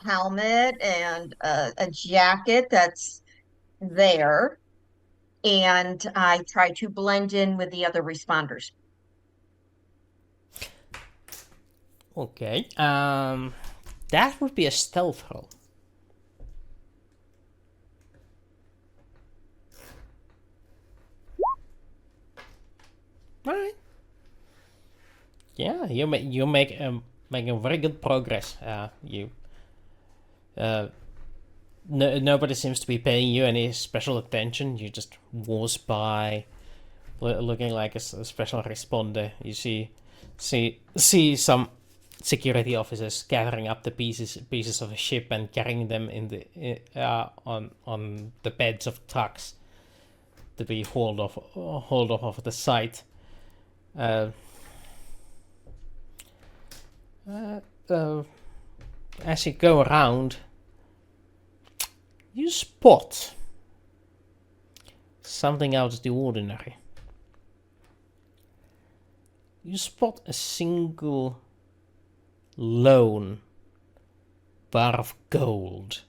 helmet and a jacket that's there, and I try to blend in with the other responders. Okay. That would be a stealth roll. All right. Yeah, you make making very good progress. Nobody seems to be paying you any special attention. You just waltz by, looking like a special responder. You see some security officers gathering up the pieces of a ship and carrying them on the beds of trucks to be hauled off of the site. As you go around, you spot something out of the ordinary. You spot a single lone bar of gold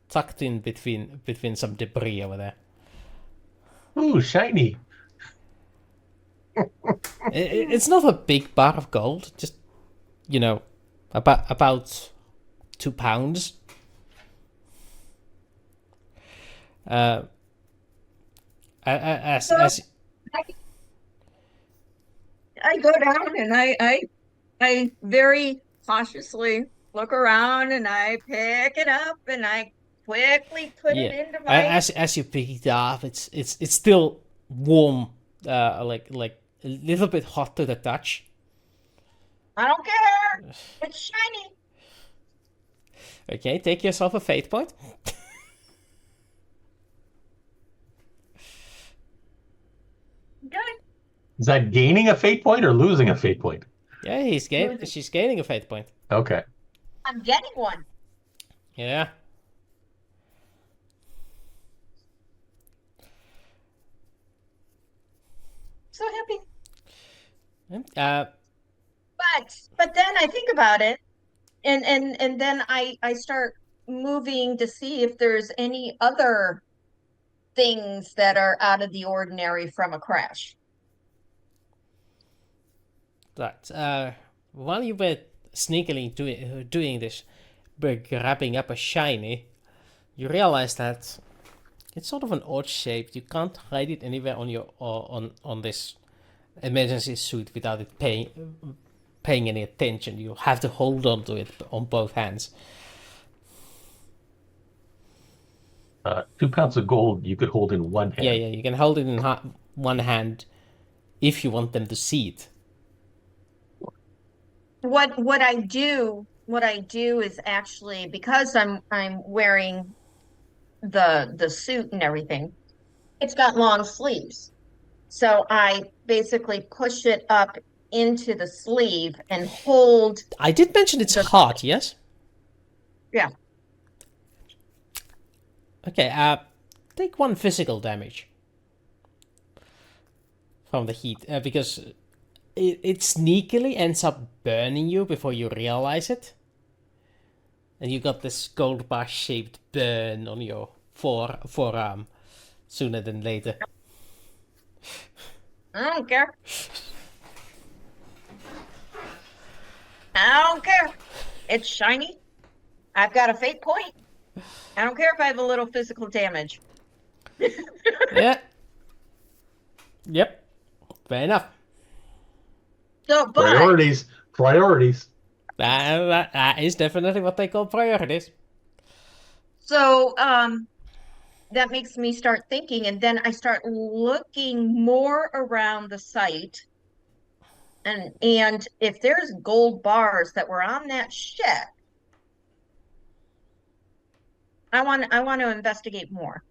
tucked in between some debris over there. Ooh, shiny. It's not a big bar of gold, just about 2 pounds. I go down and I very cautiously look around and I pick it up and I quickly put it into my. As you pick it up, it's still warm, like a little bit hot to the touch. I don't care. It's shiny. Okay, take yourself a fate point. Good. Is that gaining a fate point or losing a fate point? Yeah, she's gaining a fate point. Okay. I'm getting one. Yeah. So happy. But then I think about it, and then I start moving to see if there's any other things that are out of the ordinary from a crash. Right. While you were sneakily doing this, grabbing up a shiny, you realize that it's sort of an odd shape. You can't hide it anywhere on your on this emergency suit without it paying any attention. You have to hold on to it on both hands. 2 pounds of gold you could hold in one hand. Yeah, you can hold it in one hand if you want them to see it. What I do is actually, because I'm wearing the suit and everything, it's got long sleeves. So I basically push it up into the sleeve and hold I did mention it's the, hot, yes? yeah. Okay, take 1 physical damage from the heat, because it sneakily ends up burning you before you realize it. And you got this gold bar-shaped burn on your forearm sooner than later. I don't care. I don't care. It's shiny. I've got a fate point. I don't care if I have a little physical damage. Yeah. Yep. Fair enough. So, but Priorities. That is definitely what they call priorities. so that makes me start thinking, and then I start looking more around the site. And if there's gold bars that were on that ship, I want to investigate more.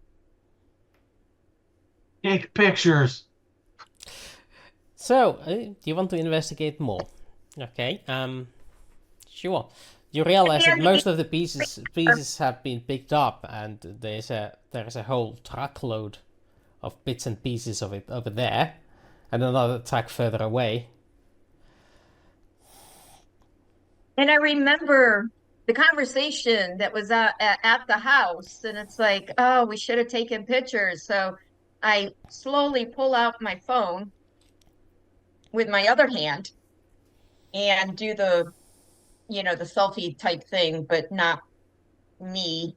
Take pictures. So, you want to investigate more? Okay. Sure. You realize that most of the pieces have been picked up, and there's a whole truckload of bits and pieces of it over there, and another truck further away. And I remember the conversation that was at the house, and it's like, oh, we should have taken pictures. So I slowly pull out my phone with my other hand and do the selfie type thing, but not me,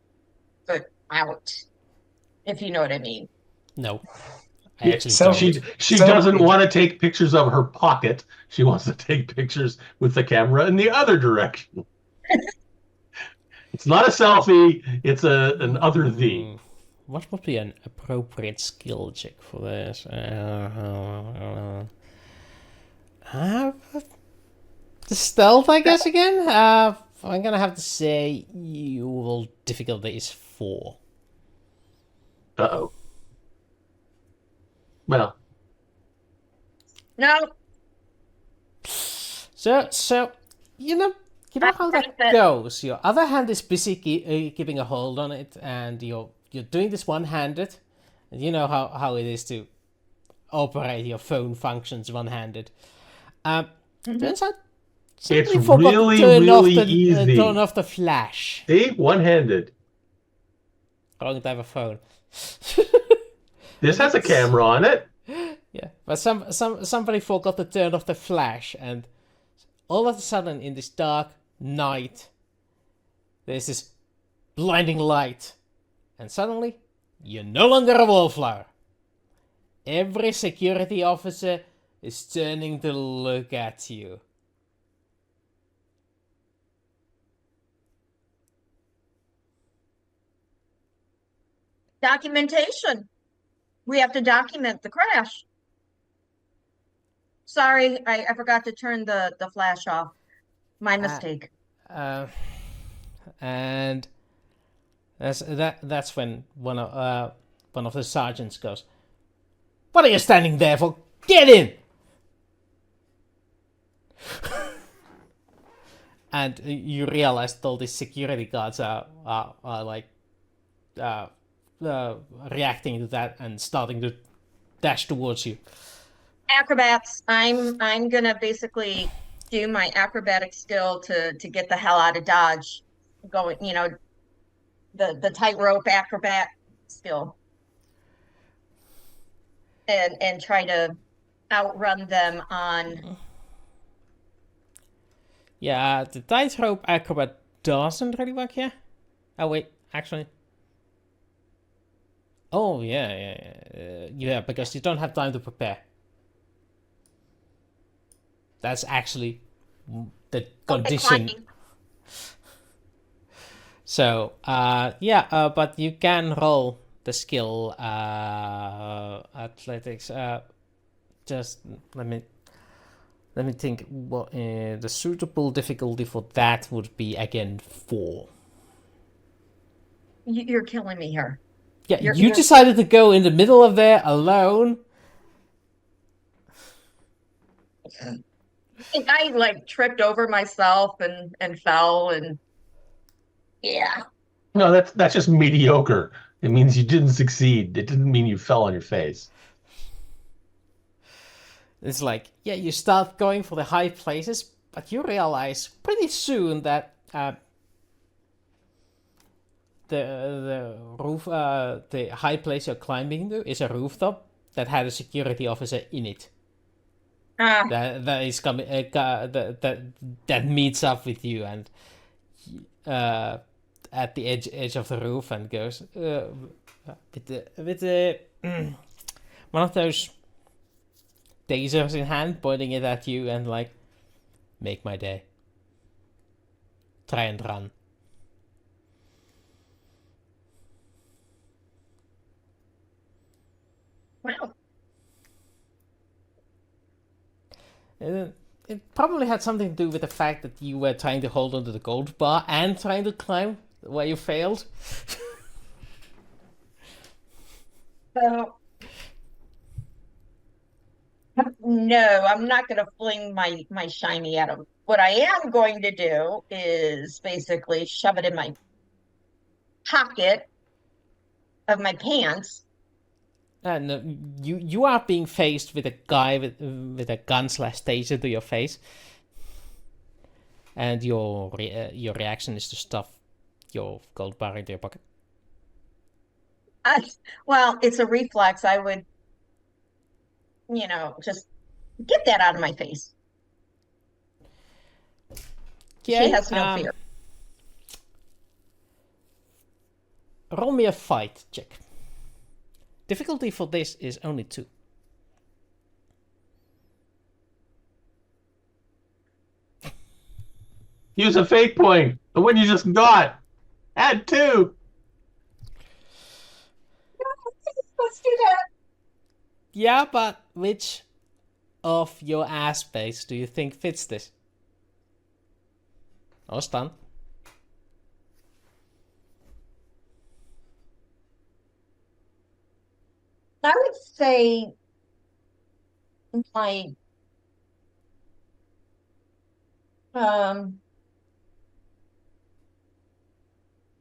but out, if you know what I mean. No, I actually So- don't. She So- doesn't want to take pictures of her pocket. She wants to take pictures with the camera in the other direction. It's not a selfie. It's an other thing. What would be an appropriate skill check for this? The stealth, I guess, again? I'm gonna have to say your difficulty is 4. Uh-oh. Well, No, So you know how that goes. Your other hand is busy keeping a hold on it, and you're doing this one-handed. And you know how it is to operate your phone functions one-handed. Turns out it's somebody forgot really, to turn off really the easy. turn off the flash. See, one-handed. Wrong type of phone. This has a camera on it. Yeah, but somebody forgot to turn off the flash, and all of a sudden, in this dark night, there's this blinding light, and suddenly, you're no longer a wallflower. Every security officer is turning to look at you. documentation. We have to document the crash. Sorry, I forgot to turn the flash off. My mistake. And that's when one of the sergeants goes, "What are you standing there for? Get in!" And you realize that all these security guards are like reacting to that and starting to dash towards you. Acrobats. I'm gonna basically do my acrobatic skill to get the hell out of Dodge. Going, the tightrope acrobat skill. And try to outrun them on. Yeah, the tightrope acrobat doesn't really work here. Oh wait, actually. Oh yeah, because you don't have time to prepare. That's actually the condition. Climbing. So, but you can roll the skill athletics. Just let me think. What the suitable difficulty for that would be again 4. You're killing me here. Yeah, You're- you you're- decided to go in the middle of there alone. And I like tripped over myself and fell and yeah. No, that's just mediocre. It means you didn't succeed. It didn't mean you fell on your face. It's like, yeah, you start going for the high places, but you realize pretty soon that the roof, the high place you're climbing to is a rooftop that had a security officer in it. That is coming. That meets up with you and at the edge of the roof and goes with the one of those tasers in hand, pointing it at you and like, make my day. Try and run. Wow. It probably had something to do with the fact that you were trying to hold onto the gold bar and trying to climb where you failed. So no, I'm not going to fling my shiny at him. What I am going to do is basically shove it in my pocket of my pants. And you are being faced with a guy with a gun / taser to your face, and your reaction is to stuff your gold bar into your pocket. Well, it's a reflex. I would, just get that out of my face. Okay, She has no fear. Roll me a fight check. Difficulty for this is only 2. Use a fate point. The one you just got. Add 2. Let's do that. Yeah, but which of your aspects do you think fits this? Oh, stun. I would say my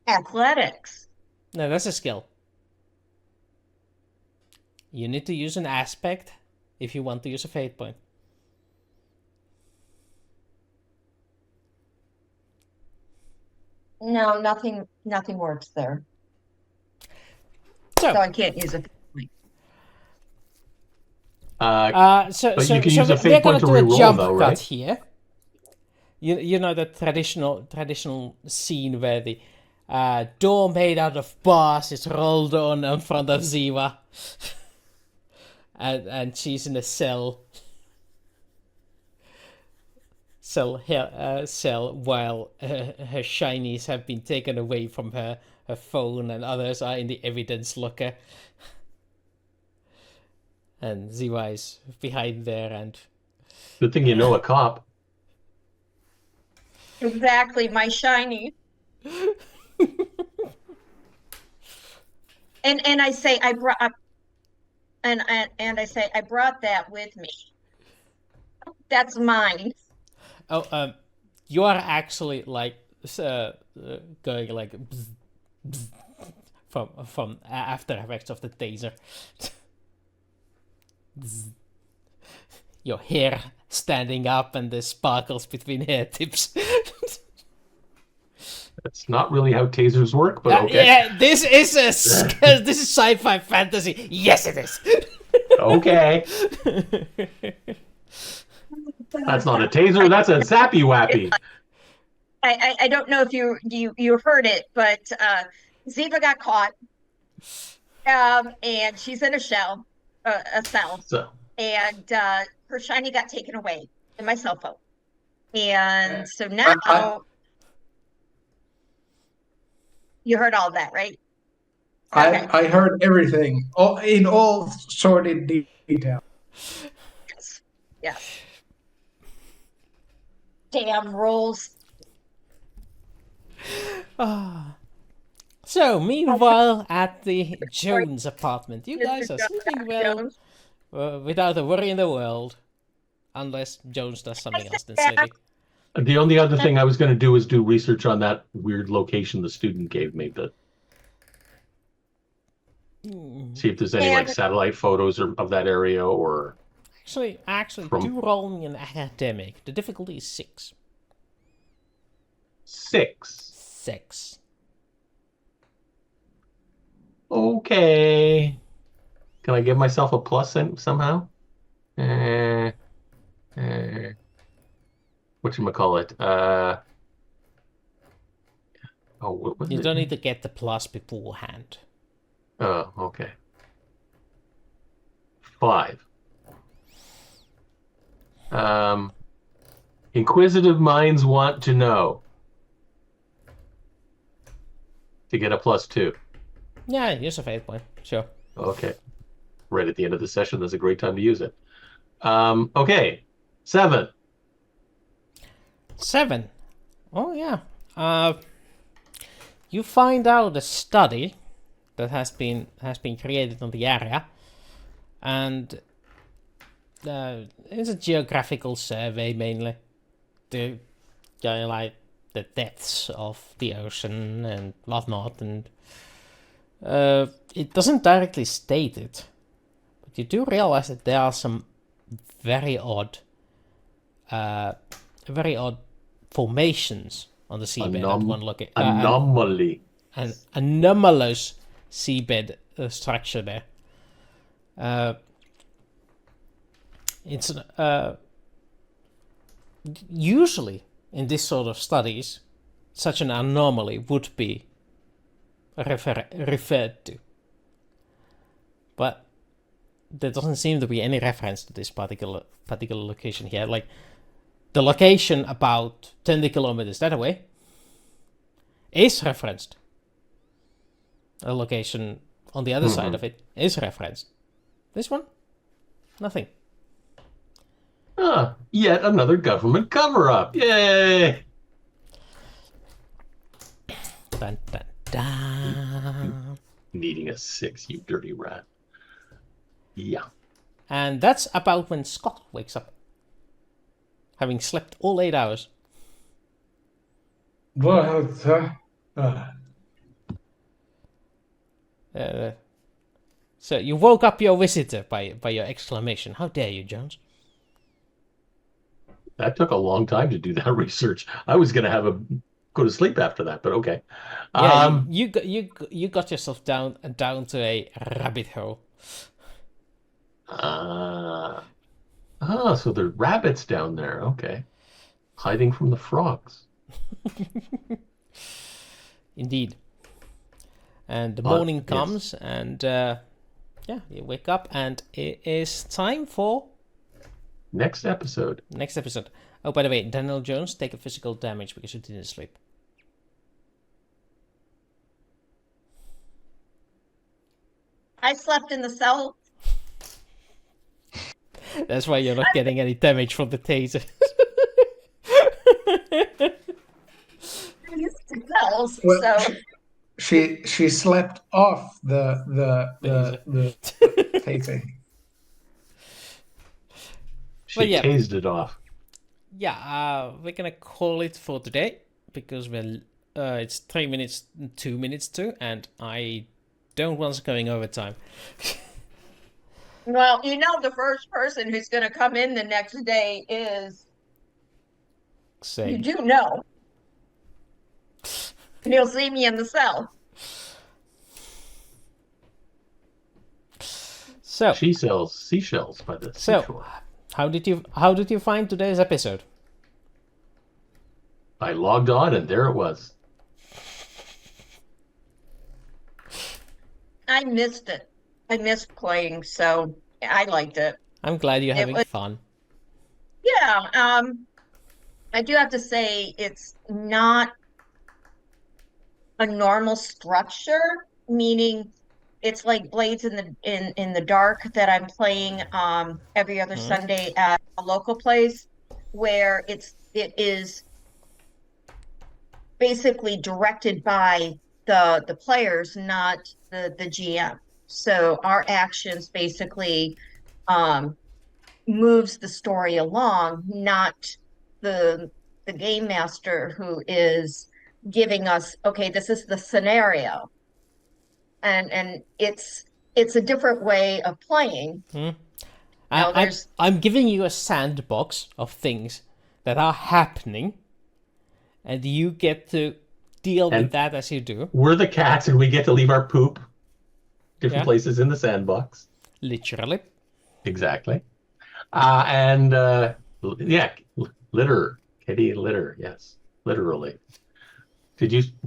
athletics. No, that's a skill. You need to use an aspect if you want to use a fate point. No, nothing works there. So I can't use a so But you can use a we're fate point gonna to do a reroll, jump though, cut right? here. You know the traditional scene where the door made out of bars is rolled on in front of Zeva, and she's in a cell while her shinies have been taken away from her phone and others are in the evidence locker. And Zeva is behind there, and Good thing you know a cop. exactly my shiny. And I say I brought up and I say I brought that with me. That's mine. oh, you are actually like going like bzz, bzz, from after effects of the taser. Bzz. Your hair standing up and the sparkles between hair tips. That's not really how tasers work, but okay. Yeah, this is this is sci-fi fantasy. Yes, it is. Okay. That's not a taser. That's a zappy wappy. I don't know if you heard it, but Zeva got caught, and she's in a cell, So and her shiny got taken away and my cell phone, and so now you heard all that, right? Okay. I heard everything, in all sordid detail. Yes. Yeah. Damn rules. So, meanwhile, at the Jones apartment, you guys are sleeping well, Jones. without a worry in the world. Unless Jones does something else than sleeping. The only other thing I was going to do is do research on that weird location the student gave me. See if there's any like satellite photos of that area or. Actually, do roll me an academic. The difficulty is 6. 6. Okay. Can I give myself a plus somehow? Whatchamacallit? What was it? You don't need to get the plus beforehand. Oh, okay. 5. Inquisitive minds want to know. To get a +2. Yeah, use a fate point. Sure. Okay. Right at the end of the session, that's a great time to use it. Okay. 7. 7. Oh, yeah. You find out a study that has been created on the area, and it's a geographical survey mainly. The the depths of the ocean and whatnot, and it doesn't directly state it, but you do realize that there are some very odd formations on the seabed at one look at anomaly. An anomalous seabed structure there. It's usually in this sort of studies, such an anomaly would be referred to, but there doesn't seem to be any reference to this particular location here. Like the location about 20 kilometers that way is referenced. A location on the other side of it is referenced. This one, nothing. Yet another government cover-up. Yay! Dun, dun, dun. Needing a 6, you dirty rat. Yeah. And that's about when Scott wakes up, having slept all 8 hours. What? So you woke up your visitor by your exclamation. How dare you, Jones? That took a long time to do that research. I was going to go to sleep after that, but okay. Yeah, you got yourself down to a rabbit hole. So there's rabbits down there. Okay. Hiding from the frogs. Indeed. And the morning comes, and you wake up, and it is time for next episode. Oh, by the way, Daniel Jones, take a physical damage because you didn't sleep. I slept in the cell. That's why you're not getting any damage from the taser. Cells, Well, so she slept off the tasing. She tased it off. Yeah, we're gonna call it for today because it's 3 minutes, 2 minutes to, and I don't want us going over time. well, the first person who's going to come in the next day is Same. you do know. And you'll see me in the cell. So she sells seashells by the seashore. How did you find today's episode? I logged on and there it was. I missed it. I missed playing, so I liked it. I'm glad you're having fun. Yeah, I do have to say it's not a normal structure, meaning it's like Blades in the Dark that I'm playing every other Sunday at a local place, where it is basically directed by the players, not the GM. So our actions basically moves the story along, not the game master who is giving us, okay, this is the scenario, and it's a different way of playing. I'm giving you a sandbox of things that are happening, and you get to deal with that as you do. We're the cats, and we get to leave our poop different places in the sandbox. Literally. Exactly. Litter. Kitty litter. Yes, literally.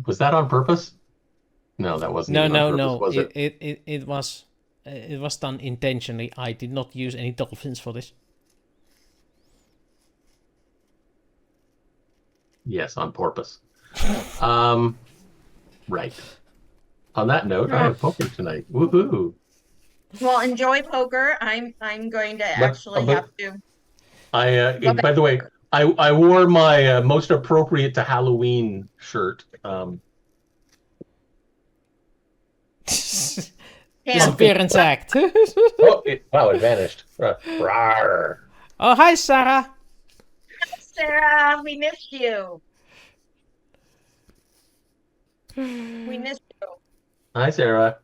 Was that on purpose? No, that wasn't. No. Was it? It was done intentionally. I did not use any dolphins for this. Yes, on purpose. Right. On that note, I have poker tonight. Woohoo! Well, enjoy poker. I'm going to actually have to. By the way, I wore my most appropriate to Halloween shirt. Disappearance act. It vanished. Rawr. Oh, hi, Sarah. Hi, Sarah, we missed you. We missed you. Hi, Sarah.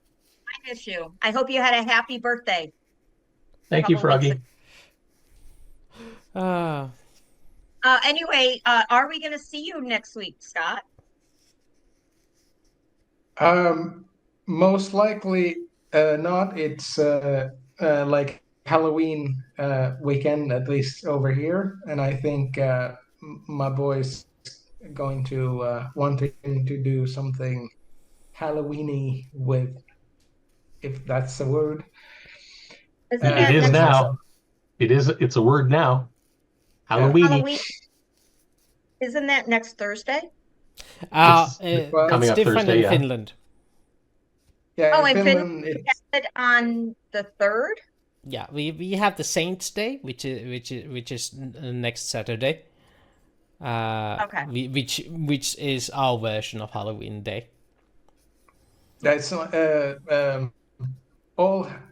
I miss you. I hope you had a happy birthday. Thank you, Froggy. Anyway, are we going to see you next week, Scott? Most likely not. It's like Halloween weekend, at least over here, and I think my boy's going to wanting to do something Halloweeny with, if that's a word. It is now. It's a word now. Halloween. Isn't that next Thursday? Coming it's up different Thursday, in Finland. Yeah, in Finland it's on the 3rd. Yeah, we have the Saints' Day, which is next Saturday. Okay. Which is our version of Halloween Day. That's all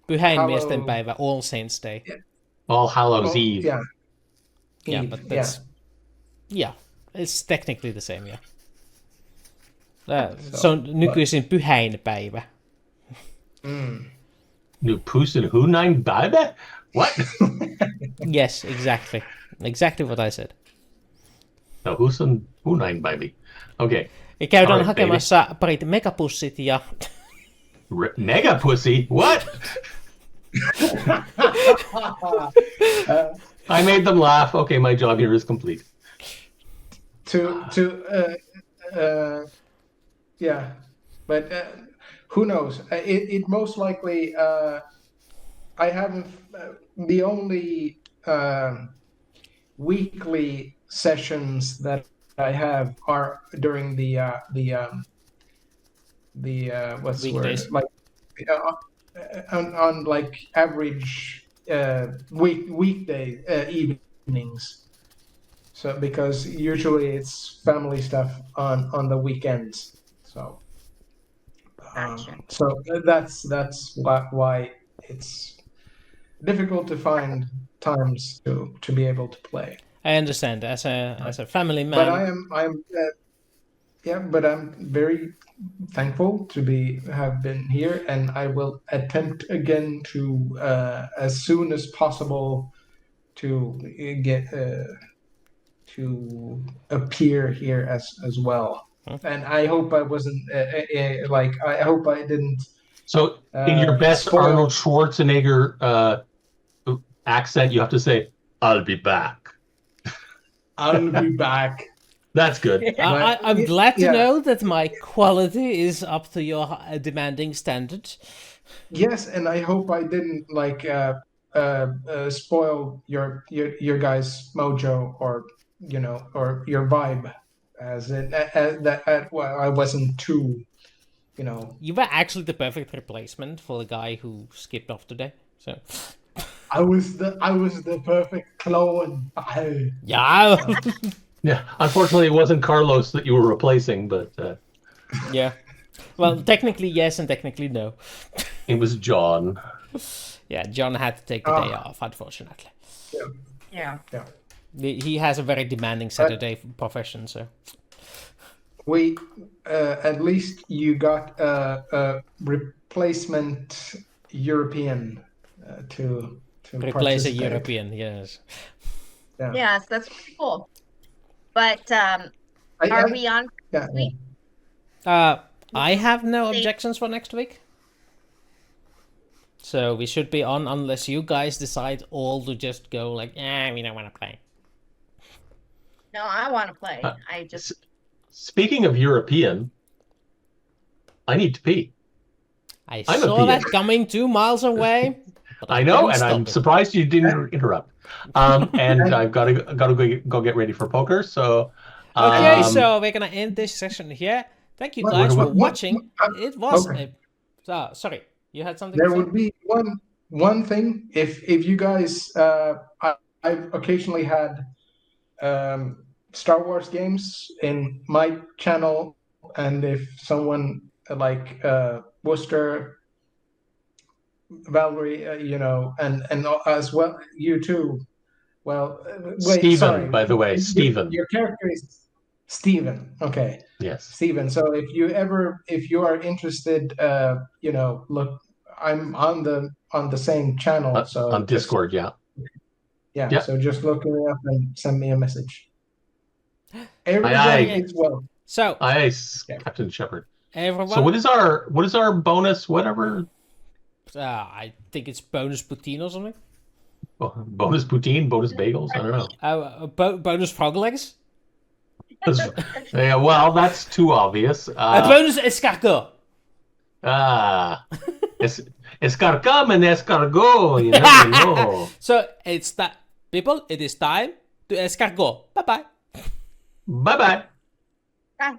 Pyhäinmiesten päivä, All Saints' Day. Yeah. All Hallows Eve. Yeah. Yeah, but that's it's technically the same. So nykyisin pyhäinpäivä. Nykyisin hunainpäivä? What? Yes, exactly what I said. No, hunainpäivä. Okay. Ja käydään hakemassa parit megapussit ja... Megapussy? What? I made them laugh. Okay, my job here is complete. Yeah, but who knows? It most likely. I haven't. The only weekly sessions that I have are during the what's the word, like on like average weekday evenings. So because usually it's family stuff on the weekends. So so that's why it's difficult to find times to be able to play. I understand as a family man. But but I'm very thankful to have been here, and I will attempt again to as soon as possible to get to appear here as well. And I hope I wasn't I hope I didn't. So in your best Arnold Schwarzenegger accent, you have to say, "I'll be back." I'll be back. That's good. I'm glad to know that my quality is up to your demanding standards. Yes, and I hope I didn't spoil your guys' mojo or your vibe, I wasn't too, You were actually the perfect replacement for the guy who skipped off today. So I was the perfect clone. Yeah. Yeah. Unfortunately, it wasn't Carlos that you were replacing, but Yeah. Well, technically yes and technically no. It was John. Yeah, John had to take the day off, unfortunately. Yeah. He has a very demanding Saturday profession, so. We at least you got a replacement European to Replace a participate. European, yes. Yeah. Yes, that's pretty cool. But I- are we on Yeah. week? I have no objections for next week. So we should be on unless you guys decide all to just go like, we don't want to play. No, I want to play. I just Speaking of European, I need to pee. I I'm a saw that peer. coming 2 miles away. But I know, didn't and stop I'm it. surprised you didn't interrupt. And I've got to go get ready for poker. So Okay, so we're gonna end this session here. Thank you guys for watching. It was Okay. sorry, you had something There to say? would be one thing if you guys I've occasionally had Star Wars games in my channel, and if someone like Wooster, Valerie, and as well you too. Well, wait, Steven, sorry. by the way, Steven. Your character is Steven. Okay. Yes. Steven. So if you are interested, look, I'm on the same channel. So On Discord, yeah. Yeah. So just look me up and send me a message. Everyone Aye. is well. So Aye, Captain Shepard. everyone, So what is our bonus? Whatever. I think it's bonus poutine or something. Bonus poutine, bonus bagels. I don't know. Bonus frog legs. Yeah, well, that's too obvious. Bonus escargot. Escarcom and escargot. You never know. So it's that people. It is time to escargot. Bye bye. Bye bye. Ah.